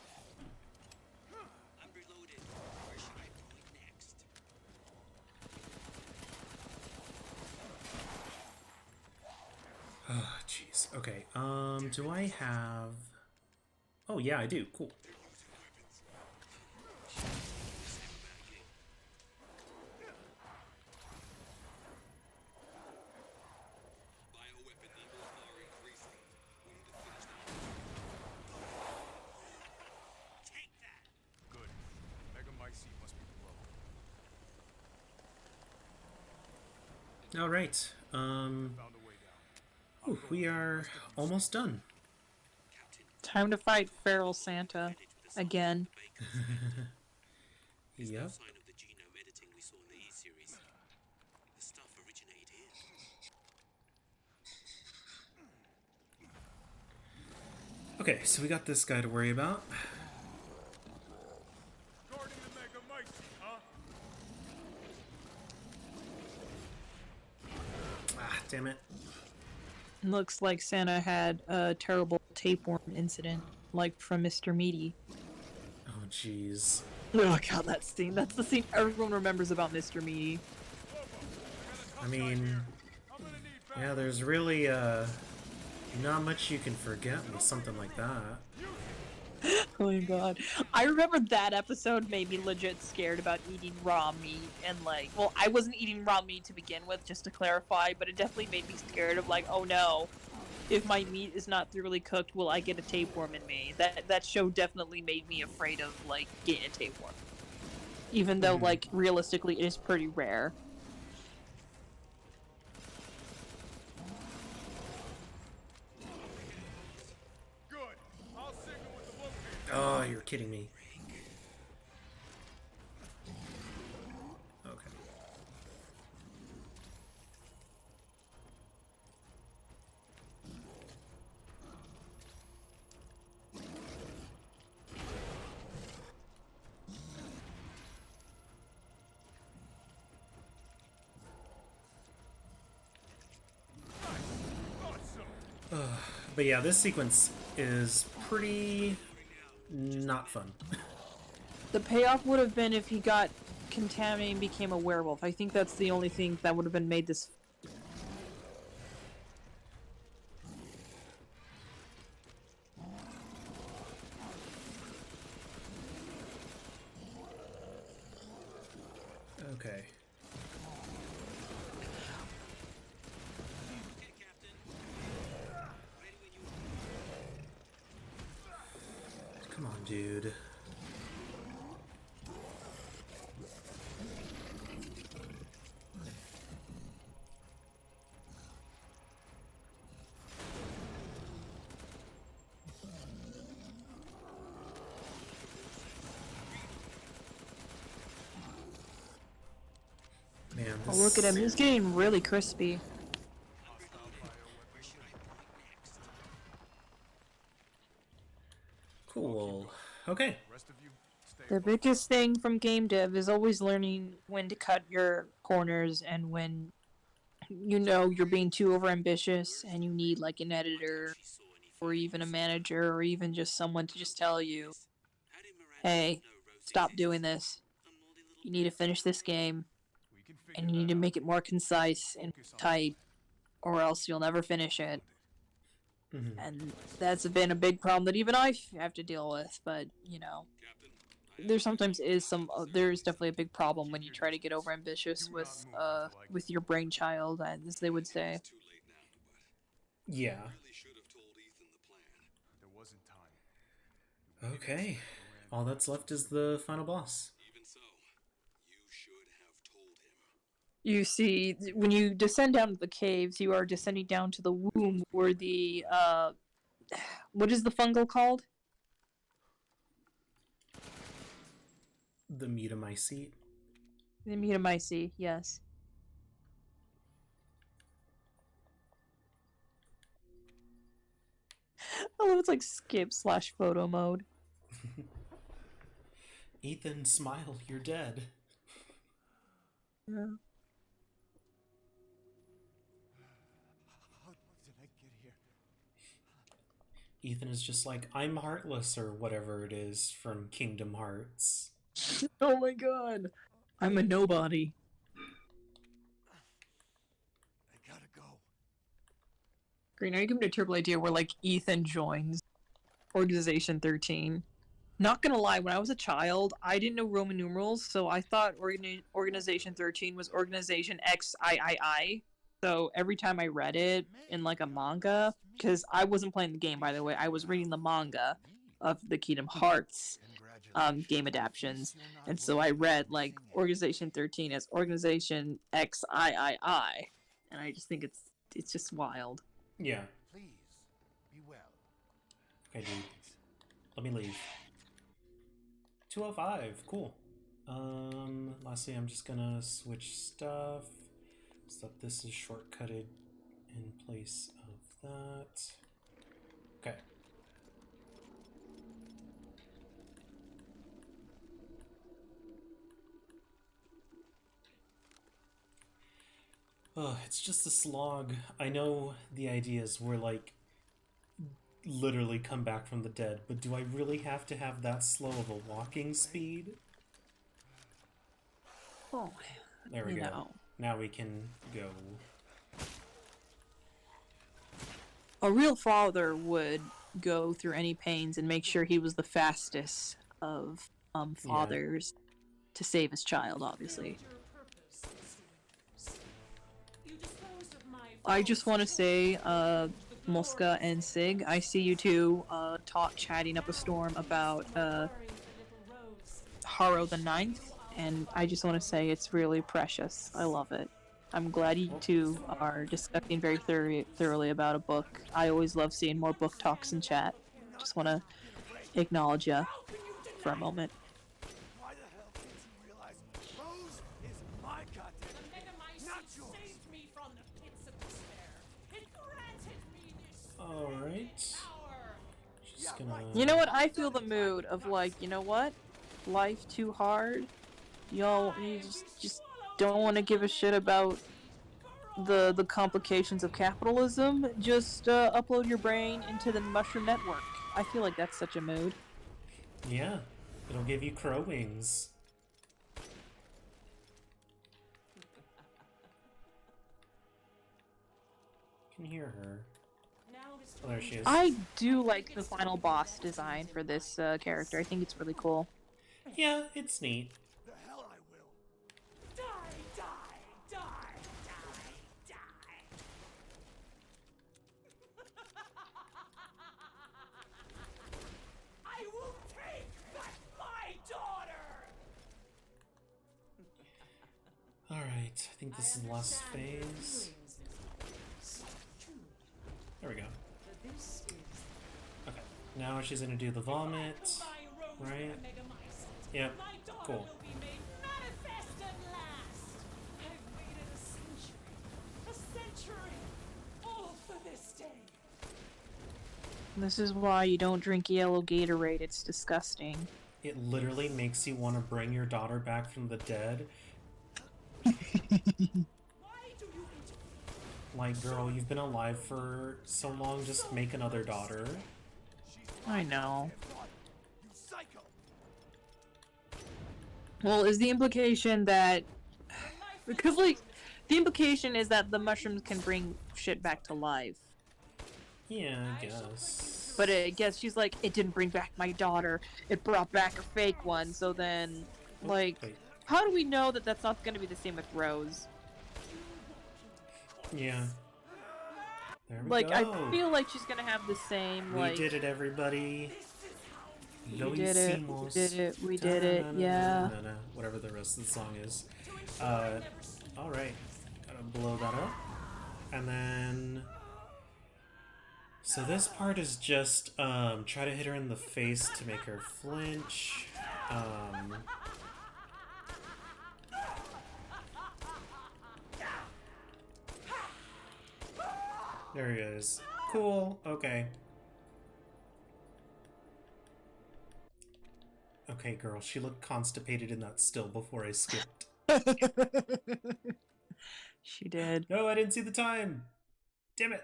I'm reloaded. Where should I point next? Oh, jeez. Okay, do I have... Oh, yeah, I do. Cool. Bioweapon levels are increasing. We need to finish that. Take that! Good. Megamycete must be below. Alright, Found a way down. we are almost done. Time to fight Feral Santa again. Yep. Sign of the genome editing we saw in the E-series. Okay, so we got this guy to worry about. Guardian Megamycete, huh? Ah, damn it. Looks like Santa had a terrible tapeworm incident, like from Mr. Meaty. Oh, jeez. Oh god, that scene. That's the scene everyone remembers about Mr. Meaty. I mean, yeah, there's really, not much you can forget with something like that. Oh my god. I remember that episode made me legit scared about eating raw meat, and like, well, I wasn't eating raw meat to begin with, just to clarify, but it definitely made me scared of like, oh no, if my meat is not thoroughly cooked, will I get a tapeworm in me? That show definitely made me afraid of like getting a tapeworm. Even though like realistically it is pretty rare. Good. I'll signal with the locator. Oh, you're kidding me. Okay. But yeah, this sequence is pretty not fun. The payoff would have been if he got contaminated and became a werewolf. I think that's the only thing that would have been made this. Okay. Come on, dude. Man, Oh, look at him. He's getting really crispy. Cool. Okay. Rest of you, stay The biggest thing from game dev is always learning when to cut your corners and when you know you're being too overambitious and you need like an editor or even a manager or even just someone to just tell you, hey, stop doing this. You need to finish this game We can figure and you need to make it more concise and tight or else you'll never finish it. Mhm. And that's been a big problem that even I have to deal with, but you know, there sometimes is there's definitely a big problem when you try to get over ambitious with your brainchild, as they would say. too late now, but Yeah. really should have told Ethan the plan. There wasn't time. Okay. All that's left is the final boss. Even so, you should have told him. You see, when you descend down to the caves, you are descending down to the womb where the what is the fungal called? The Metamycete. The Metamycete, yes. Oh, it's like skip/photo mode. Ethan, smile, you're dead. Yeah. How did I get here? Ethan is just like, I'm heartless or whatever it is from Kingdom Hearts. Oh my god. I'm a nobody. I gotta go. Green, are you giving me a terrible idea where like Ethan joins Organization 13? Not gonna lie, when I was a child, I didn't know Roman numerals, so I thought Organization 13 was Organization XIII. So every time I read it in like a manga, because I wasn't playing the game, by the way, I was reading the manga of the Kingdom Hearts game adaptions, and so I read like Organization 13 as Organization XIII, and I just think it's just wild. Yeah. Please, be well. Okay, dude. Let me leave. 205, cool. Lastly, I'm just gonna switch stuff so that this is shortcutted in place of that. Okay. Oh, it's just a slog. I know the ideas were like literally come back from the dead, but do I really have to have that slow of a walking speed? Oh, There we you go. know. Now we can go. A real father would go through any pains and make sure he was the fastest of fathers to save his child, obviously. I just want to say, Muska and Sig, I see you two chatting up a storm about Haro the Ninth, and I just want to say it's really precious. I love it. I'm glad you two are discussing very thoroughly about a book. I always love seeing more book talks in chat. Just want to acknowledge ya for a moment. Why the hell can't you realize Rose is my goddamn kid, not yours? Saved me from the pits of despair. It granted me this Alright. power. Just gonna. You know what? I feel the mood of like, you know what? Life too hard. Y'all, you just don't want to give a shit about the complications of capitalism. Just upload your brain into the Mushroom Network. I feel like that's such a mood. Yeah, it'll give you crow wings. I can hear her. Oh, there she is. I do like the final boss design for this character. I think it's really cool. Yeah, it's neat. The hell I will. Die, die, die, die, die. I will take back my daughter. Alright, I think this is the last phase. There we go. Okay, now she's gonna do the vomit, right? Yep, cool. This is why you don't drink yellow Gatorade. It's disgusting. It literally makes you want to bring your daughter back from the dead. Like, girl, you've been alive for so long, just make another daughter. I know. Well, is the implication that... Because, like, the implication is that the mushrooms can bring shit back to life. Yeah, I guess. But I guess she's like, it didn't bring back my daughter. It brought back a fake one. So then, like, Wait. how do we know that that's not going to be the same with Rose? Yeah. There we Like, go. I feel like she's going to have the same, like... We did it, everybody. We Lo did it, we hicimos. did it, we did it, yeah. Ta-na-na-na-na-na, whatever the rest of the song is. Alright. Gotta blow that up. And then... So this part is just, try to hit her in the face to make her flinch. There he is. Cool, okay. Okay, girl, she looked constipated in that still before I skipped. She did. No, I didn't see the time! Damn it!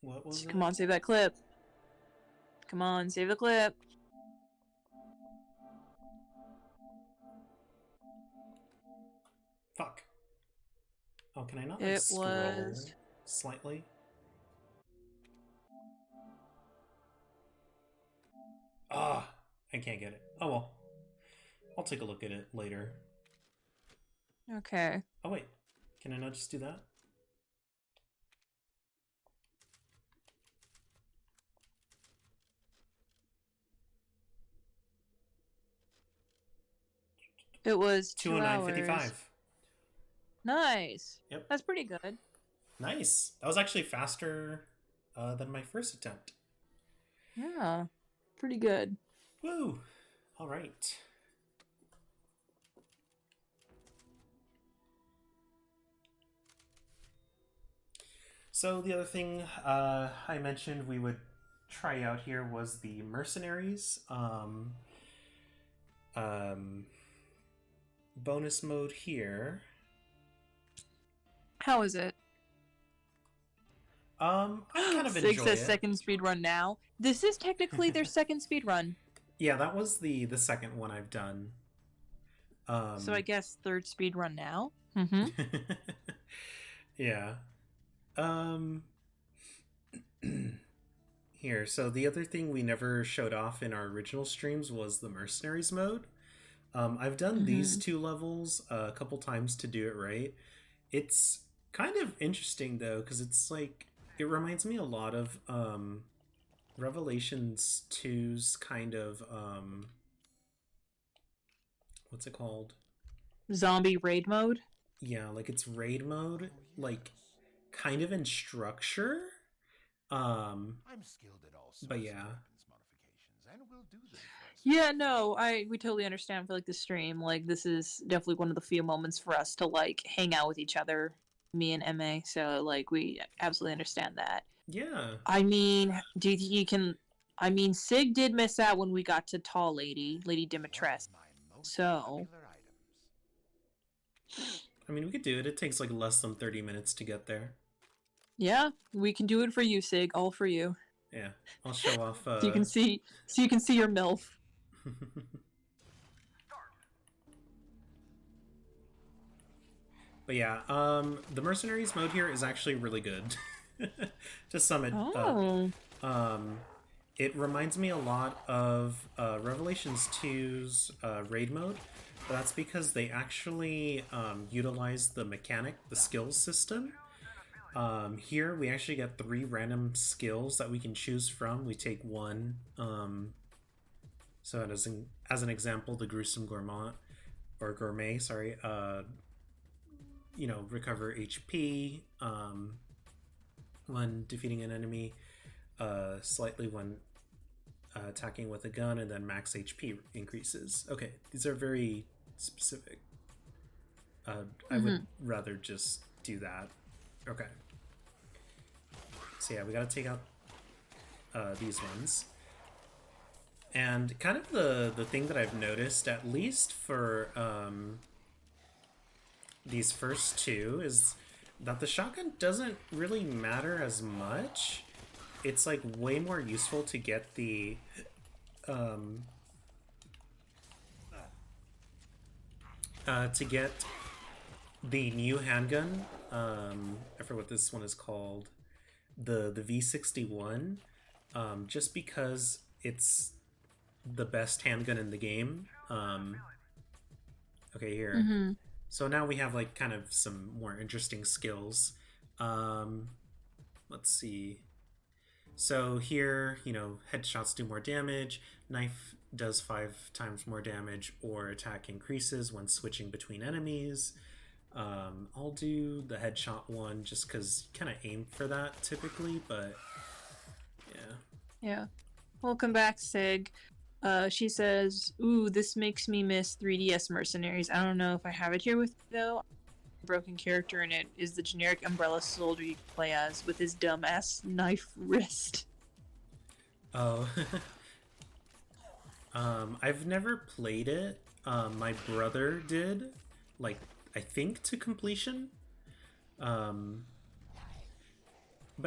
What was Come on, save that clip. Come on, save the clip. Fuck. Oh, can I not like, It scroll was... slightly? Ah, I can't get it. Oh well. I'll take a look at it later. Okay. Oh wait, can I not just do that? It was 2 hours. 209.55. Nice. Yep. That's pretty good. Nice. That was actually faster than my first attempt. Yeah. Pretty good. Woo! Alright. So the other thing I mentioned we would try out here was the mercenaries. bonus mode here. How is it? I kind of Sig enjoy says it. second speed run now. This is technically their second speed run. Yeah, that was the second one I've done. So I guess third speed run now. Mm-hmm. Yeah. Here, so the other thing we never showed off in our original streams was the Mercenaries mode. I've done these 2 levels a couple times to do it right. It's kind of interesting though, because it's like, it reminds me a lot of Revelations 2's kind of what's it called? Zombie raid mode. Yeah, like it's raid mode, like kind of in structure. I'm skilled at all sorts But of yeah. weapons modifications, and will do them. for us. Yeah, no, we totally understand for like the stream. Like this is definitely one of the few moments for us to like hang out with each other, me and MA. So like we absolutely understand that. Yeah. I mean, do you think you can? I mean, Sig did miss out when we got to Tall Lady, Lady One of Dimitrescu. my most So- popular items. I mean, we could do it. It takes like less than 30 minutes to get there. Yeah, we can do it for you, Sig. All for you. Yeah. I'll show off So you can see your MILF. But yeah, the Mercenaries mode here is actually really good. To sum it Oh. up. It reminds me a lot of Revelations 2's raid mode, but that's because they actually utilize the skills system. Here we actually get 3 random skills that we can choose from. We take one. So as an example, the Gruesome Gourmet, sorry. Recover HP when defeating an enemy, slightly when attacking with a gun, and then max HP increases. Okay, these are very specific. I would rather just do that. Okay. So yeah, we gotta take out these ones. And kind of the thing that I've noticed, at least for these first 2, is that the shotgun doesn't really matter as much. It's like way more useful to get the new handgun. I forget what this one is called. The V61. Just because it's the best handgun in the game. Okay, here. So now we have like kind of some more interesting skills. Let's see. So here, headshots do more damage, knife does 5 times more damage, or attack increases when switching between enemies. I'll do the headshot one just because you kind of aim for that typically, but yeah. Yeah. Welcome back, Sig. She says, "Ooh, this makes me miss 3DS Mercenaries. I don't know if I have it here with me, though. Broken character in it is the generic Umbrella soldier you can play as with his dumbass knife wrist." Oh. I've never played it. My brother did, like, I think to completion. But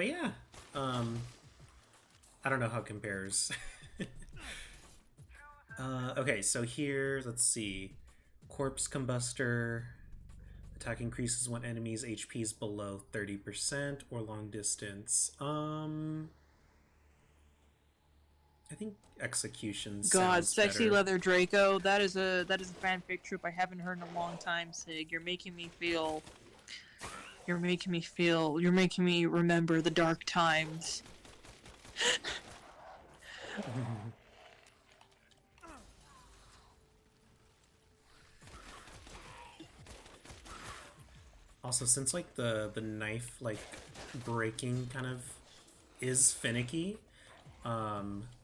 yeah. I don't know how it compares. Okay, so here, let's see. Corpse Combustor. Attack increases when enemies' HP is below 30% or long distance. I think Execution God, sounds Sexy better. Leather Draco. That is a fanfic troop I haven't heard in a long time, Sig. You're making me remember the dark times. Also, since like the knife like breaking kind of is finicky,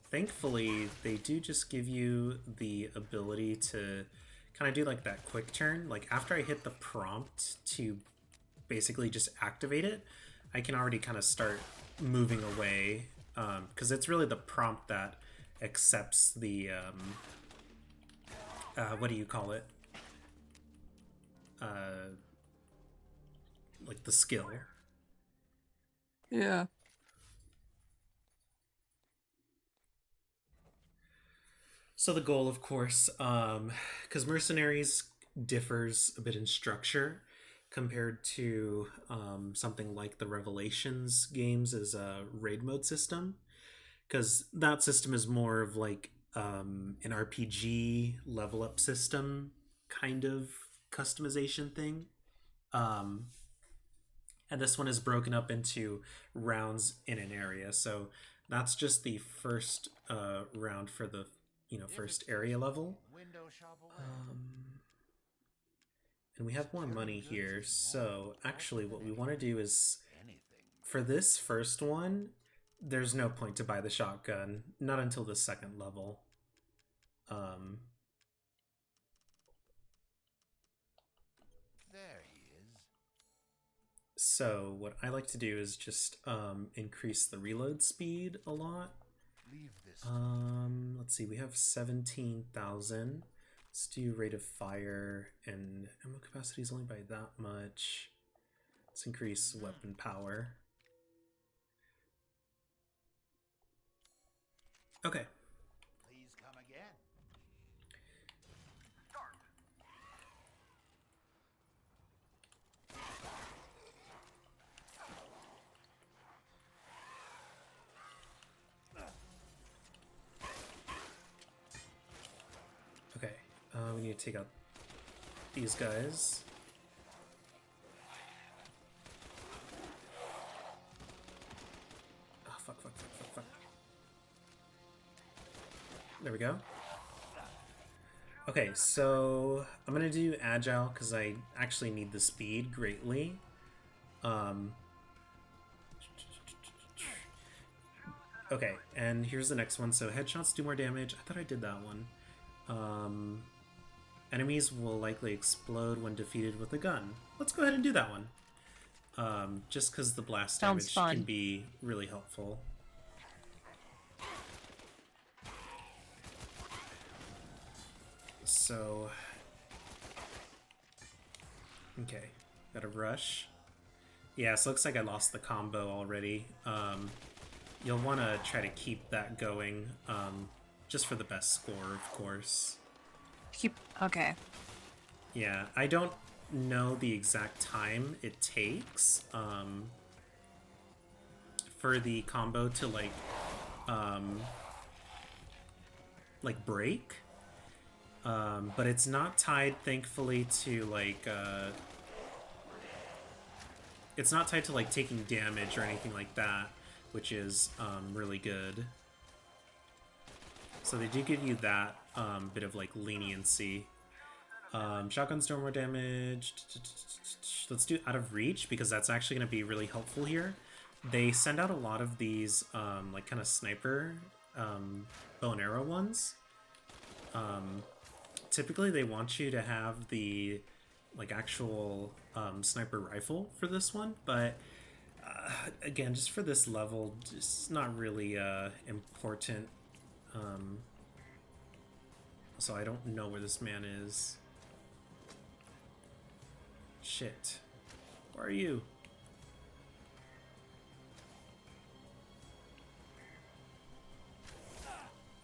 thankfully they do just give you the ability to kind of do like that quick turn. Like after I hit the prompt to basically just activate it, I can already kind of start moving away, because it's really the prompt that accepts the what do you call it? Like the skill. Yeah. So the goal, of course, because Mercenaries differs a bit in structure compared to something like the Revelations games as a raid mode system, because that system is more of like an RPG level up system kind of customization thing. And this one is broken up into rounds in an area. So that's just the first round for the first area level. Window shop away. And we have more money here. So actually, what we want to do is Anything. for this first one, there's no point to buy the shotgun, not until the second level. There he is. So what I like to do is just increase the reload speed a lot. Leave this. Let's see, we have 17,000. Let's do rate of fire, and ammo capacity is only by that much. Let's increase weapon power. Okay. Please come again. Okay, we need to take out these guys. Oh, fuck. There we go. Okay, so I'm gonna do agile because I actually need the speed greatly. Okay, and here's the next one. So headshots do more damage. I thought I did that one. Enemies will likely explode when defeated with a gun. Let's go ahead and do that one. Just because the blast Sounds damage fun. can be really helpful. So, okay, got a rush. Yeah, so looks like I lost the combo already. You'll want to try to keep that going, just for the best score, of course. Okay. Yeah, I don't know the exact time it takes for the combo to like break. But it's not tied, thankfully, to it's not tied to like taking damage or anything like that, which is really good. So they do give you that bit of like leniency. Shotguns do more damage. Let's do out of reach because that's actually going to be really helpful here. They send out a lot of these like kind of sniper bow and arrow ones. Typically they want you to have the like actual sniper rifle for this one, but again, just for this level, just not really important. So I don't know where this man is. Shit. Where are you?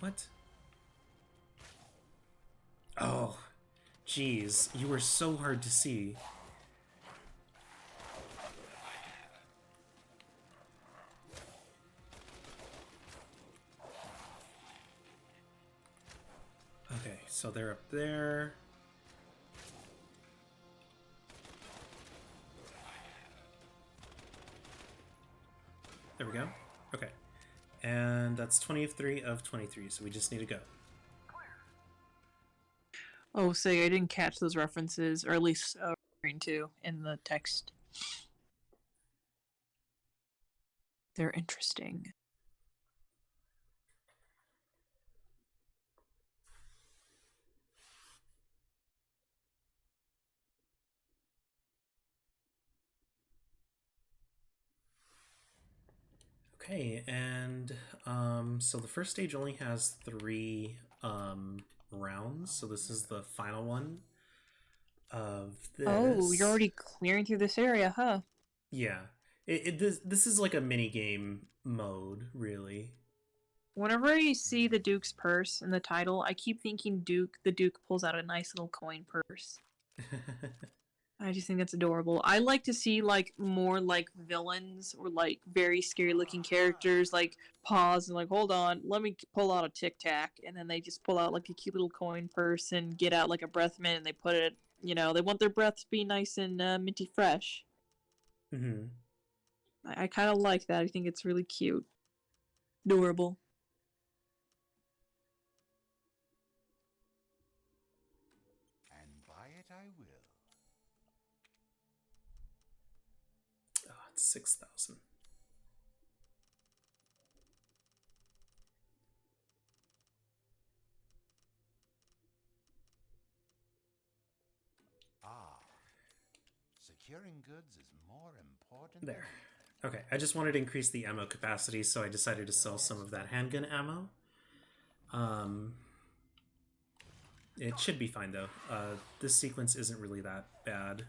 What? Oh, jeez. You were so hard to see. Okay, so they're up there. There we go. Okay. And that's 23 of 23, so we just need to go. Oh, say I didn't catch those references, or at least referring to in the text. They're interesting. Okay, and so the first stage only has 3 rounds, so this is the final one of this. Oh, you're already clearing through this area, huh? Yeah. This is like a mini game mode, really. Whenever I see the Duke's purse in the title, I keep thinking the Duke pulls out a nice little coin purse. I just think that's adorable. I like to see like more like villains or like very scary looking characters like pause and like, hold on, let me pull out a Tic Tac, and then they just pull out like a cute little coin purse and get out like a breath mint and they put it, they want their breath to be nice and minty fresh. Mm-hmm. I kind of like that. I think it's really cute. Adorable. And buy it I will. Oh, it's 6,000. Securing goods is more important. There. Okay, I just wanted to increase the ammo capacity, so I decided to sell some of that handgun ammo. It should be fine, though. This sequence isn't really that bad.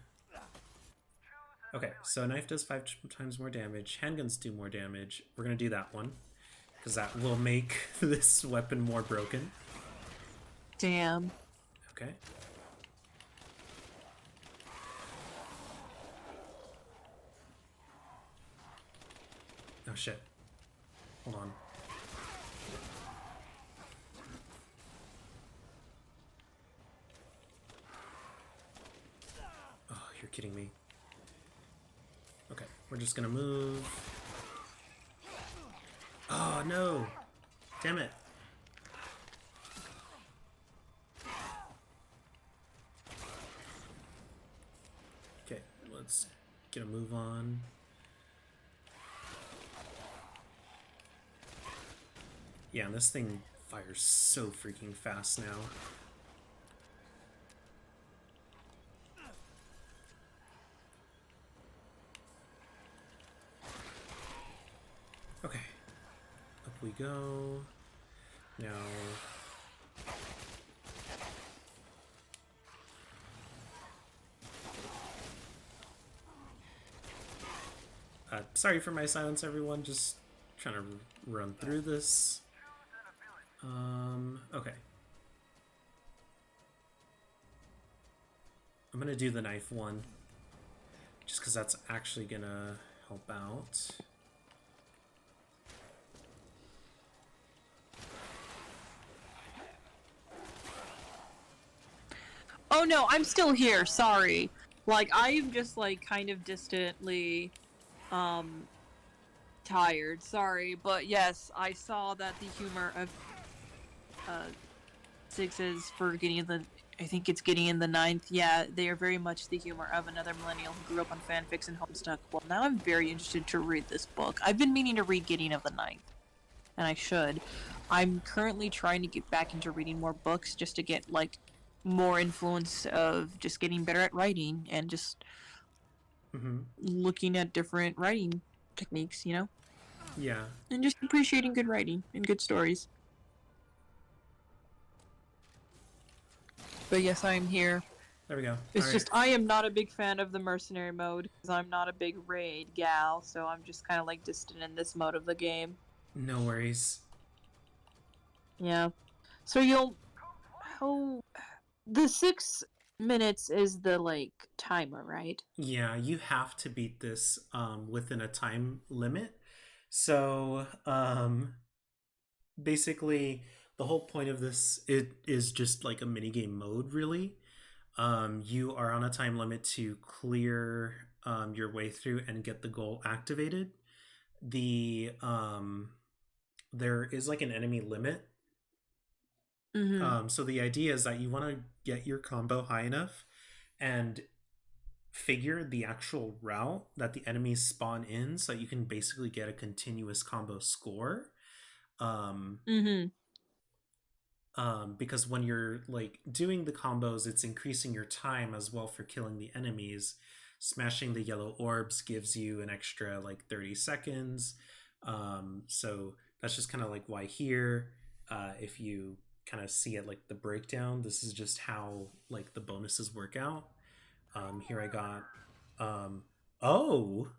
Okay, so a knife does 5 times more damage. Handguns do more damage. We're going to do that one, because that will make this weapon more broken. Damn. Okay. Oh shit. Hold on. Oh, you're kidding me. Okay, we're just gonna move. Oh no! Damn it. Okay, let's get a move on. Yeah, and this thing fires so freaking fast now. Okay. Up we go. Now... sorry for my silence, everyone. Just trying to run through this. Okay. I'm gonna do the knife one, just because that's actually gonna help out. Oh no, I'm still here, sorry. Like, I'm just, like, kind of distantly, tired, sorry. But yes, I saw that the humor of, Sixes for getting in the, I think it's getting in the 9th, yeah, they are very much the humor of another millennial who grew up on fanfics and Homestuck. Well, now I'm very interested to read this book. I've been meaning to read Getting of the 9th, and I should. I'm currently trying to get back into reading more books just to get, like, more influence of just getting better at writing and just looking at different writing techniques, you know? Yeah. And just appreciating good writing and good stories. But yes, I am here. There we go. It's just, I am not a big fan of the mercenary mode, because I'm not a big raid gal, so I'm just kind of, like, distant in this mode of the game. No worries. Yeah. So the 6 minutes is the, like, timer, right? Yeah, you have to beat this within a time limit. So, basically, the whole point of this is just like a minigame mode, really. You are on a time limit to clear your way through and get the goal activated. There is like an enemy limit. So the idea is that you want to get your combo high enough and figure the actual route that the enemies spawn in, so that you can basically get a continuous combo score. Because when you're like doing the combos, it's increasing your time as well for killing the enemies. Smashing the yellow orbs gives you an extra like 30 seconds. So that's just kind of like why here, if you kind of see it like the breakdown. This is just how like the bonuses work out. Here I got oh,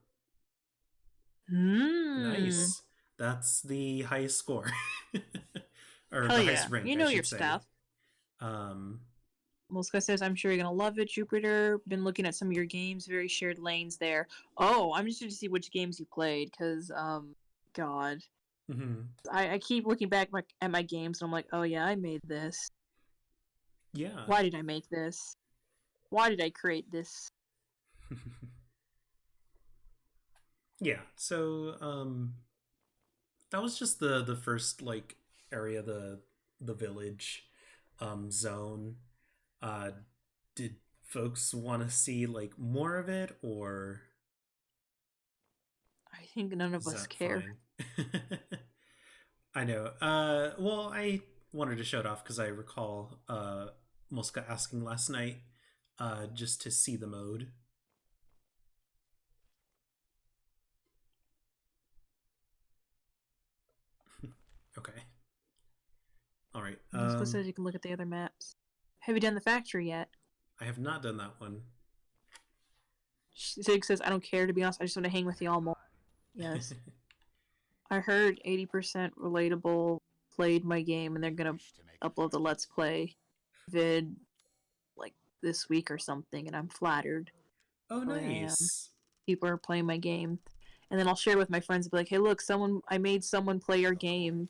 nice. That's the highest score. Or Hell the yeah. highest rank, You I know should your say. stuff. Muska says, I'm sure you're going to love it, Jupiter. Been looking at some of your games, very shared lanes there. Oh, I'm interested to see which games you played, because, God. Mm-hmm. I keep looking back at my games, and I'm like, oh yeah, I made this. Yeah. Why did I make this? Why did I create this? Yeah, so that was just the first like area, the village zone. Did folks want to see like more of it, or I think none of is us that care. fine? I know. Well, I wanted to show it off because I recall Mosca asking last night just to see the mode. Okay. All right. Muska says you can look at the other maps. Have you done the factory yet? I have not done that one. Zig says, I don't care, to be honest. I just want to hang with y'all more. Yes. I heard 80% relatable played my game, and they're going to upload the Let's Play vid like this week or something, and I'm flattered. Oh, nice. People are playing my game. And then I'll share with my friends and be like, hey, look, I made someone play your game.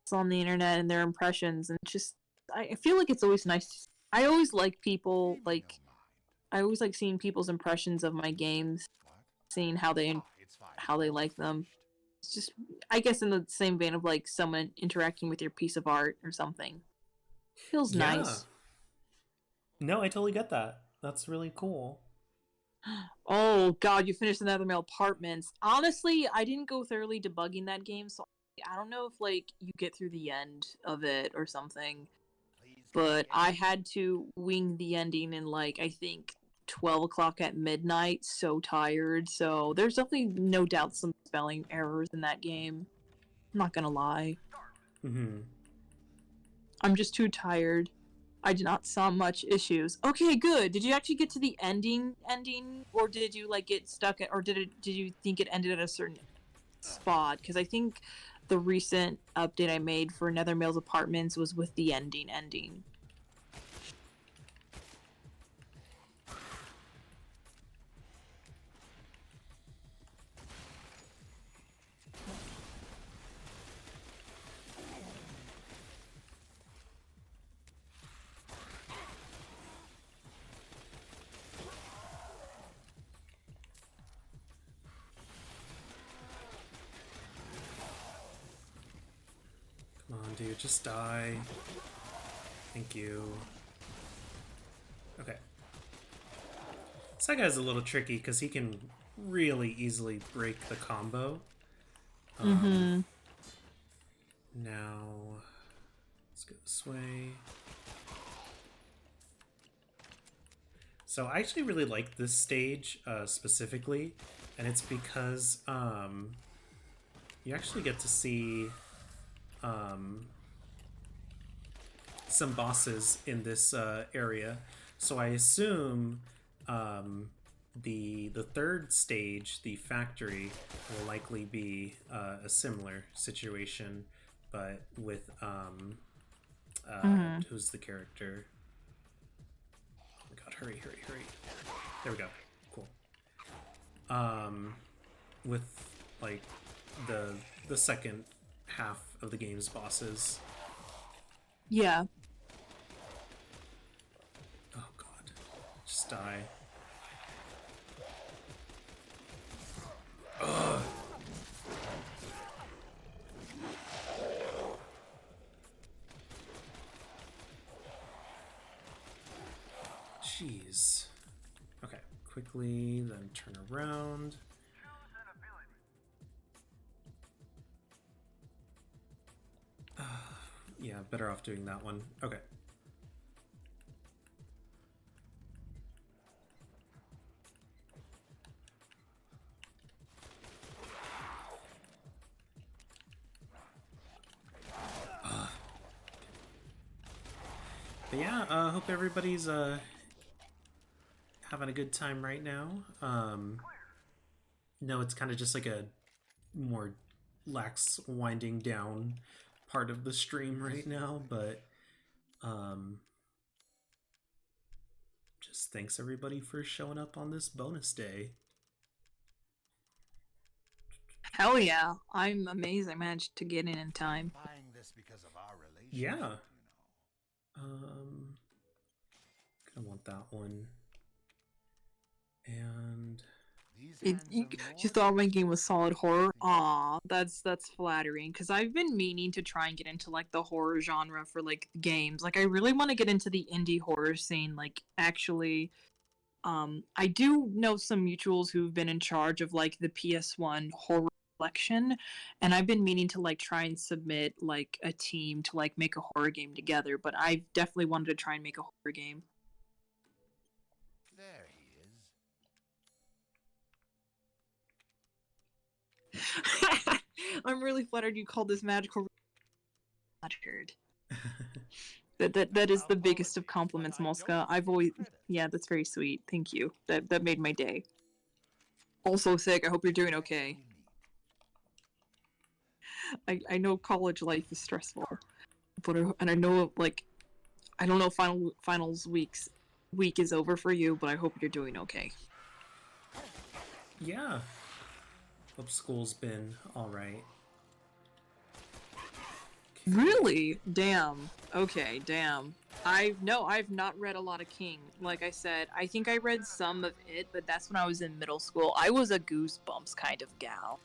It's on the internet and their impressions. And just, I feel like it's always nice. I always like people, like, I always like seeing people's impressions of my games, seeing how they like them. It's just, I guess in the same vein of like someone interacting with your piece of art or something. Feels nice. No, I totally get that. That's really cool. Oh god, you finished the Nethermail Apartments. Honestly, I didn't go thoroughly debugging that game, so I don't know if like you get through the end of it or something. But I had to wing the ending in like I think 12 o'clock at midnight, so tired. So there's definitely no doubt some spelling errors in that game. I'm not gonna lie. Mm-hmm. I'm just too tired. I did not saw much issues. Okay, good. Did you actually get to the ending, or did you like get stuck at, or did you think it ended at a certain spot? Because I think the recent update I made for Nethermail's Apartments was with the ending. Come on, dude, just die. Thank you. Okay. This guy's a little tricky because he can really easily break the combo. Now, let's go this way. So I actually really like this stage specifically, and it's because you actually get to see some bosses in this area. So I assume the third stage, the factory, will likely be a similar situation, but with who's the character? Oh my god, hurry. There we go. Cool. With like the second half of the game's bosses. Yeah. Oh god. Just die. Ugh. Jeez. Okay, quickly, then turn around. Yeah, better off doing that one. Okay. But yeah, hope everybody's having a good time right now. No, it's kind of just like a more lax winding down part of the stream right now, but just thanks everybody for showing up on this bonus day. Hell yeah. I'm amazed I managed to get in time. Buying this because of our relationship, Yeah. you know. Gonna want that one. And These You handsome thought my game was solid horror? Aw, that's flattering. Because I've been meaning to try and get into like the horror genre for like games. Like I really want to get into the indie horror scene. Like actually, I do know some mutuals who've been in charge of like the PS1 horror collection, and I've been meaning to like try and submit like a team to like make a horror game together. But I definitely wanted to try and make a horror game. There he is. I'm really flattered you called this magical. Flattered. That is the biggest of compliments, Mosca. I've always, yeah, that's very sweet. Thank you. That made my day. Also, Sig, I hope you're doing okay. I know college life is stressful, but and I know like I don't know finals week is over for you, but I hope you're doing okay. yeah, hope school's been all right. Really? Damn. Okay, damn. I've not read a lot of King. Like I said, I think I read some of it, but that's when I was in middle school. I was a Goosebumps kind of gal.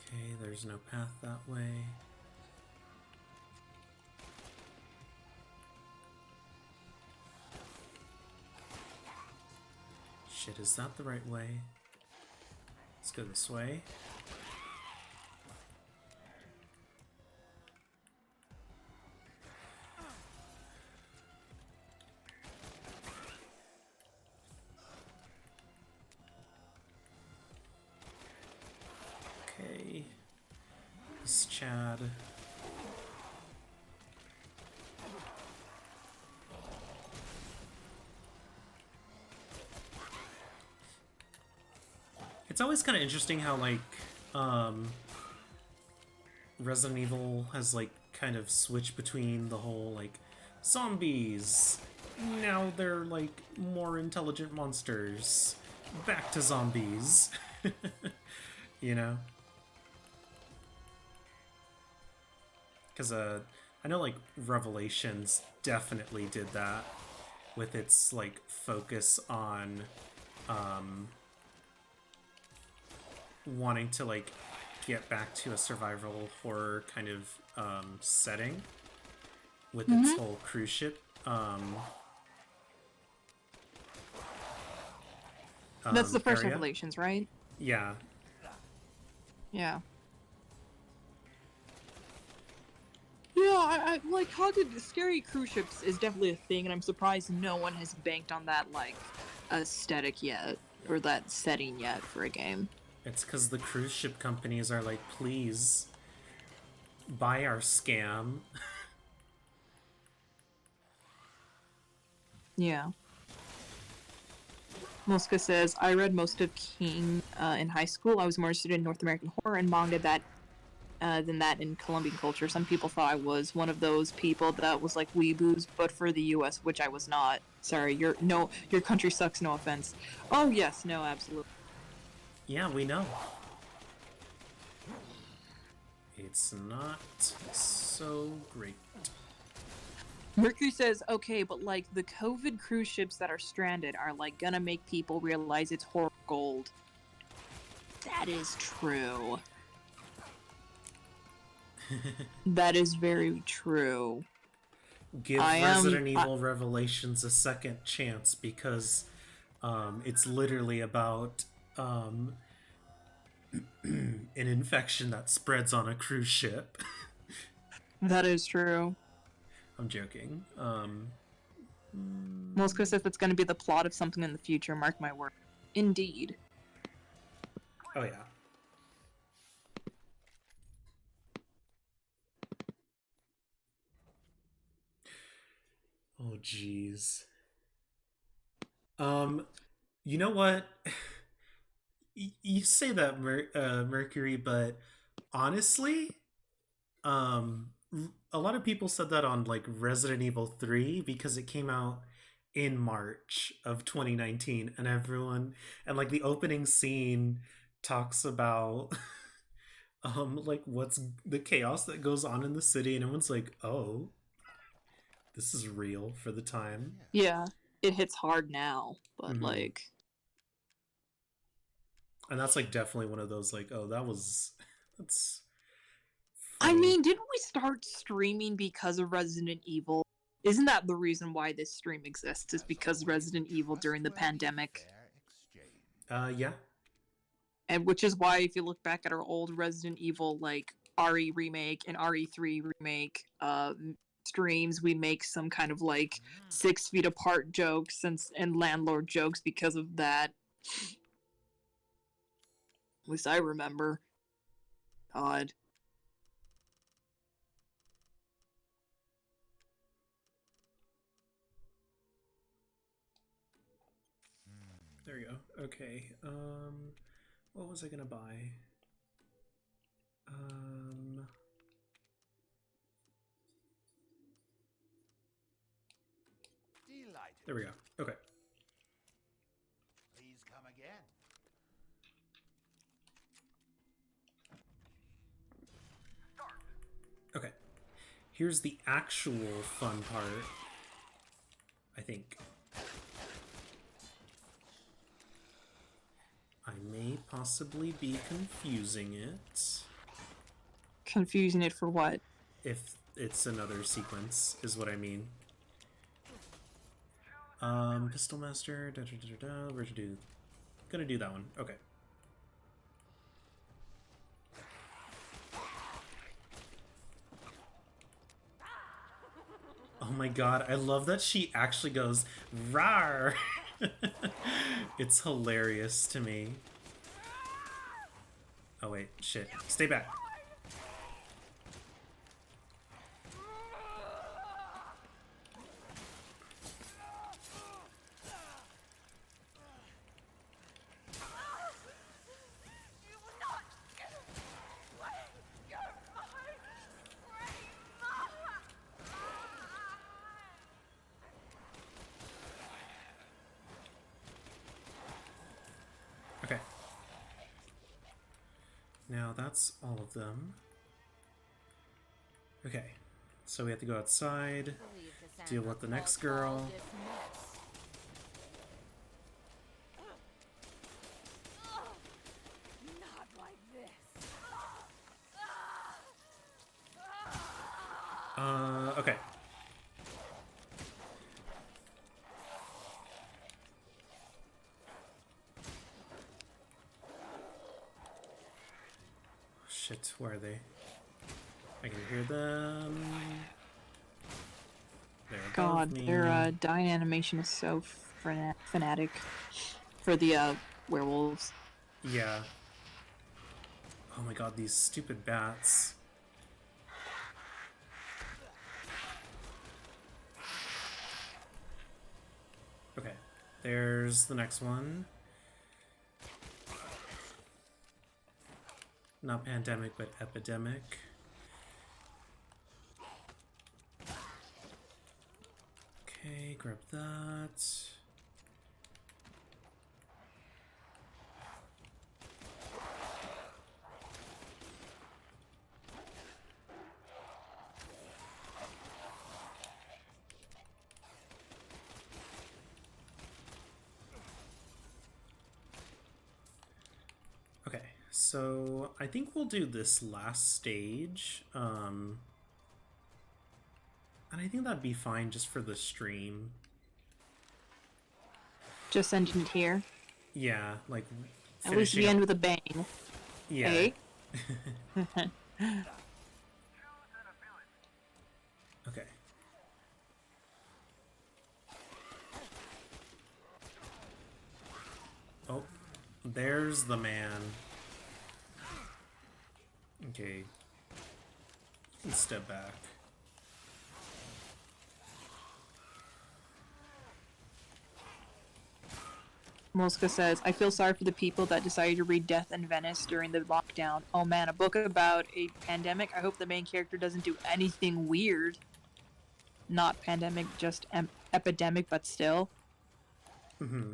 Okay, there's no path that way. Shit, is that the right way? Let's go this way. Okay. This Chad. It's always kind of interesting how, like, Resident Evil has, like, kind of switched between the whole, like, zombies. Now they're, like, more intelligent monsters. Back to zombies. You know? Because, I know, like, Revelations definitely did that with its, like, focus on, wanting to like get back to a survival horror kind of setting with its whole cruise ship That's the first area. Revelations, right? Yeah. Yeah. Yeah, I like haunted scary cruise ships is definitely a thing, and I'm surprised no one has banked on that like aesthetic yet or that setting yet for a game. It's because the cruise ship companies are like, please buy our scam. Yeah. Mosca says, I read most of King in high school. I was more interested in North American horror and manga than that in Colombian culture. Some people thought I was one of those people that was like weeboos, but for the US, which I was not. Sorry, your country sucks, no offense. Oh yes, no, absolutely. Yeah, we know. It's not so great. Mercury says, okay, but like the COVID cruise ships that are stranded are like gonna make people realize it's horror gold. That is true. That is very true. Give Resident Evil Revelations a second chance because it's literally about an infection that spreads on a cruise ship. That is true. I'm joking. Mosca says that's going to be the plot of something in the future, mark my word. Indeed. Oh, yeah. Oh, jeez. You know what? You say that, Mercury, but honestly, a lot of people said that on like Resident Evil 3 because it came out in March of 2019, and everyone, and like the opening scene talks about like what's the chaos that goes on in the city, and everyone's like, oh, this is real for the time. Yeah, it hits hard now, but Mhm. like, And that's like definitely one of those like, oh, that's I funny. mean, didn't we start streaming because of Resident Evil? Isn't that the reason why this stream exists? Is because Resident Evil during the pandemic? Yeah. And which is why, if you look back at our old Resident Evil, like RE remake and RE3 remake streams, we make some kind of like 6 feet apart jokes and landlord jokes because of that. At least I remember. God. There we go. Okay. What was I gonna buy? Delighted. There we go. Okay. Please come again. Okay. Here's the actual fun part. I think. I may possibly be confusing it. Confusing it for what? If it's another sequence, is what I mean. Pistol Master, where'd you do? Gonna do that one. Okay. Oh my god, I love that she actually goes, rawr! It's hilarious to me. Oh wait, shit. Stay back. You will not get away. You're my Okay. Now that's all of them. Okay. So we have to go outside, deal with the next girl. Not like this. Okay. Shit, where are they? I can hear them. They're above God, me. their dying animation is so fanatic for the werewolves. Yeah. Oh my god, these stupid bats. Okay, there's the next one. Not pandemic, but epidemic. Okay, grab that. Okay, so I think we'll do this last stage. And I think that'd be fine just for the stream. Just ending it here. Yeah, like At least we finishing end up- with a bang. Yeah. Eh? Okay. There's the man. Okay. Let's step back. Mosca says, I feel sorry for the people that decided to read Death in Venice during the lockdown. Oh man, a book about a pandemic? I hope the main character doesn't do anything weird. Not pandemic, just epidemic, but still. Mm-hmm.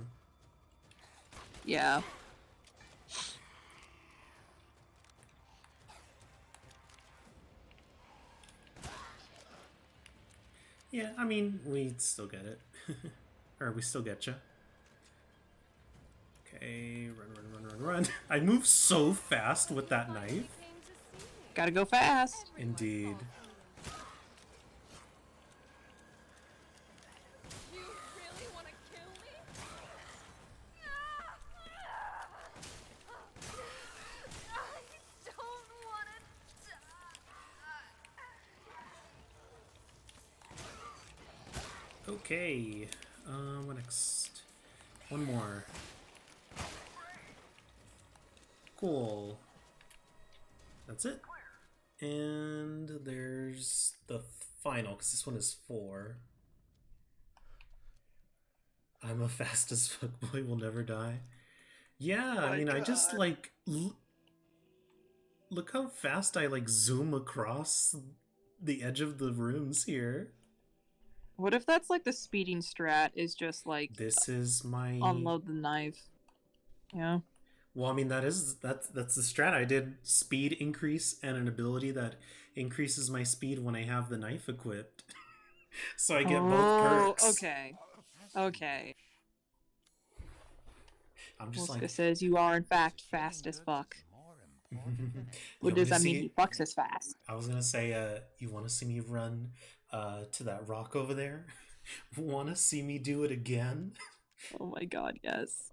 Yeah. Yeah, I mean, we still get it. Or we still get you. Okay, run. I move so fast with that knife. Gotta go fast. Indeed. You really want to kill me? I don't want to die. Okay. What next? One more. Cool. That's it. And there's the final, because this one is 4. I'm a fast as fuck boy will never die. Yeah, I mean, I just like look how fast I like zoom across the edge of the rooms here. What if that's like the speeding strat is just like This is my unload the knife? Yeah. Well, I mean that's the strat. I did speed increase and an ability that increases my speed when I have the knife equipped. So I get both perks. Okay. Okay. I'm just Mosca like says you are in fact fast as fuck. What does that mean? He fucks as fast. I was gonna say, you want to see me run to that rock over there? Want to see me do it again? Oh my god, yes.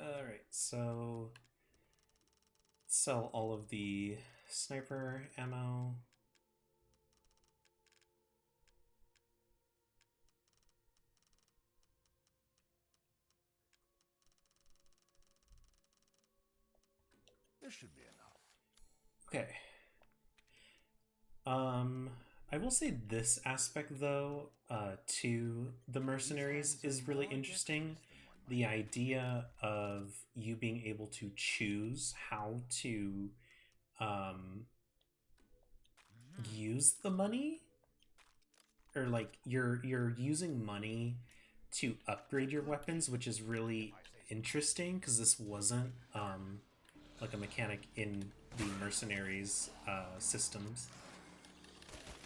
Alright, so sell all of the sniper ammo. This should be enough. Okay. I will say this aspect though, to the mercenaries is really interesting. The idea of you being able to choose how to use the money, or like you're using money to upgrade your weapons, which is really interesting because this wasn't like a mechanic in the mercenaries systems.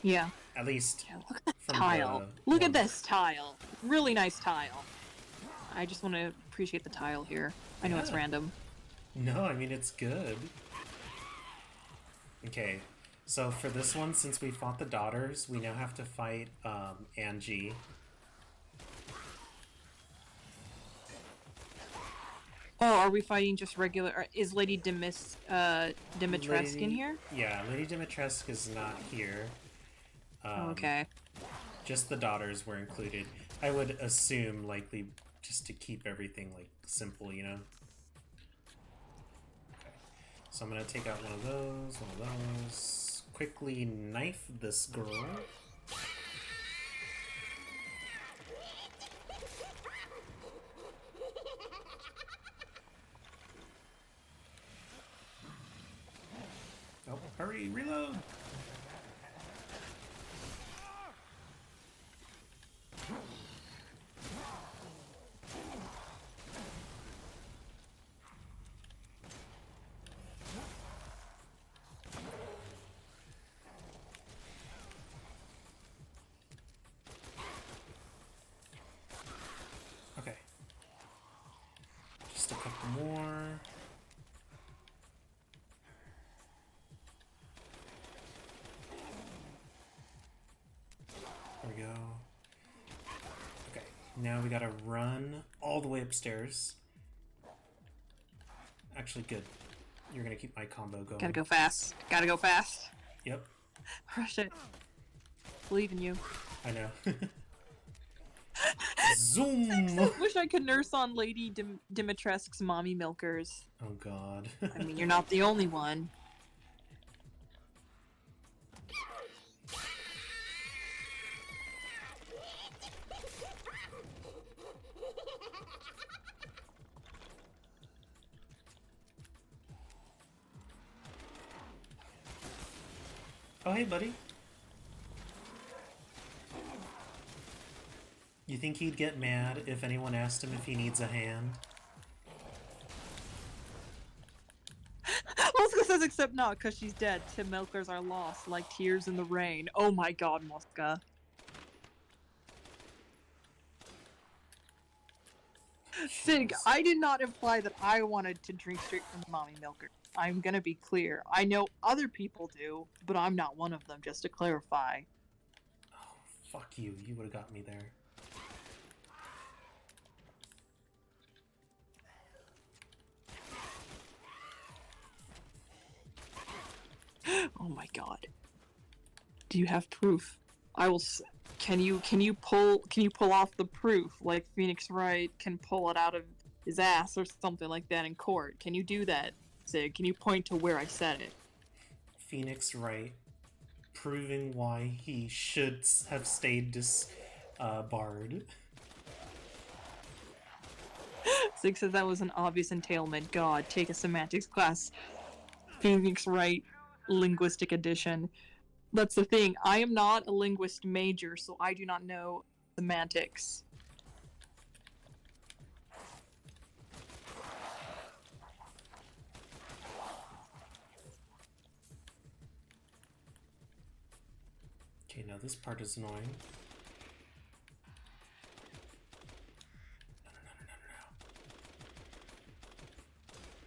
Yeah. At least Look at that from tile. the Look at one- this tile. Really nice tile. I just want to appreciate the tile here. I know it's Yeah. random. No, I mean it's good. Okay, so for this one, since we fought the daughters, we now have to fight Angie. Oh, are we fighting just regular? Is Lady Dimitrescu in here? Yeah, Lady Dimitrescu is not here. Okay. Just the daughters were included. I would assume likely just to keep everything like simple, you know? Okay. So I'm gonna take out one of those. Quickly knife this girl. Oh, hurry, reload! Okay. Just a couple more. There we go. Okay, now we gotta run all the way upstairs. Actually, good. You're gonna keep my combo going. Gotta go fast. Gotta go fast. Yep. Rush it. Believe in you. I know. Zoom! Wish I could nurse on Lady Dimitrescu's mommy milkers. Oh god. I mean, you're not the only one. Oh, hey, buddy. You think he'd get mad if anyone asked him if he needs a hand? Mosca says except not, because she's dead. Tim milkers are lost, like tears in the rain. Oh my god, Mosca. Sig, I did not imply that I wanted to drink straight from the mommy milker. I'm gonna be clear. I know other people do, but I'm not one of them, just to clarify. Oh, fuck you. You would have got me there. Oh my god. Do you have proof? I will can you pull off the proof like Phoenix Wright can pull it out of his ass or something like that in court? Can you do that, Sig? Can you point to where I said it? Phoenix Wright proving why he should have stayed disbarred. Sig says that was an obvious entailment. God, take a semantics class. Phoenix Wright linguistic edition. That's the thing. I am not a linguist major, so I do not know semantics. Okay, now this part is annoying. No.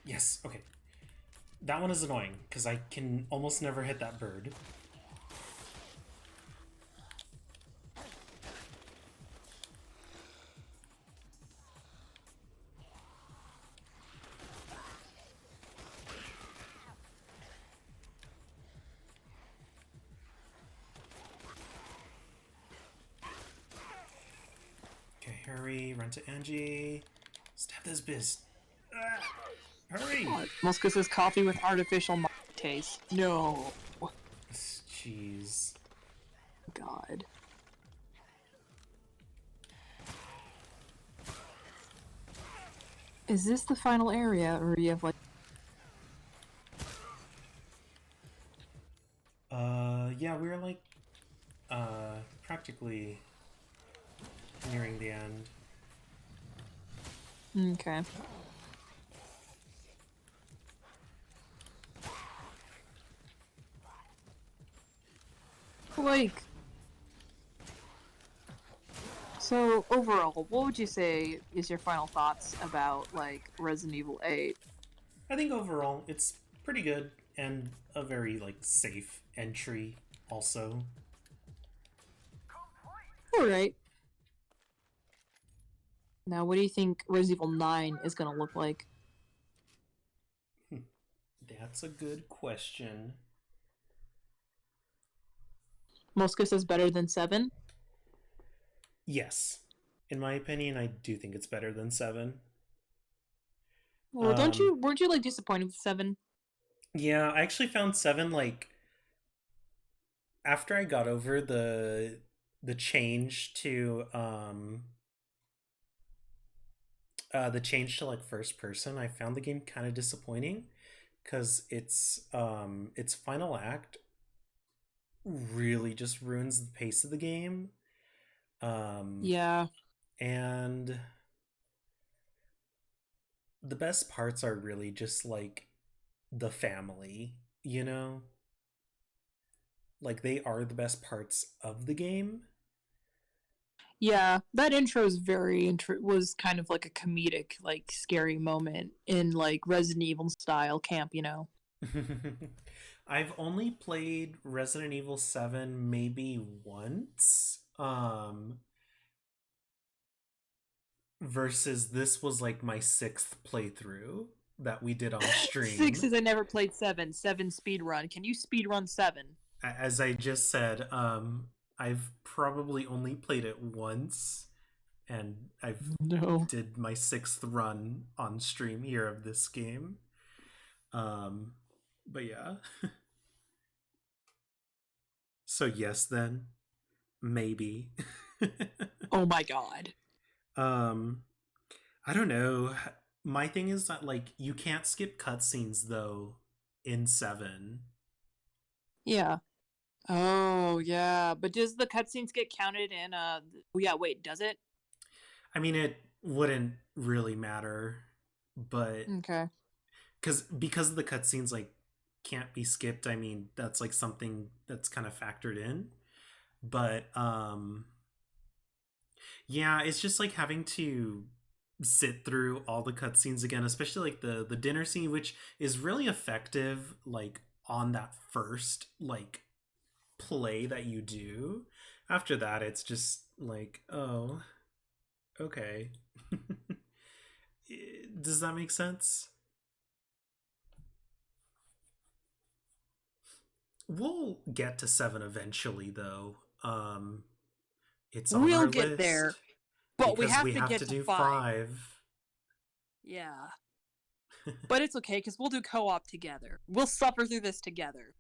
Yes, okay. That one is annoying, because I can almost never hit that bird. Okay, hurry, run to Angie. Stab this bitch. Ah, hurry! Mosca says coffee with artificial taste. No. Jeez. God. Is this the final area, or do you have like... Yeah, we're like, practically nearing the end. Okay. Like... So, overall, what would you say is your final thoughts about, like, Resident Evil 8? I think overall it's pretty good and a very, like, safe entry also. Alright. Now, what do you think Resident Evil 9 is gonna look like? That's a good question. Mosca says better than 7? Yes. In my opinion, I do think it's better than 7. Well, weren't you, like, disappointed with 7? Yeah, I actually found 7, like, after I got over the change to, like, first person, I found the game kind of disappointing, because its final act really just ruins the pace of the game. Yeah. And the best parts are really just like the family, you know? Like they are the best parts of the game. Yeah, that intro is was kind of like a comedic, like scary moment in like Resident Evil style camp, you know? I've only played Resident Evil 7 maybe once. Versus this was like my 6th playthrough that we did on stream. 6 is I never played 7. 7 speedrun. Can you speedrun 7? as I just said, I've probably only played it once, and I've No. did my 6th run on stream here of this game. But yeah. So yes, then maybe. Oh my god. um, I don't know. My thing is that like you can't skip cutscenes though in 7. Yeah. Oh yeah, but does the cutscenes get counted in? Oh, yeah. Wait, does it? I mean, it wouldn't really matter, but Okay. because the cutscenes like can't be skipped. I mean, that's like something that's kind of factored in. But yeah, it's just like having to sit through all the cutscenes again, especially like the dinner scene, which is really effective like on that first like play that you do. After that, it's just like, oh, okay. Does that make sense? We'll get to 7 eventually, though. It's on We'll our get list there, but we because have we to have get to to do 5. 5. Yeah. But it's okay, because we'll do co-op together. We'll suffer through this together.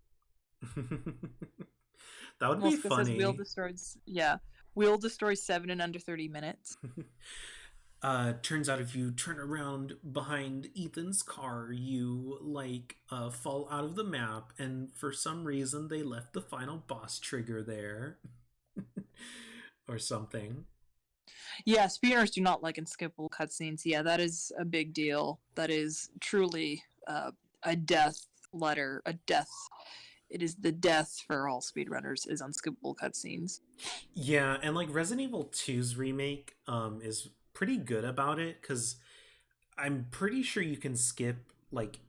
That would be Melska says funny. Wheel destroys 7 in under 30 minutes. Turns out if you turn around behind Ethan's car, you like fall out of the map, and for some reason they left the final boss trigger there, or something. Yeah, speedrunners do not like unskippable cutscenes. Yeah, that is a big deal. That is truly a death letter, a death. It is the death for all speedrunners is unskippable cutscenes. Yeah, and like Resident Evil 2's remake is pretty good about it because I'm pretty sure you can skip like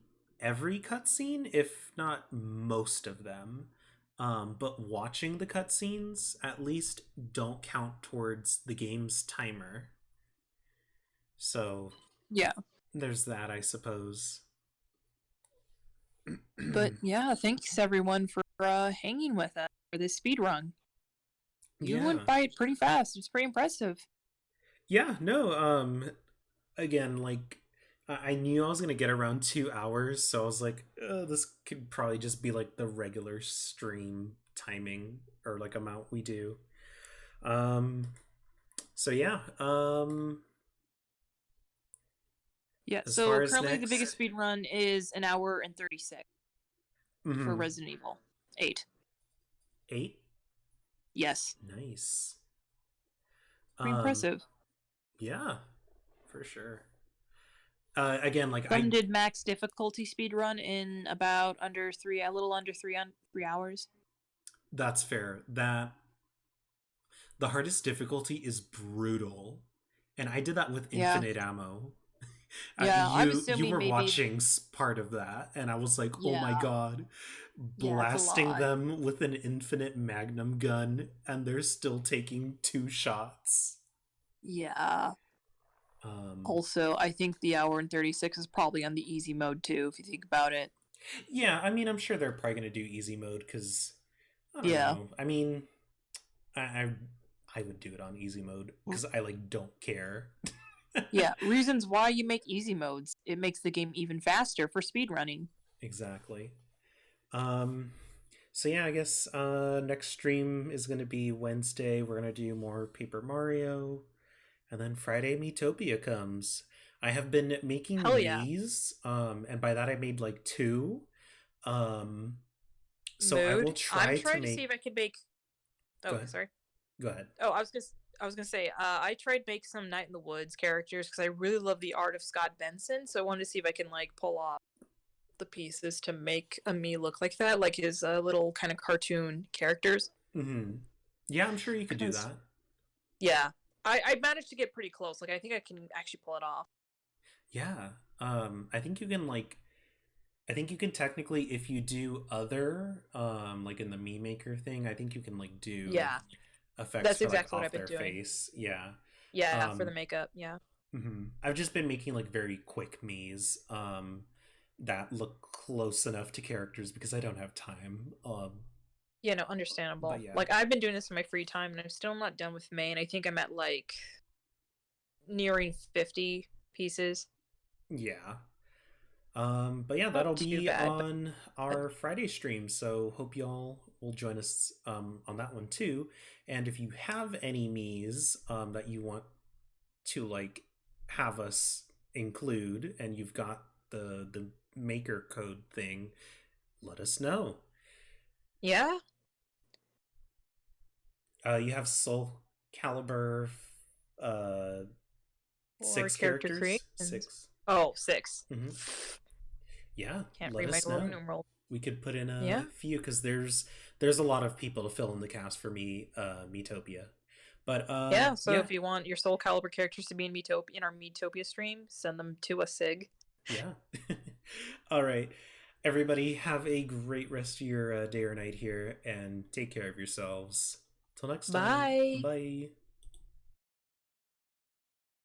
every cutscene, if not most of them. But watching the cutscenes at least don't count towards the game's timer. So Yeah. there's that, I suppose. But yeah, thanks everyone for hanging with us for this speed run. You went by it pretty fast. It's pretty impressive. Yeah, no, again, like I knew I was gonna get around 2 hours, so I was like, this could probably just be like the regular stream timing or like amount we do. So yeah, Yeah, as so far as currently the next- biggest speed run is 1 hour and 36 for Mhm. Resident Evil 8. 8? Yes. Nice. Pretty impressive. Yeah, for sure. Again, like Some did max difficulty speed run in about a little under 3 hours. That's fair. That the hardest difficulty is brutal, and I did that with infinite ammo. Yeah, I'm you assuming were maybe... watching part of that, and I was like, oh my god, blasting them with an infinite magnum gun, and they're still taking 2 shots. Yeah. Also, I think the hour and 36 is probably on the easy mode too, if you think about it. Yeah, I mean, I'm sure they're probably gonna do easy mode because I don't know. I mean, I would do it on easy mode because I like don't care. Yeah, reasons why you make easy modes. It makes the game even faster for speedrunning. Exactly. So yeah, I guess next stream is going to be Wednesday. We're going to do more Paper Mario. And then Friday Miitopia comes. I have been making these, and by that I made like 2. So I will try I'm trying to to see if I can make... Oh, sorry. Go ahead. Oh, I was gonna say, I tried make some Night in the Woods characters because I really love the art of Scott Benson, so I wanted to see if I can like pull off the pieces to make a me look like that, like his little kind of cartoon characters. Mm-hmm. Yeah, I'm sure you could do that. Yeah, I managed to get pretty close. Like I think I can actually pull it off. Yeah, I think you can like. I think you can technically, if you do other, like in the Mii Maker thing, I think you can like do effects. That's for, exactly like, what off I've been their doing. Face. Yeah. Yeah, for the makeup. Yeah. Mm-hmm. I've just been making like very quick Miis that look close enough to characters because I don't have time. Yeah, no, understandable. But yeah. Like, I've been doing this in my free time, and I'm still not done with main. I think I'm at, like, nearing 50 pieces. Yeah. But yeah, Not that'll too be bad, but- on our Friday stream, so hope y'all will join us on that one too. And if you have any Miis that you want to like have us include, and you've got the maker code thing, let us know. Yeah? You have Soul Calibur, Or 6 character characters. creations. 6. Oh, 6. Mm-hmm. Yeah, Can't let read my us Roman know. numeral. We could put in a Yeah. few because there's a lot of people to fill in the cast for Miitopia. But Yeah, so if you want your Soul Calibur characters to be in our Miitopia stream, send them to a SIG. Yeah. All right. Everybody have a great rest of your day or night here, and take care of yourselves. Till next time. Bye. Bye.